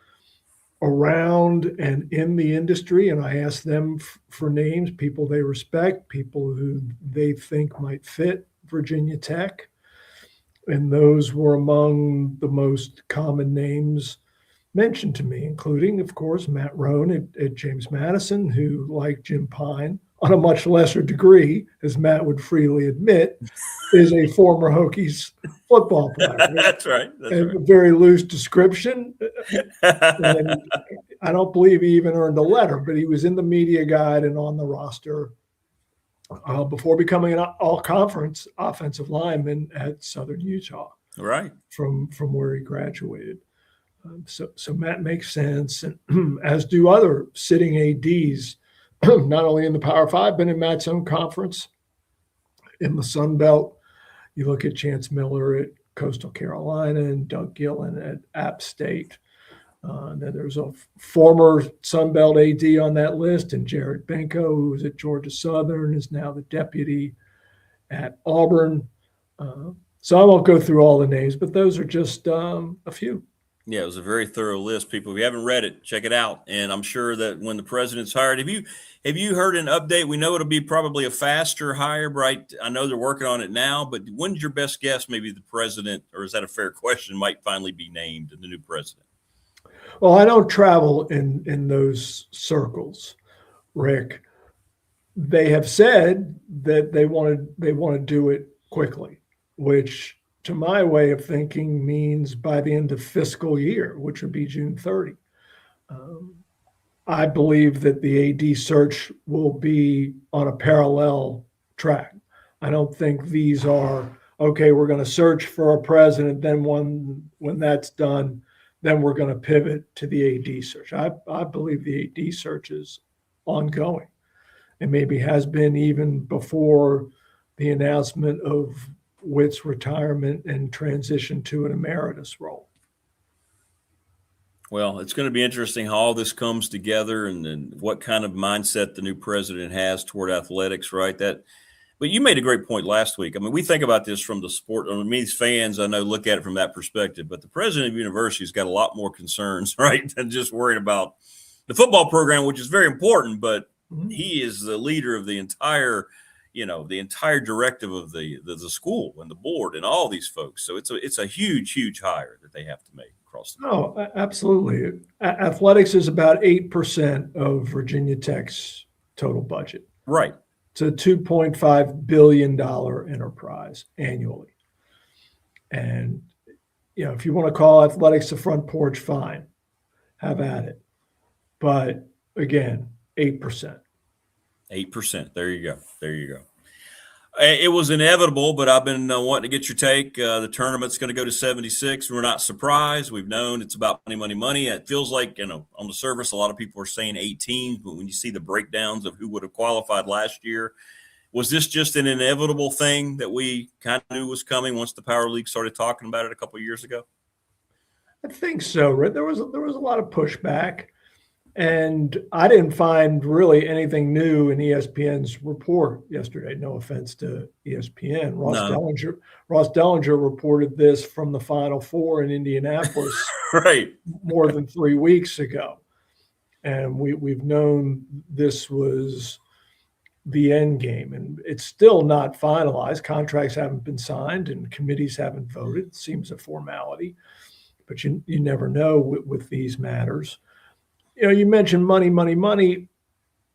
around and in the industry, and I ask them for names, people they respect, people who they think might fit Virginia Tech. And those were among the most common names mentioned to me, including, of course, Matt Rohn at James Madison, who, like Jim Pine, on a much lesser degree, as Matt would freely admit, is a former Hokies football player. That's right. A very loose description. And I don't believe he even earned a letter, but he was in the media guide and on the roster before becoming an all-conference offensive lineman at Southern Utah. Right. From where he graduated. So Matt makes sense, and as do other sitting ADs, not only in the Power Five, but in Matt's own conference in the Sun Belt. You look at Chance Miller at Coastal Carolina and Doug Gillen at App State. Then there's a former Sun Belt AD on that list, and Jared Benko, who was at Georgia Southern, is now the deputy at Auburn. So I won't go through all the names, but those are just a few. Yeah, it was a very thorough list. People, if you haven't read it, check it out. And I'm sure that when the president's hired, have you heard an update? We know it'll be probably a faster hire, right? I know they're working on it now, but when's your best guess? Maybe the president, or is that a fair question, might finally be named the new president? Well, I don't travel in those circles, Rick. They have said that they want to do it quickly, which to my way of thinking means by the end of fiscal year, which would be June 30. I believe that the AD search will be on a parallel track. I don't think these are, okay, we're going to search for a president, then when that's done, then we're going to pivot to the AD search. I believe the AD search is ongoing, and maybe has been even before the announcement of Witt's retirement and transition to an emeritus role. Well, it's going to be interesting how all this comes together, and then what kind of mindset the new president has toward athletics, right? But you made a great point last week. I mean, we think about this from the sport. I mean, these fans, I know, look at it from that perspective. But the president of the university's got a lot more concerns, right, than just worrying about the football program, which is very important. But he is the leader of the entire directive of the school and the board and all these folks. So it's a huge hire that they have to make across the board. Oh, absolutely. Athletics is about 8% of Virginia Tech's total budget. Right. It's a $2.5 billion enterprise annually. And, if you want to call athletics the front porch, fine, have at it. But again, 8%. 8%. There you go. It was inevitable, but I've been wanting to get your take. The tournament's going to go to 76. We're not surprised. We've known it's about money. It feels like, on the surface, a lot of people are saying 18, but when you see the breakdowns of who would have qualified last year, was this just an inevitable thing that we kind of knew was coming once the Power League started talking about it a couple of years ago? I think so, Rick. There was a lot of pushback. And I didn't find really anything new in ESPN's report yesterday. No offense to ESPN. Ross Dellinger reported this from the Final Four in Indianapolis right. more than 3 weeks ago. And we've known this was the end game. And it's still not finalized. Contracts haven't been signed and committees haven't voted. It seems a formality. But you never know with these matters. You mentioned money.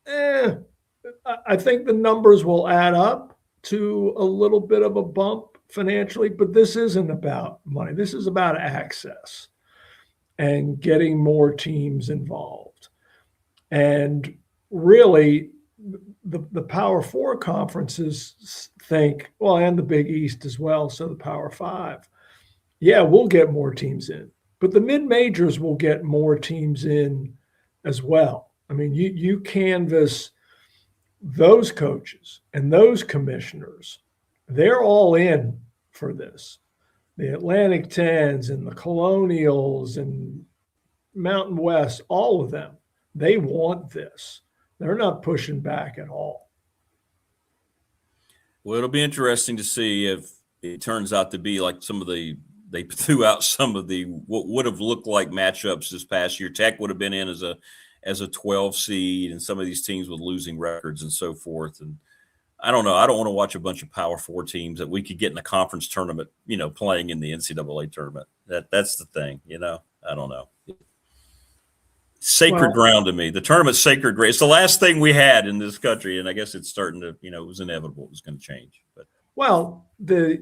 I think the numbers will add up to a little bit of a bump financially, but this isn't about money. This is about access and getting more teams involved. And really, the Power Four conferences think, well, and the Big East as well, so the Power Five, yeah, we'll get more teams in. But the mid-majors will get more teams in as well. I mean, you canvass those coaches and those commissioners, they're all in for this. The Atlantic 10s and the Colonials and Mountain West, all of them, they want this. They're not pushing back at all. Well, it'll be interesting to see if it turns out to be like they threw out some of the what would have looked like matchups this past year. Tech would have been in as a 12 seed, and some of these teams with losing records and so forth. And I don't know. I don't want to watch a bunch of Power Four teams that we could get in a conference tournament, playing in the NCAA tournament. That's the thing, I don't know. Sacred ground to me. The tournament's sacred ground. It's the last thing we had in this country, and I guess it's starting to, it was inevitable. It was going to change. But the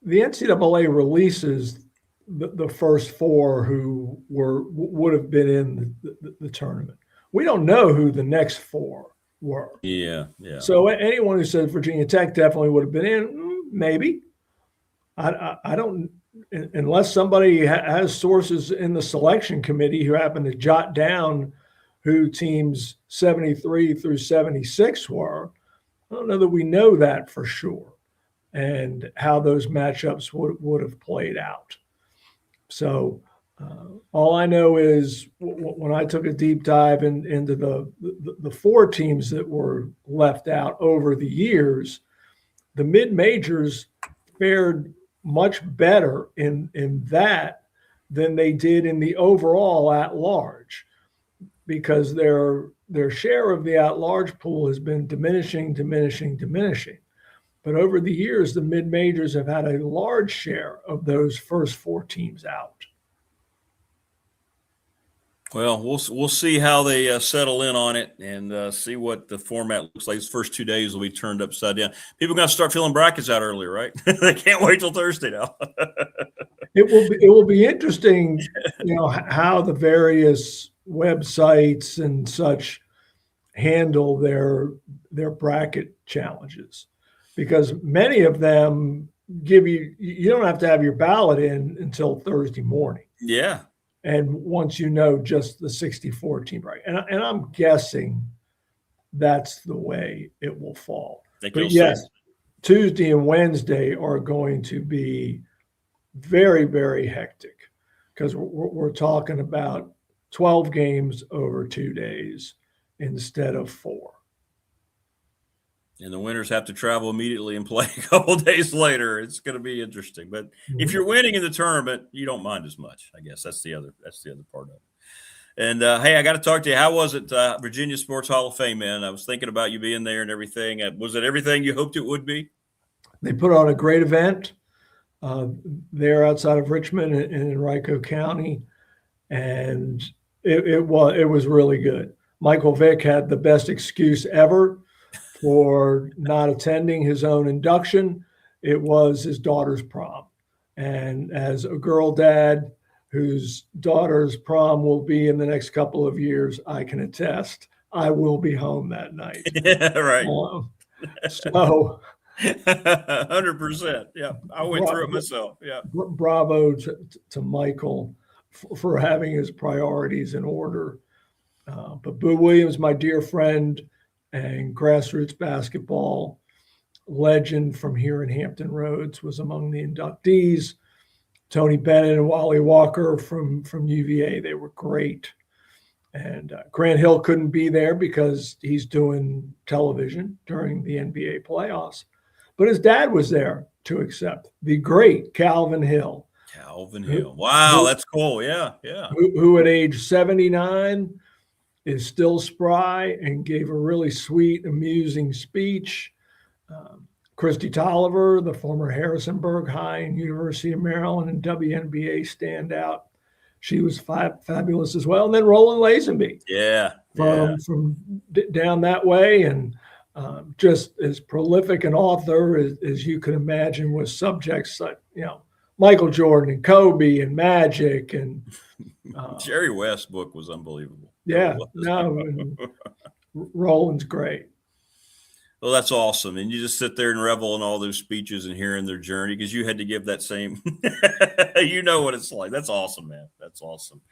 NCAA releases the first four who would have been in the tournament. We don't know who the next four were. Yeah. So anyone who says Virginia Tech definitely would have been in, maybe. I don't unless somebody has sources in the selection committee who happen to jot down who teams 73 through 76 were, I don't know that we know that for sure and how those matchups would have played out. So all I know is when I took a deep dive into the four teams that were left out over the years, the mid-majors fared much better in that than they did in the overall at-large, because their share of the at-large pool has been diminishing. But over the years, the mid-majors have had a large share of those first four teams out. Well, we'll see how they settle in on it and see what the format looks like. These first 2 days will be turned upside down. People are going to start filling brackets out earlier, right? They can't wait till Thursday now. It will be interesting, how the various websites and such handle their bracket challenges, because many of them you don't have to have your ballot in until Thursday morning. Yeah. And once you know just the 64 team bracket, and I'm guessing that's the way it will fall. But yes, Tuesday and Wednesday are going to be very, very hectic, because we're talking about 12 games over 2 days instead of 4. And the winners have to travel immediately and play a couple of days later. It's going to be interesting. But if you're winning in the tournament, you don't mind as much. I guess that's the other part of it. And hey, I got to talk to you. How was it, Virginia Sports Hall of Fame, man? I was thinking about you being there and everything. Was it everything you hoped it would be? They put on a great event there outside of Richmond in Henrico County, and it was really good. Michael Vick had the best excuse ever for not attending his own induction. It was his daughter's prom. And as a girl dad whose daughter's prom will be in the next couple of years, I can attest, I will be home that night. Yeah, right. So 100%. Yeah. I went through it myself. Yeah. Bravo to Michael for having his priorities in order. But Boo Williams, my dear friend, and grassroots basketball legend from here in Hampton Roads, was among the inductees. Tony Bennett and Wally Walker from UVA, they were great. And Grant Hill couldn't be there because he's doing television during the NBA playoffs. But his dad was there to accept, the great Calvin Hill. Wow, that's cool. Yeah, yeah. Who at age 79 is still spry and gave a really sweet, amusing speech. Christy Tolliver, the former Harrisonburg High and University of Maryland and WNBA standout, she was fabulous as well. And then Roland Lazenby, from down that way, and just as prolific an author as you can imagine, with subjects like Michael Jordan and Kobe and Magic and Jerry West's book was unbelievable. Yeah, Roland's great. Well, that's awesome. And you just sit there and revel in all those speeches and hearing their journey, because you had to give that same, you know what it's like. That's awesome, man. That's awesome.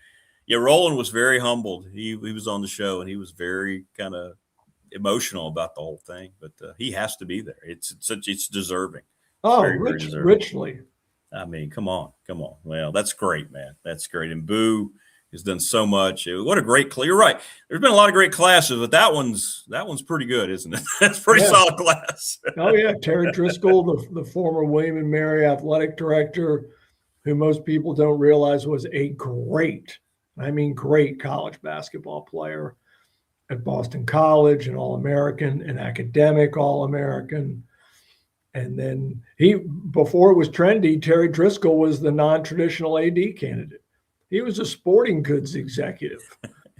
Yeah, Roland was very humbled. He was on the show, and he was very kind of emotional about the whole thing. But he has to be there. It's deserving. Oh, very deserving. Richly. I mean, come on. Well, that's great, man. That's great. And Boo has done so much. What a great class. You're right. There's been a lot of great classes, but that one's pretty good, isn't it? That's pretty solid class. Oh, yeah. Terry Driscoll, the former William and Mary athletic director, who most people don't realize was a great college basketball player at Boston College, an All-American, an academic All-American. And then before it was trendy, Terry Driscoll was the non-traditional AD candidate. He was a sporting goods executive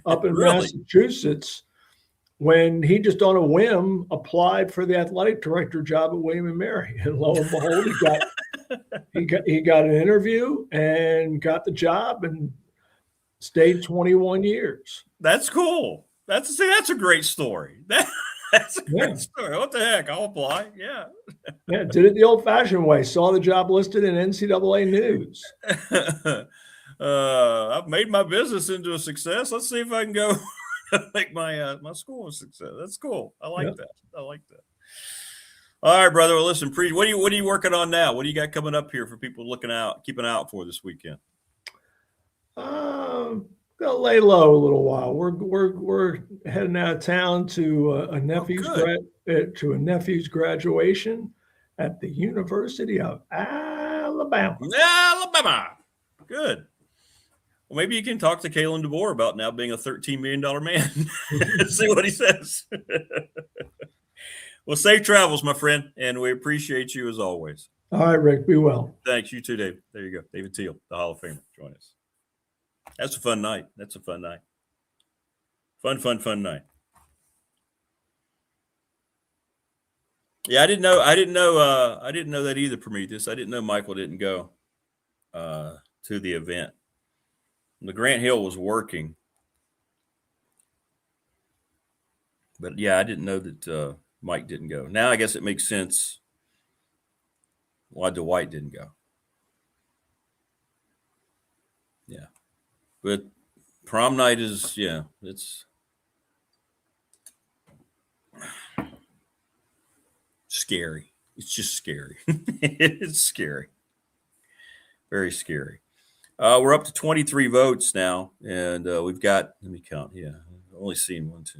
up in Really? Massachusetts, when he just on a whim applied for the athletic director job at William and Mary. And lo and behold, he got an interview and got the job and stayed 21 years. That's cool. That's a great story. That's a great story. What the heck? I'll apply. Yeah. Yeah, did it the old-fashioned way. Saw the job listed in NCAA News. I've made my business into a success. Let's see if I can go make my my school a success. That's cool. I like that. I like that. All right, brother. Well, listen, what are you working on now? What do you got coming up here for people keeping out for this weekend? Gonna lay low a little while. We're heading out of town to a nephew's graduation at the University of Alabama. Alabama. Good. Well, maybe you can talk to Kalen DeBoer about now being a $13 million man. See what he says. Well, safe travels, my friend, and we appreciate you as always. All right, Rick. Be well. Thanks. You too, Dave. There you go. David Teal, the Hall of Famer. Join us. That's a fun night. That's a fun night. Fun night. Yeah, I didn't know that either, Prometheus. I didn't know Michael didn't go to the event. The Grant Hill was working. But yeah, I didn't know that Mike didn't go. Now I guess it makes sense why Dwight didn't go. Yeah. But prom night is, it's scary. It's just scary. It's scary. Very scary. We're up to 23 votes now, and we've got, let me count. Yeah, I've only seen 1, 2.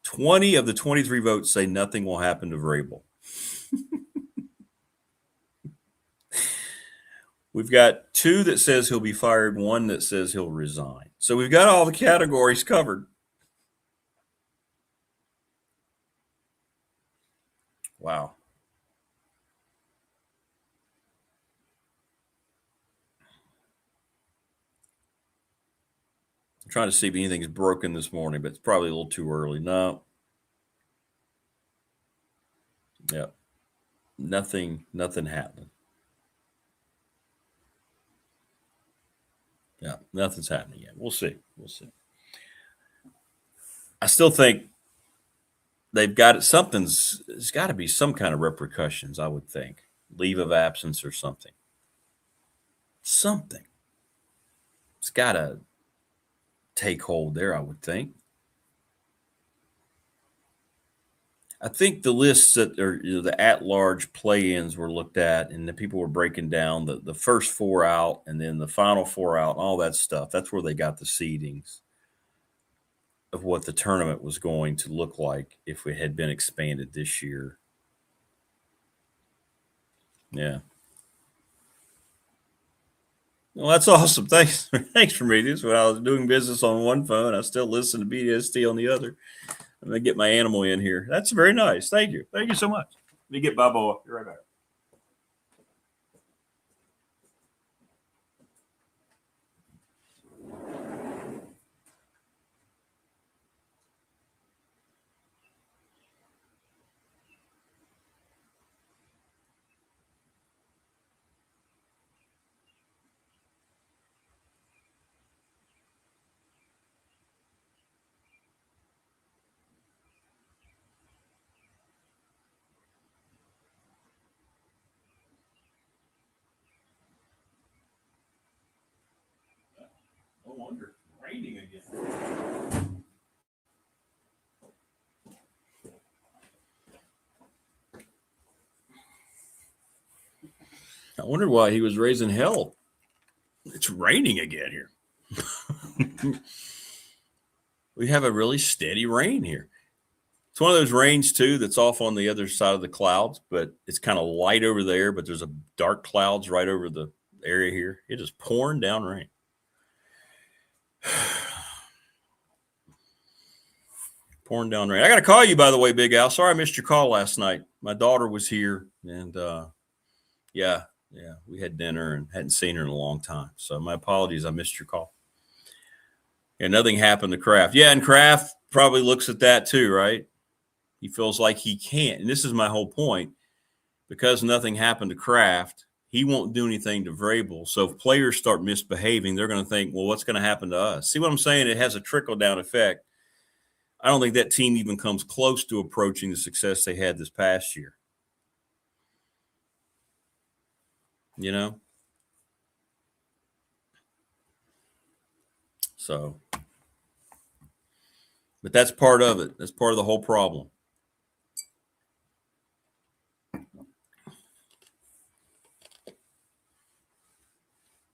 20 of the 23 votes say nothing will happen to Vrabel. We've got 2 that says he'll be fired, 1 that says he'll resign. So we've got all the categories covered. Wow. I'm trying to see if anything's broken this morning, but it's probably a little too early. No. Yeah. Nothing happening. Yeah, nothing's happening yet. We'll see. I still think they've got it. There's got to be some kind of repercussions, I would think. Leave of absence or something. Something. It's got to take hold there, I would think. I think the lists that are the at-large play-ins were looked at, and the people were breaking down the first 4 out and then the final 4 out and all that stuff. That's where they got the seedings of what the tournament was going to look like if it had been expanded this year. Yeah. Well, that's awesome. Thanks for me. This when I was doing business on one phone, I still listen to BDST on the other. I'm going to get my animal in here. That's very nice. Thank you. Thank you so much. Let me get Bobo. Be right back. No wonder. Raining again. I wonder why he was raising hell. It's raining again here. We have a really steady rain here. It's one of those rains, too, that's off on the other side of the clouds, but it's kind of light over there, but there's a dark clouds right over the area here. It is pouring down rain. Pouring down rain. I got to call you, by the way, Big Al. Sorry I missed your call last night. My daughter was here, and yeah, we had dinner and hadn't seen her in a long time. So my apologies, I missed your call. And nothing happened to Kraft. Yeah, and Kraft probably looks at that too, right? He feels like he can't. And this is my whole point. Because nothing happened to Kraft, he won't do anything to Vrabel. So if players start misbehaving, they're going to think, well, what's going to happen to us? See what I'm saying? It has a trickle-down effect. I don't think that team even comes close to approaching the success they had this past year. You know? So, but that's part of it. That's part of the whole problem.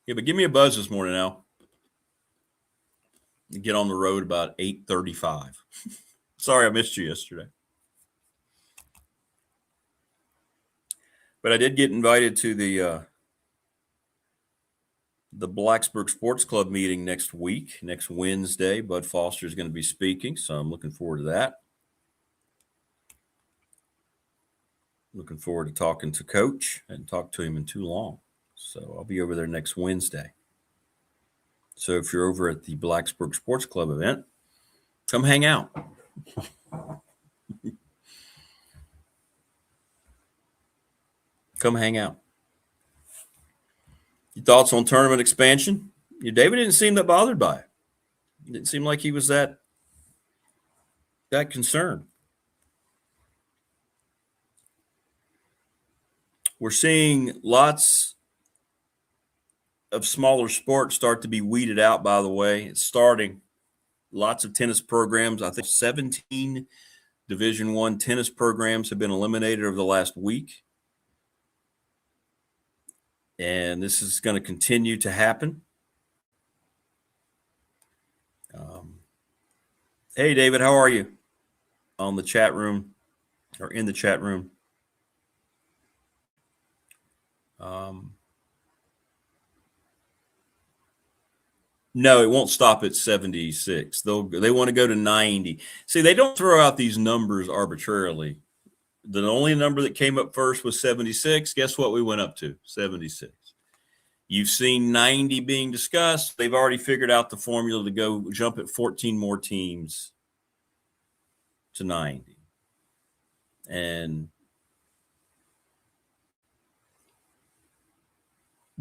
Yeah, but give me a buzz this morning, Al. Get on the road about 8:35. Sorry I missed you yesterday. But I did get invited to the Blacksburg Sports Club meeting next week, next Wednesday. Bud Foster is going to be speaking, so I'm looking forward to that. Looking forward to talking to Coach. I hadn't talked to him in too long, so I'll be over there next Wednesday. So if you're over at the Blacksburg Sports Club event, come hang out. Come hang out. Your thoughts on tournament expansion? David didn't seem that bothered by it. It didn't seem like he was that concerned. We're seeing lots of smaller sports start to be weeded out, by the way. It's starting. Lots of tennis programs. I think 17 Division I tennis programs have been eliminated over the last week. And this is going to continue to happen. Hey, David, how are you? On the chat room or in the chat room. No, it won't stop at 76. They want to go to 90. See, they don't throw out these numbers arbitrarily. The only number that came up first was 76. Guess what we went up to? 76. You've seen 90 being discussed. They've already figured out the formula to go jump at 14 more teams to 90. And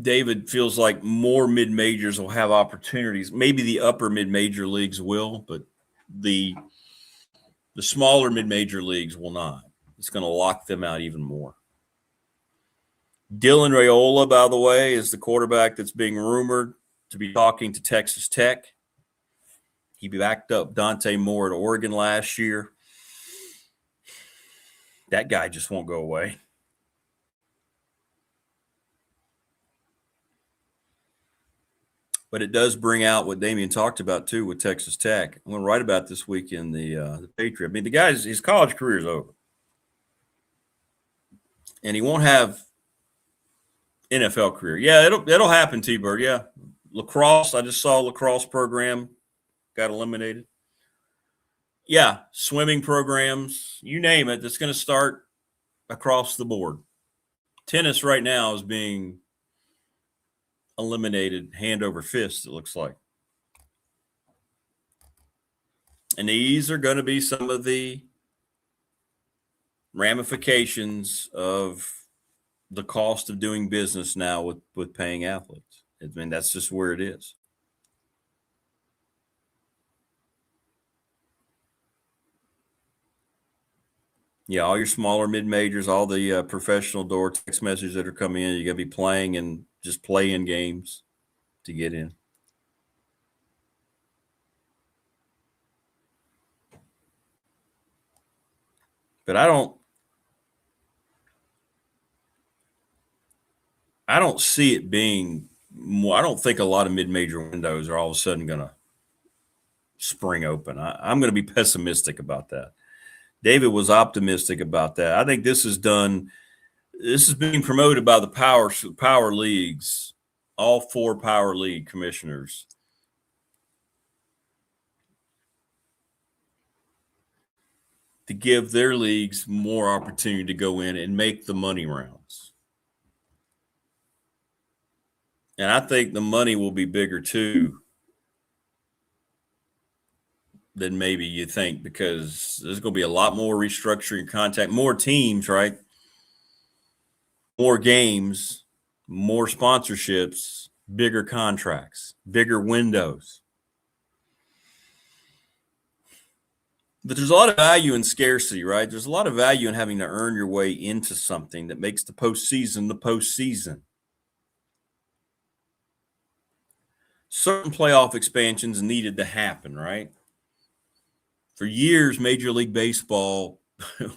David feels like more mid-majors will have opportunities. Maybe the upper mid-major leagues will, but the smaller mid-major leagues will not. It's going to lock them out even more. Dylan Raiola, by the way, is the quarterback that's being rumored to be talking to Texas Tech. He backed up Dante Moore at Oregon last year. That guy just won't go away. But it does bring out what Damian talked about, too, with Texas Tech. I'm going to write about this week in the Patriot. I mean, the guy's his college career is over. And he won't have NFL career. Yeah, it'll happen, T-Bird. Yeah. Lacrosse, I just saw a lacrosse program got eliminated. Yeah, swimming programs, you name it, that's going to start across the board. Tennis right now is being eliminated hand over fist, it looks like. And these are going to be some of the ramifications of the cost of doing business now with paying athletes. I mean, that's just where it is. Yeah, all your smaller mid-majors, all the professional door text messages that are coming in, you're going to be playing and just playing games to get in. But I don't see it being more. I don't think a lot of mid-major windows are all of a sudden going to spring open. I'm going to be pessimistic about that. David was optimistic about that. I think this is being promoted by the power leagues, all 4 power league commissioners. To give their leagues more opportunity to go in and make the money rounds. And I think the money will be bigger too than maybe you think, because there's going to be a lot more restructuring contact, more teams, right? More games, more sponsorships, bigger contracts, bigger windows. But there's a lot of value in scarcity, right? There's a lot of value in having to earn your way into something that makes the postseason the postseason. Certain playoff expansions needed to happen, right? For years, Major League Baseball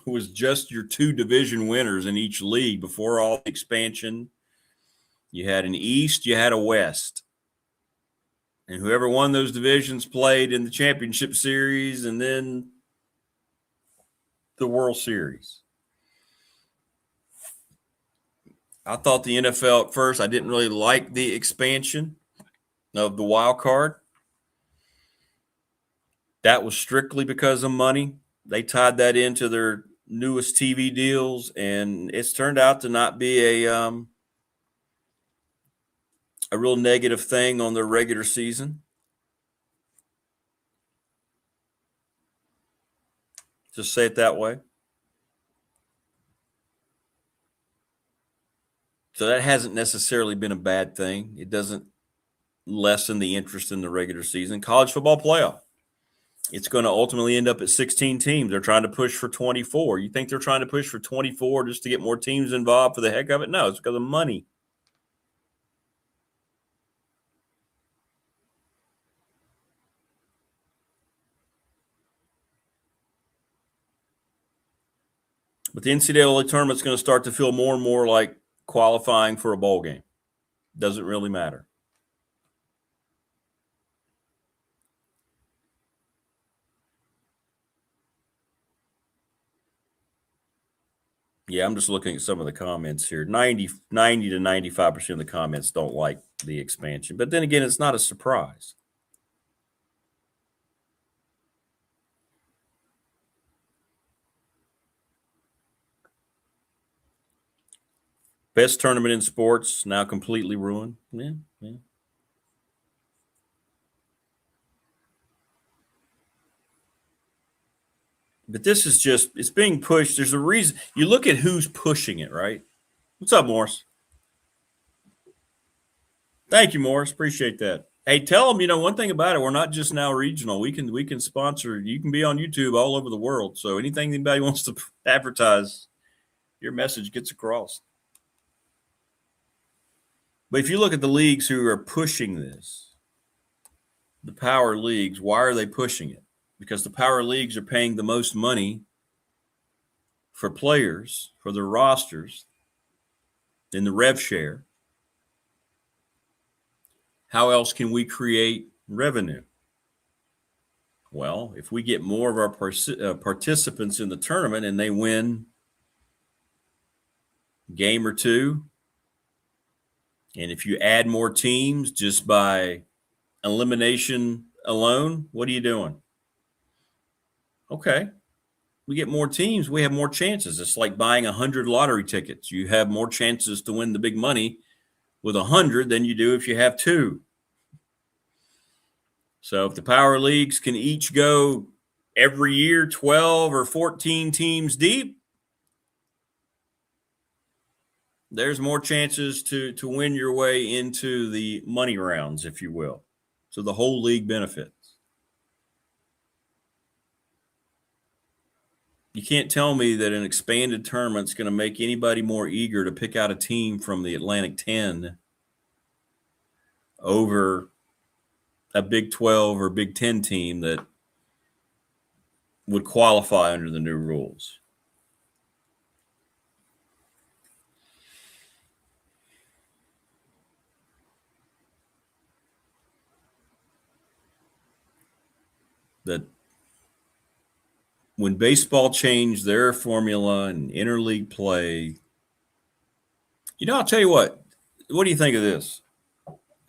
was just your 2 division winners in each league before all the expansion. You had an East, you had a West. And whoever won those divisions played in the championship series and then the World Series. I thought the NFL at first, I didn't really like the expansion of the wild card. That was strictly because of money. They tied that into their newest TV deals, and it's turned out to not be a real negative thing on their regular season. Just say it that way. So that hasn't necessarily been a bad thing. It doesn't lessen the interest in the regular season. College football playoff. It's going to ultimately end up at 16 teams. They're trying to push for 24. You think they're trying to push for 24 just to get more teams involved for the heck of it? No, it's because of money. But the NCAA tournament's going to start to feel more and more like qualifying for a bowl game. Doesn't really matter. Yeah, I'm just looking at some of the comments here. 90 to 95% of the comments don't like the expansion. But then again, it's not a surprise. Best tournament in sports, now completely ruined. Yeah. But this is just, it's being pushed. There's a reason. You look at who's pushing it, right? What's up, Morris? Thank you, Morris. Appreciate that. Hey, tell them, one thing about it, we're not just now regional. We can sponsor. You can be on YouTube all over the world. So anything anybody wants to advertise, your message gets across. But if you look at the leagues who are pushing this, the power leagues, why are they pushing it? Because the power leagues are paying the most money for players, for their rosters, in the rev share. How else can we create revenue? Well, if we get more of our participants in the tournament and they win a game or two, and if you add more teams just by elimination alone, what are you doing? Okay. We get more teams, we have more chances. It's like buying 100 lottery tickets. You have more chances to win the big money with 100 than you do if you have 2. So if the power leagues can each go every year 12 or 14 teams deep, there's more chances to win your way into the money rounds, if you will. So the whole league benefits. You can't tell me that an expanded tournament is going to make anybody more eager to pick out a team from the Atlantic 10 over a Big 12 or Big 10 team that would qualify under the new rules. That when baseball changed their formula and interleague play, I'll tell you what do you think of this?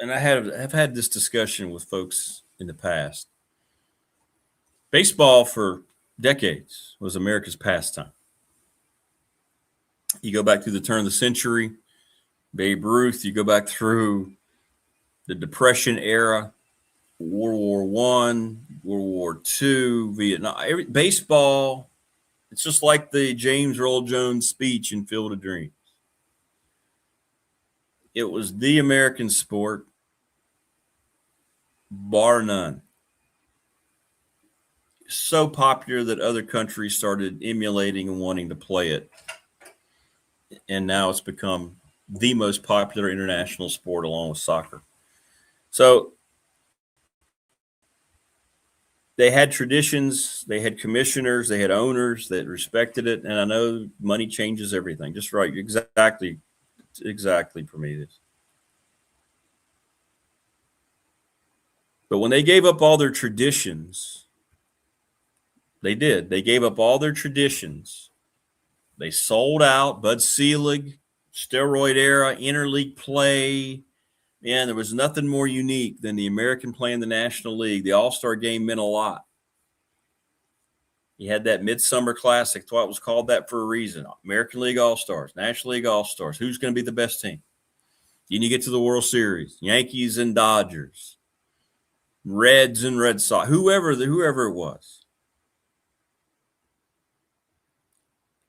And I've had this discussion with folks in the past. Baseball for decades was America's pastime. You go back through the turn of the century, Babe Ruth, you go back through the Depression era, World War I, World War II, Vietnam. Baseball, it's just like the James Earl Jones speech in Field of Dreams. It was the American sport, bar none. So popular that other countries started emulating and wanting to play it. And now it's become the most popular international sport along with soccer. So they had traditions, they had commissioners, they had owners that respected it. And I know money changes everything. Just right. Exactly, Prometheus. But when they gave up all their traditions, they gave up all their traditions. They sold out. Bud Selig, steroid era, interleague play. Man, there was nothing more unique than the American playing the National League. The All-Star game meant a lot. You had that Midsummer Classic. That's why it was called that for a reason. American League All-Stars, National League All-Stars. Who's going to be the best team? Then you get to the World Series. Yankees and Dodgers. Reds and Red Sox. Whoever it was.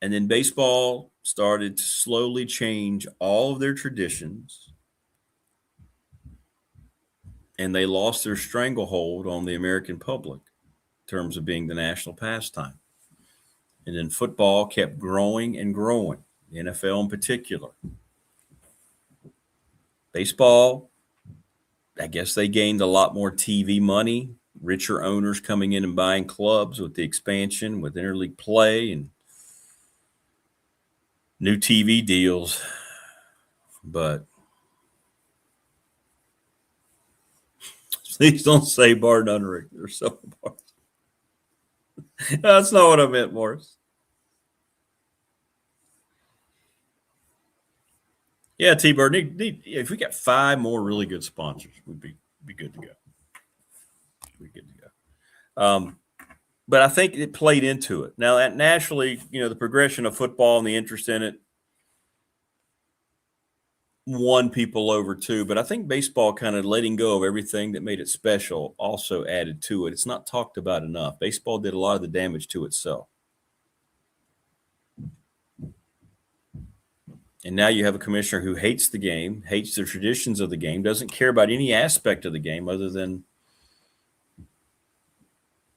And then baseball started to slowly change all of their traditions. And they lost their stranglehold on the American public in terms of being the national pastime. And then football kept growing and growing, the NFL in particular. Baseball, I guess they gained a lot more TV money, richer owners coming in and buying clubs with the expansion, with interleague play and new TV deals. But please don't say bar none, Rick. There's so bars. That's not what I meant, Morris. Yeah, T-Bird. If we got 5 more really good sponsors, we'd be good to go. We'd be good to go. But I think it played into it. Now, nationally, the progression of football and the interest in it won people over too. But I think baseball kind of letting go of everything that made it special also added to it. It's not talked about enough. Baseball did a lot of the damage to itself. And now you have a commissioner who hates the game, hates the traditions of the game, doesn't care about any aspect of the game other than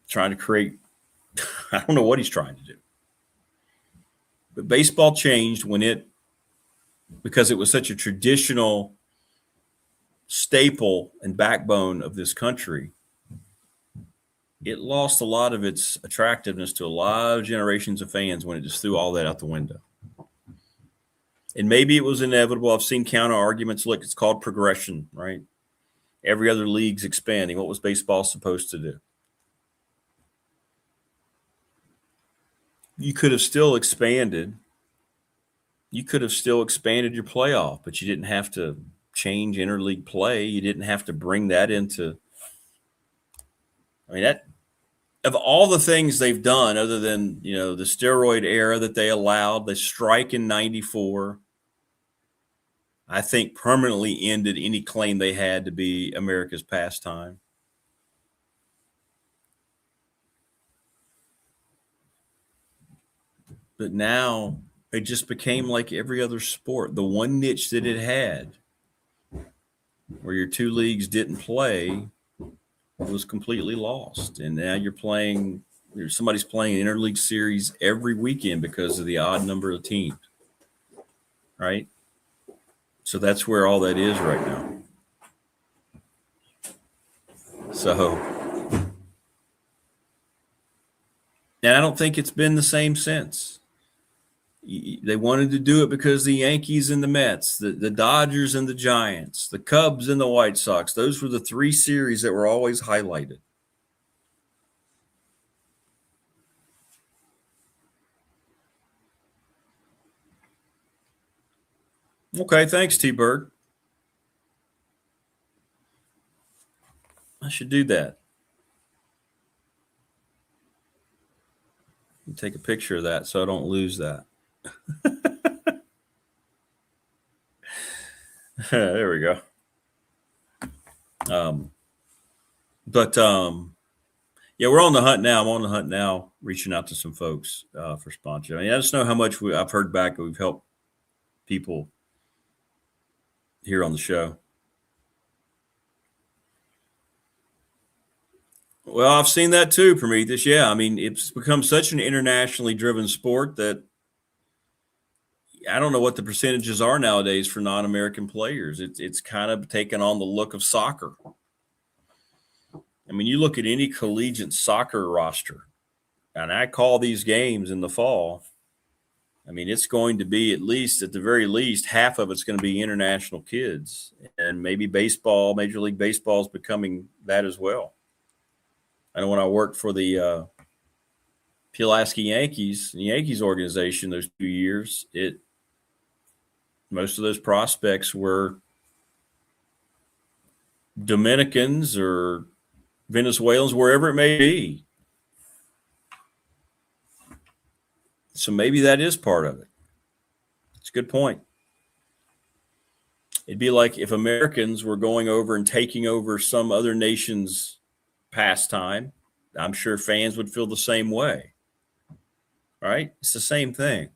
trying to create, I don't know what he's trying to do. But baseball changed because it was such a traditional staple and backbone of this country. It lost a lot of its attractiveness to a lot of generations of fans when it just threw all that out the window. And maybe it was inevitable. I've seen counter arguments. Look, it's called progression, right? Every other league's expanding. What was baseball supposed to do? You could have still expanded. You could have still expanded your playoff, but you didn't have to change interleague play. You didn't have to bring that into. I mean, that of all the things they've done, other than the steroid era that they allowed, the strike in '94, I think permanently ended any claim they had to be America's pastime. But now it just became like every other sport. The one niche that it had, where your 2 leagues didn't play, was completely lost. And now somebody's playing an interleague series every weekend because of the odd number of teams, right? So that's where all that is right now. So, and I don't think it's been the same since. They wanted to do it because the Yankees and the Mets, the Dodgers and the Giants, the Cubs and the White Sox, those were the 3 series that were always highlighted. Okay, thanks, T-Bird. I should do that. Take a picture of that so I don't lose that. There we go. Yeah, we're on the hunt now. I'm on the hunt now, reaching out to some folks for sponsor. I just know how much I've heard back. We've helped people here on the show. Well, I've seen that too, Prometheus. Yeah, I mean, it's become such an internationally driven sport that I don't know what the percentages are nowadays for non-American players. It's kind of taken on the look of soccer. I mean, you look at any collegiate soccer roster, and I call these games in the fall. I mean, it's going to be at the very least, half of it's going to be international kids, and maybe baseball, Major League Baseball is becoming that as well. I know when I worked for the Pulaski Yankees, the Yankees organization, those 2 years, most of those prospects were Dominicans or Venezuelans, wherever it may be. So maybe that is part of it. It's a good point. It'd be like if Americans were going over and taking over some other nation's pastime. I'm sure fans would feel the same way. Right? It's the same thing.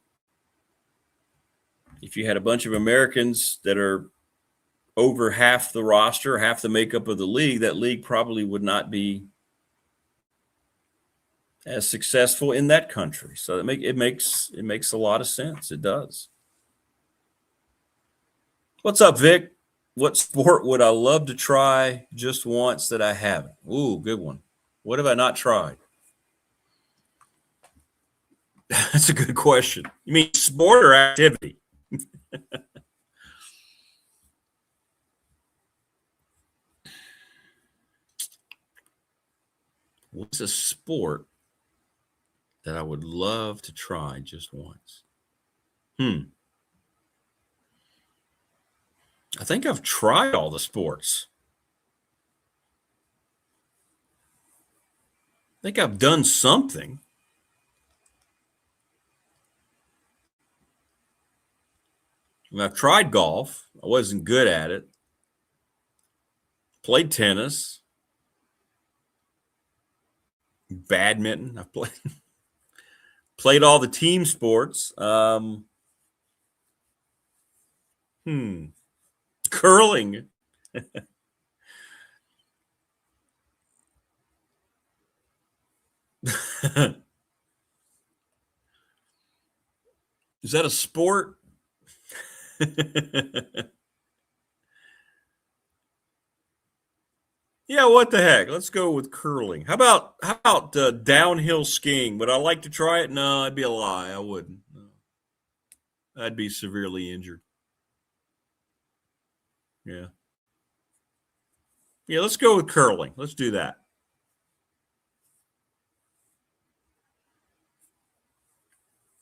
If you had a bunch of Americans that are over half the roster, half the makeup of the league, that league probably would not be as successful in that country. So it makes a lot of sense. It does. What's up, Vic? What sport would I love to try just once that I haven't? Ooh, good one. What have I not tried? That's a good question. You mean sport or activity? What's a sport that I would love to try just once? I think I've tried all the sports. I think I've done something. I mean, I've tried golf. I wasn't good at it. Played tennis. Badminton. I've played all the team sports. Curling. Is that a sport? Yeah, what the heck? Let's go with curling. How about downhill skiing? Would I like to try it? No, it'd be a lie. I wouldn't. No. I'd be severely injured. Yeah. Yeah, let's go with curling. Let's do that.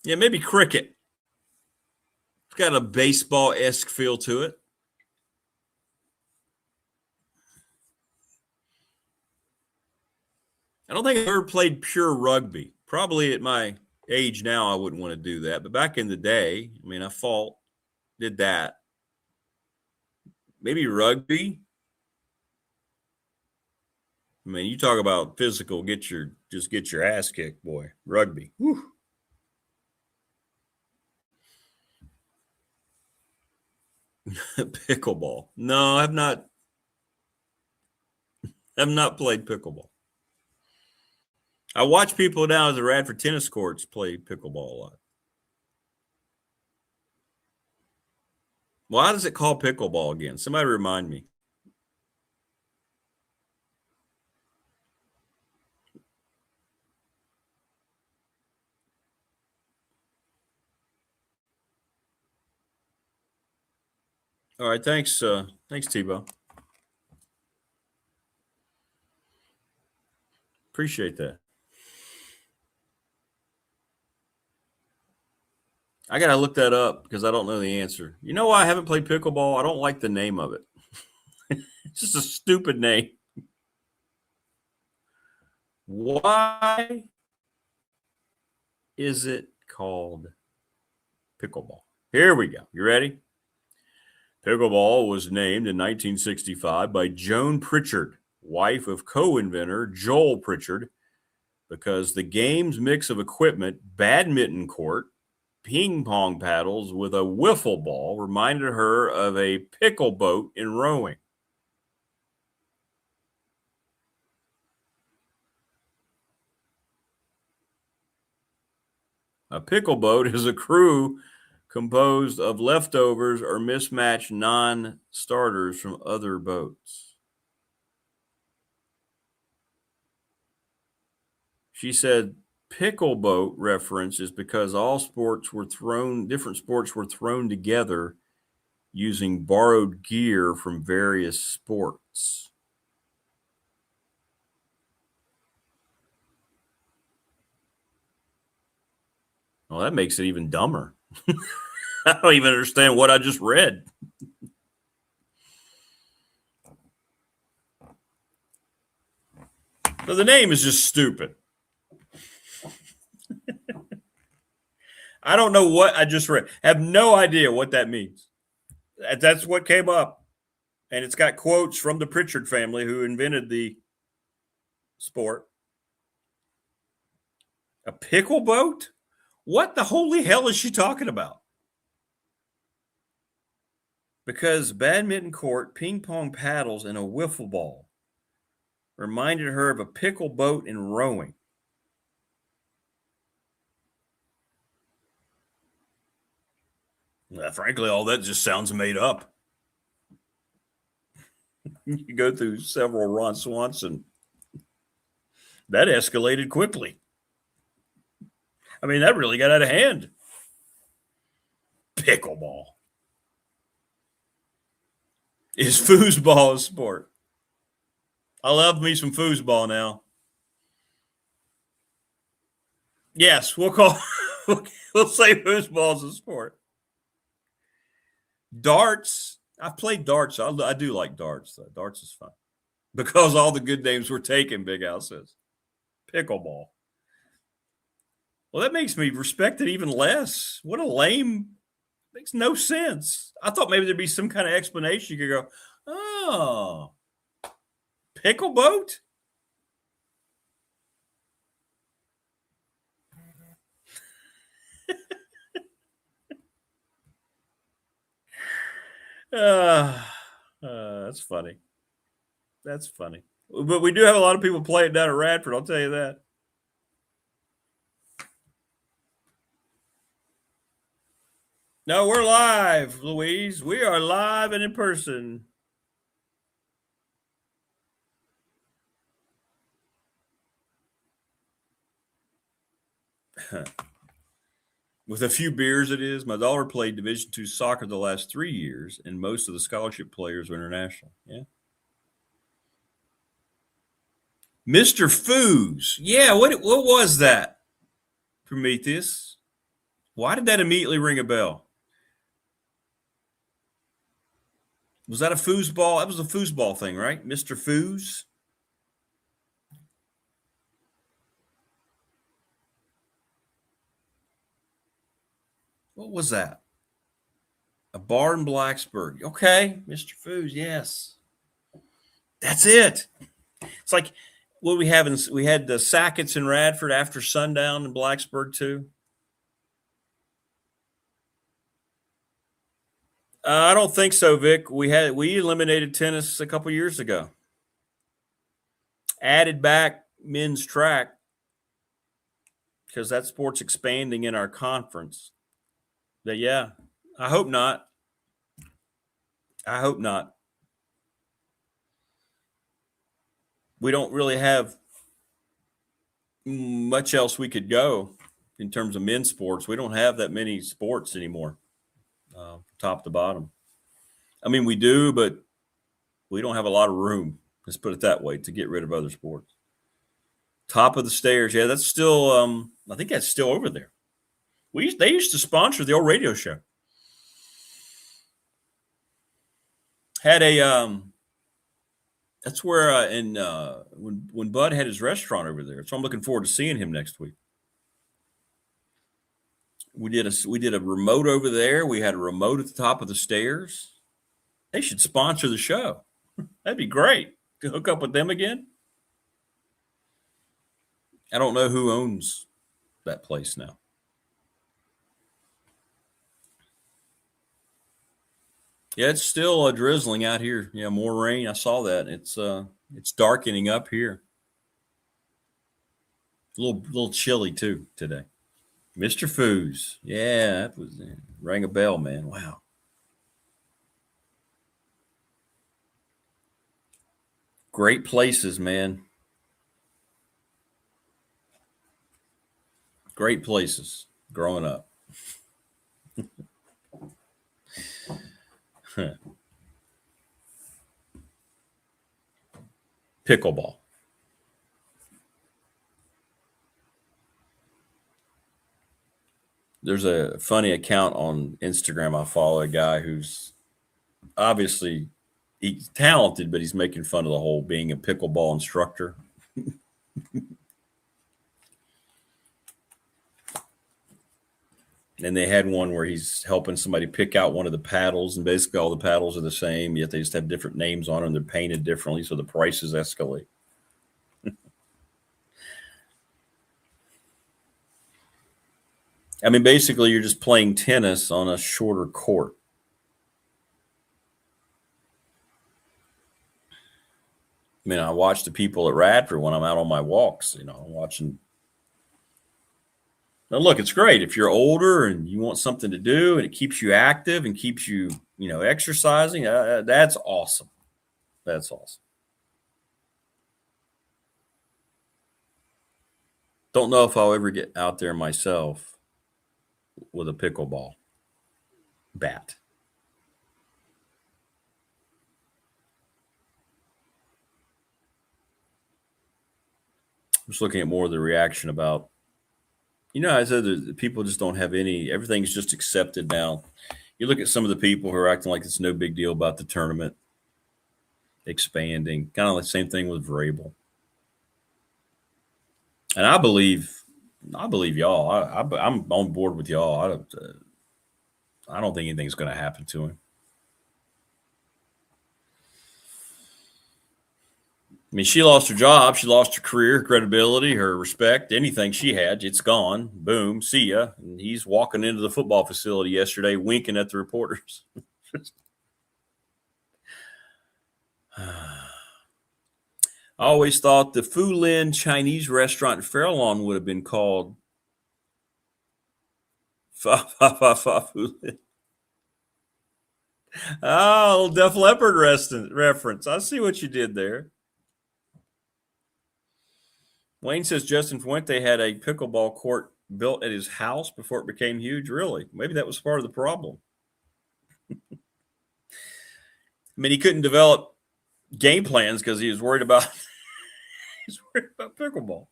Yeah, maybe cricket. It's got a baseball-esque feel to it. I don't think I've ever played pure rugby. Probably at my age now, I wouldn't want to do that. But back in the day, I mean, I did that. Maybe rugby. I mean, you talk about physical, get your ass kicked, boy. Rugby. Whew. Pickleball. No, I've not played pickleball. I watch people now at the Radford tennis courts play pickleball a lot. Why does it call pickleball again? Somebody remind me. All right, thanks, Tebow. Appreciate that. I got to look that up because I don't know the answer. You know why I haven't played pickleball? I don't like the name of it. It's just a stupid name. Why is it called pickleball? Here we go. You ready? Pickleball was named in 1965 by Joan Pritchard, wife of co-inventor Joel Pritchard, because the game's mix of equipment, badminton court, ping pong paddles with a wiffle ball reminded her of a pickle boat in rowing. A pickle boat is a crew composed of leftovers or mismatched non-starters from other boats. She said pickle boat reference is because different sports were thrown together using borrowed gear from various sports. Well, that makes it even dumber. I don't even understand what I just read. So the name is just stupid. I don't know what I just read. I have no idea what that means. That's what came up. And it's got quotes from the Pritchard family who invented the sport. A pickle boat? What the holy hell is she talking about? Because badminton court, ping pong paddles, and a wiffle ball reminded her of a pickle boat in rowing. Well, frankly, all that just sounds made up. You go through several Ron Swanson. That escalated quickly. I mean, that really got out of hand. Pickleball. Is foosball a sport? I love me some foosball now. Yes, we'll say foosball is a sport. Darts. I've played darts. I do like darts, though. Darts is fun. Because all the good names were taken, Big Al says. Pickleball. Well, that makes me respect it even less. What a lame, makes no sense. I thought maybe there'd be some kind of explanation. You could go, oh, pickle boat? That's funny. That's funny. But we do have a lot of people play it down at Radford, I'll tell you that. No, we're live, Louise. We are live and in person. With a few beers, it is. My daughter played Division II soccer the last 3 years, and most of the scholarship players were international. Yeah. Mr. Foos. Yeah, what was that? Prometheus. Why did that immediately ring a bell? Was that a foosball? That was a foosball thing, right? Mr. Foos? What was that? A bar in Blacksburg. Okay, Mr. Foos, yes. That's it. It's like what we had the Sackett's in Radford after sundown in Blacksburg too. I don't think so, Vic. We eliminated tennis a couple years ago. Added back men's track because that sport's expanding in our conference. But yeah, I hope not. I hope not. We don't really have much else we could go in terms of men's sports. We don't have that many sports anymore, top to bottom. I mean, we do, but we don't have a lot of room, let's put it that way, to get rid of other sports. Top of the stairs. Yeah, that's still, I think that's still over there. They used to sponsor the old radio show. Had a, that's where when Bud had his restaurant over there. So I'm looking forward to seeing him next week. We did a remote over there. We had a remote at the top of the stairs. They should sponsor the show. That'd be great to hook up with them again. I don't know who owns that place now. Yeah, it's still drizzling out here. Yeah, more rain. I saw that. It's darkening up here. A little chilly too today. Mr. Foos. Yeah, that was rang a bell, man. Wow. Great places, man. Great places growing up. Pickleball. There's a funny account on Instagram. I follow a guy who's obviously he's talented, but he's making fun of the whole being a pickleball instructor. And they had one where he's helping somebody pick out one of the paddles, and basically all the paddles are the same, yet they just have different names on them. They're painted differently, so the prices escalate. I mean, basically, you're just playing tennis on a shorter court. I mean, I watch the people at Radford when I'm out on my walks, I'm watching. Now, look, it's great if you're older and you want something to do and it keeps you active and keeps you, exercising. That's awesome. That's awesome. Don't know if I'll ever get out there myself with a pickleball bat. I'm just looking at more of the reaction about, I said that people just don't have everything's just accepted now. You look at some of the people who are acting like it's no big deal about the tournament expanding, kind of the same thing with Vrabel. And I believe y'all. I'm on board with y'all. I don't think anything's going to happen to him. I mean, she lost her job. She lost her career, her credibility, her respect, anything she had. It's gone. Boom. See ya. And he's walking into the football facility yesterday, winking at the reporters. I always thought the Fu Lin Chinese restaurant in Fairlawn would have been called Fa Fa Fa Fa Fu Lin. Oh, Def Leppard reference. I see what you did there. Wayne says Justin Fuente had a pickleball court built at his house before it became huge. Really? Maybe that was part of the problem. I mean, he couldn't develop game plans because he was worried about pickleball.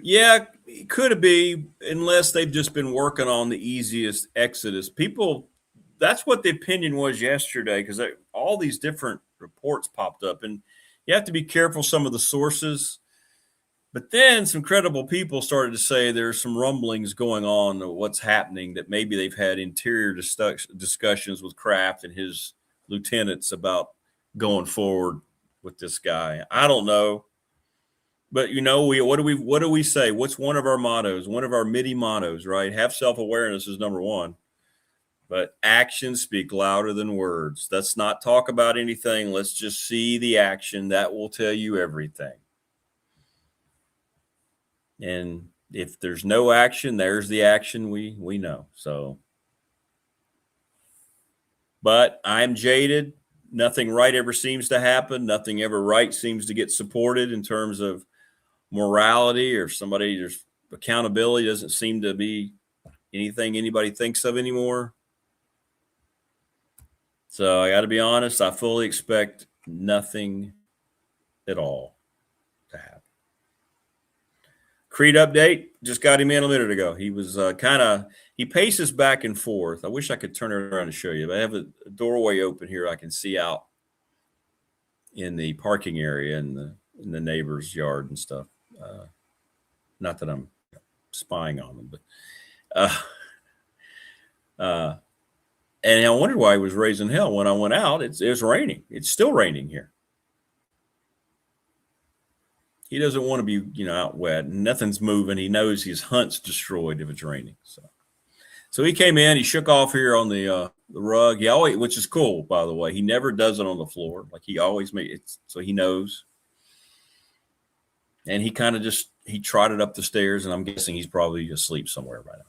Yeah, it could be, unless they've just been working on the easiest exodus. People, that's what the opinion was yesterday, because all these different reports popped up, and you have to be careful some of the sources. But then some credible people started to say there's some rumblings going on of what's happening, that maybe they've had interior discussions with Kraft and his lieutenants about going forward with this guy. I don't know. But what do we say? What's one of our mottos? One of our MIDI mottos, right? Have self-awareness is number one. But actions speak louder than words. Let's not talk about anything. Let's just see the action. That will tell you everything. And if there's no action, there's the action we know. So, but I'm jaded. Nothing right ever seems to happen. Nothing ever right seems to get supported in terms of morality, or there's accountability doesn't seem to be anything anybody thinks of anymore. So I got to be honest, I fully expect nothing at all to happen. Creed update, just got him in a minute ago. He was he paces back and forth. I wish I could turn it around and show you, but I have a doorway open here. I can see out in the parking area in the neighbor's yard and stuff. Not that I'm spying on them, but and I wondered why he was raising hell. When I went out, it was raining. It's still raining here. he doesn't want to be, out wet. Nothing's moving. He knows his hunt's destroyed if it's raining. So he came in. He shook off here on the rug. He always, which is cool, by the way. He never does it on the floor. Like he always makes it so he knows. And he kind of he trotted up the stairs, and I'm guessing he's probably asleep somewhere right now.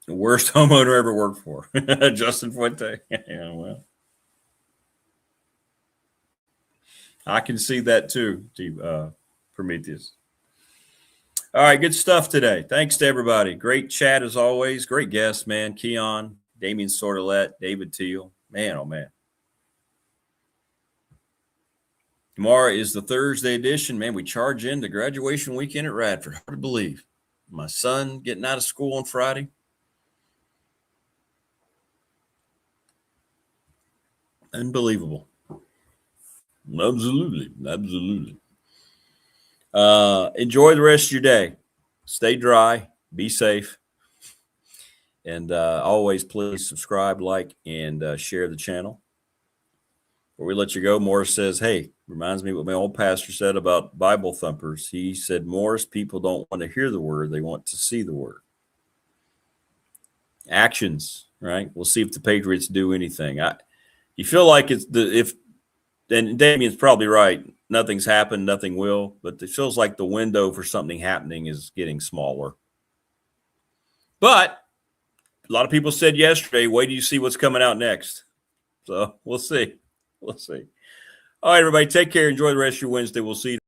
The worst homeowner ever worked for, Justin Fuente. Yeah, well. I can see that too, Prometheus. All right, good stuff today. Thanks to everybody. Great chat as always. Great guests, man. Keon, Damian Sordelet, David Teal. Man, oh, man. Tomorrow is the Thursday edition. Man, we charge into graduation weekend at Radford. Hard to believe. My son getting out of school on Friday. Unbelievable. Absolutely. Enjoy the rest of your day. Stay dry. Be safe. And always please subscribe, like, and share the channel. Before we let you go, Morris says, hey, reminds me what my old pastor said about Bible thumpers. He said, Morris, people don't want to hear the word. They want to see the word. Actions, right? We'll see if the Patriots do anything. You feel like and Damien's probably right. Nothing's happened, nothing will, but it feels like the window for something happening is getting smaller. But a lot of people said yesterday, wait till you see what's coming out next. So we'll see. All right, everybody, take care. Enjoy the rest of your Wednesday. We'll see you.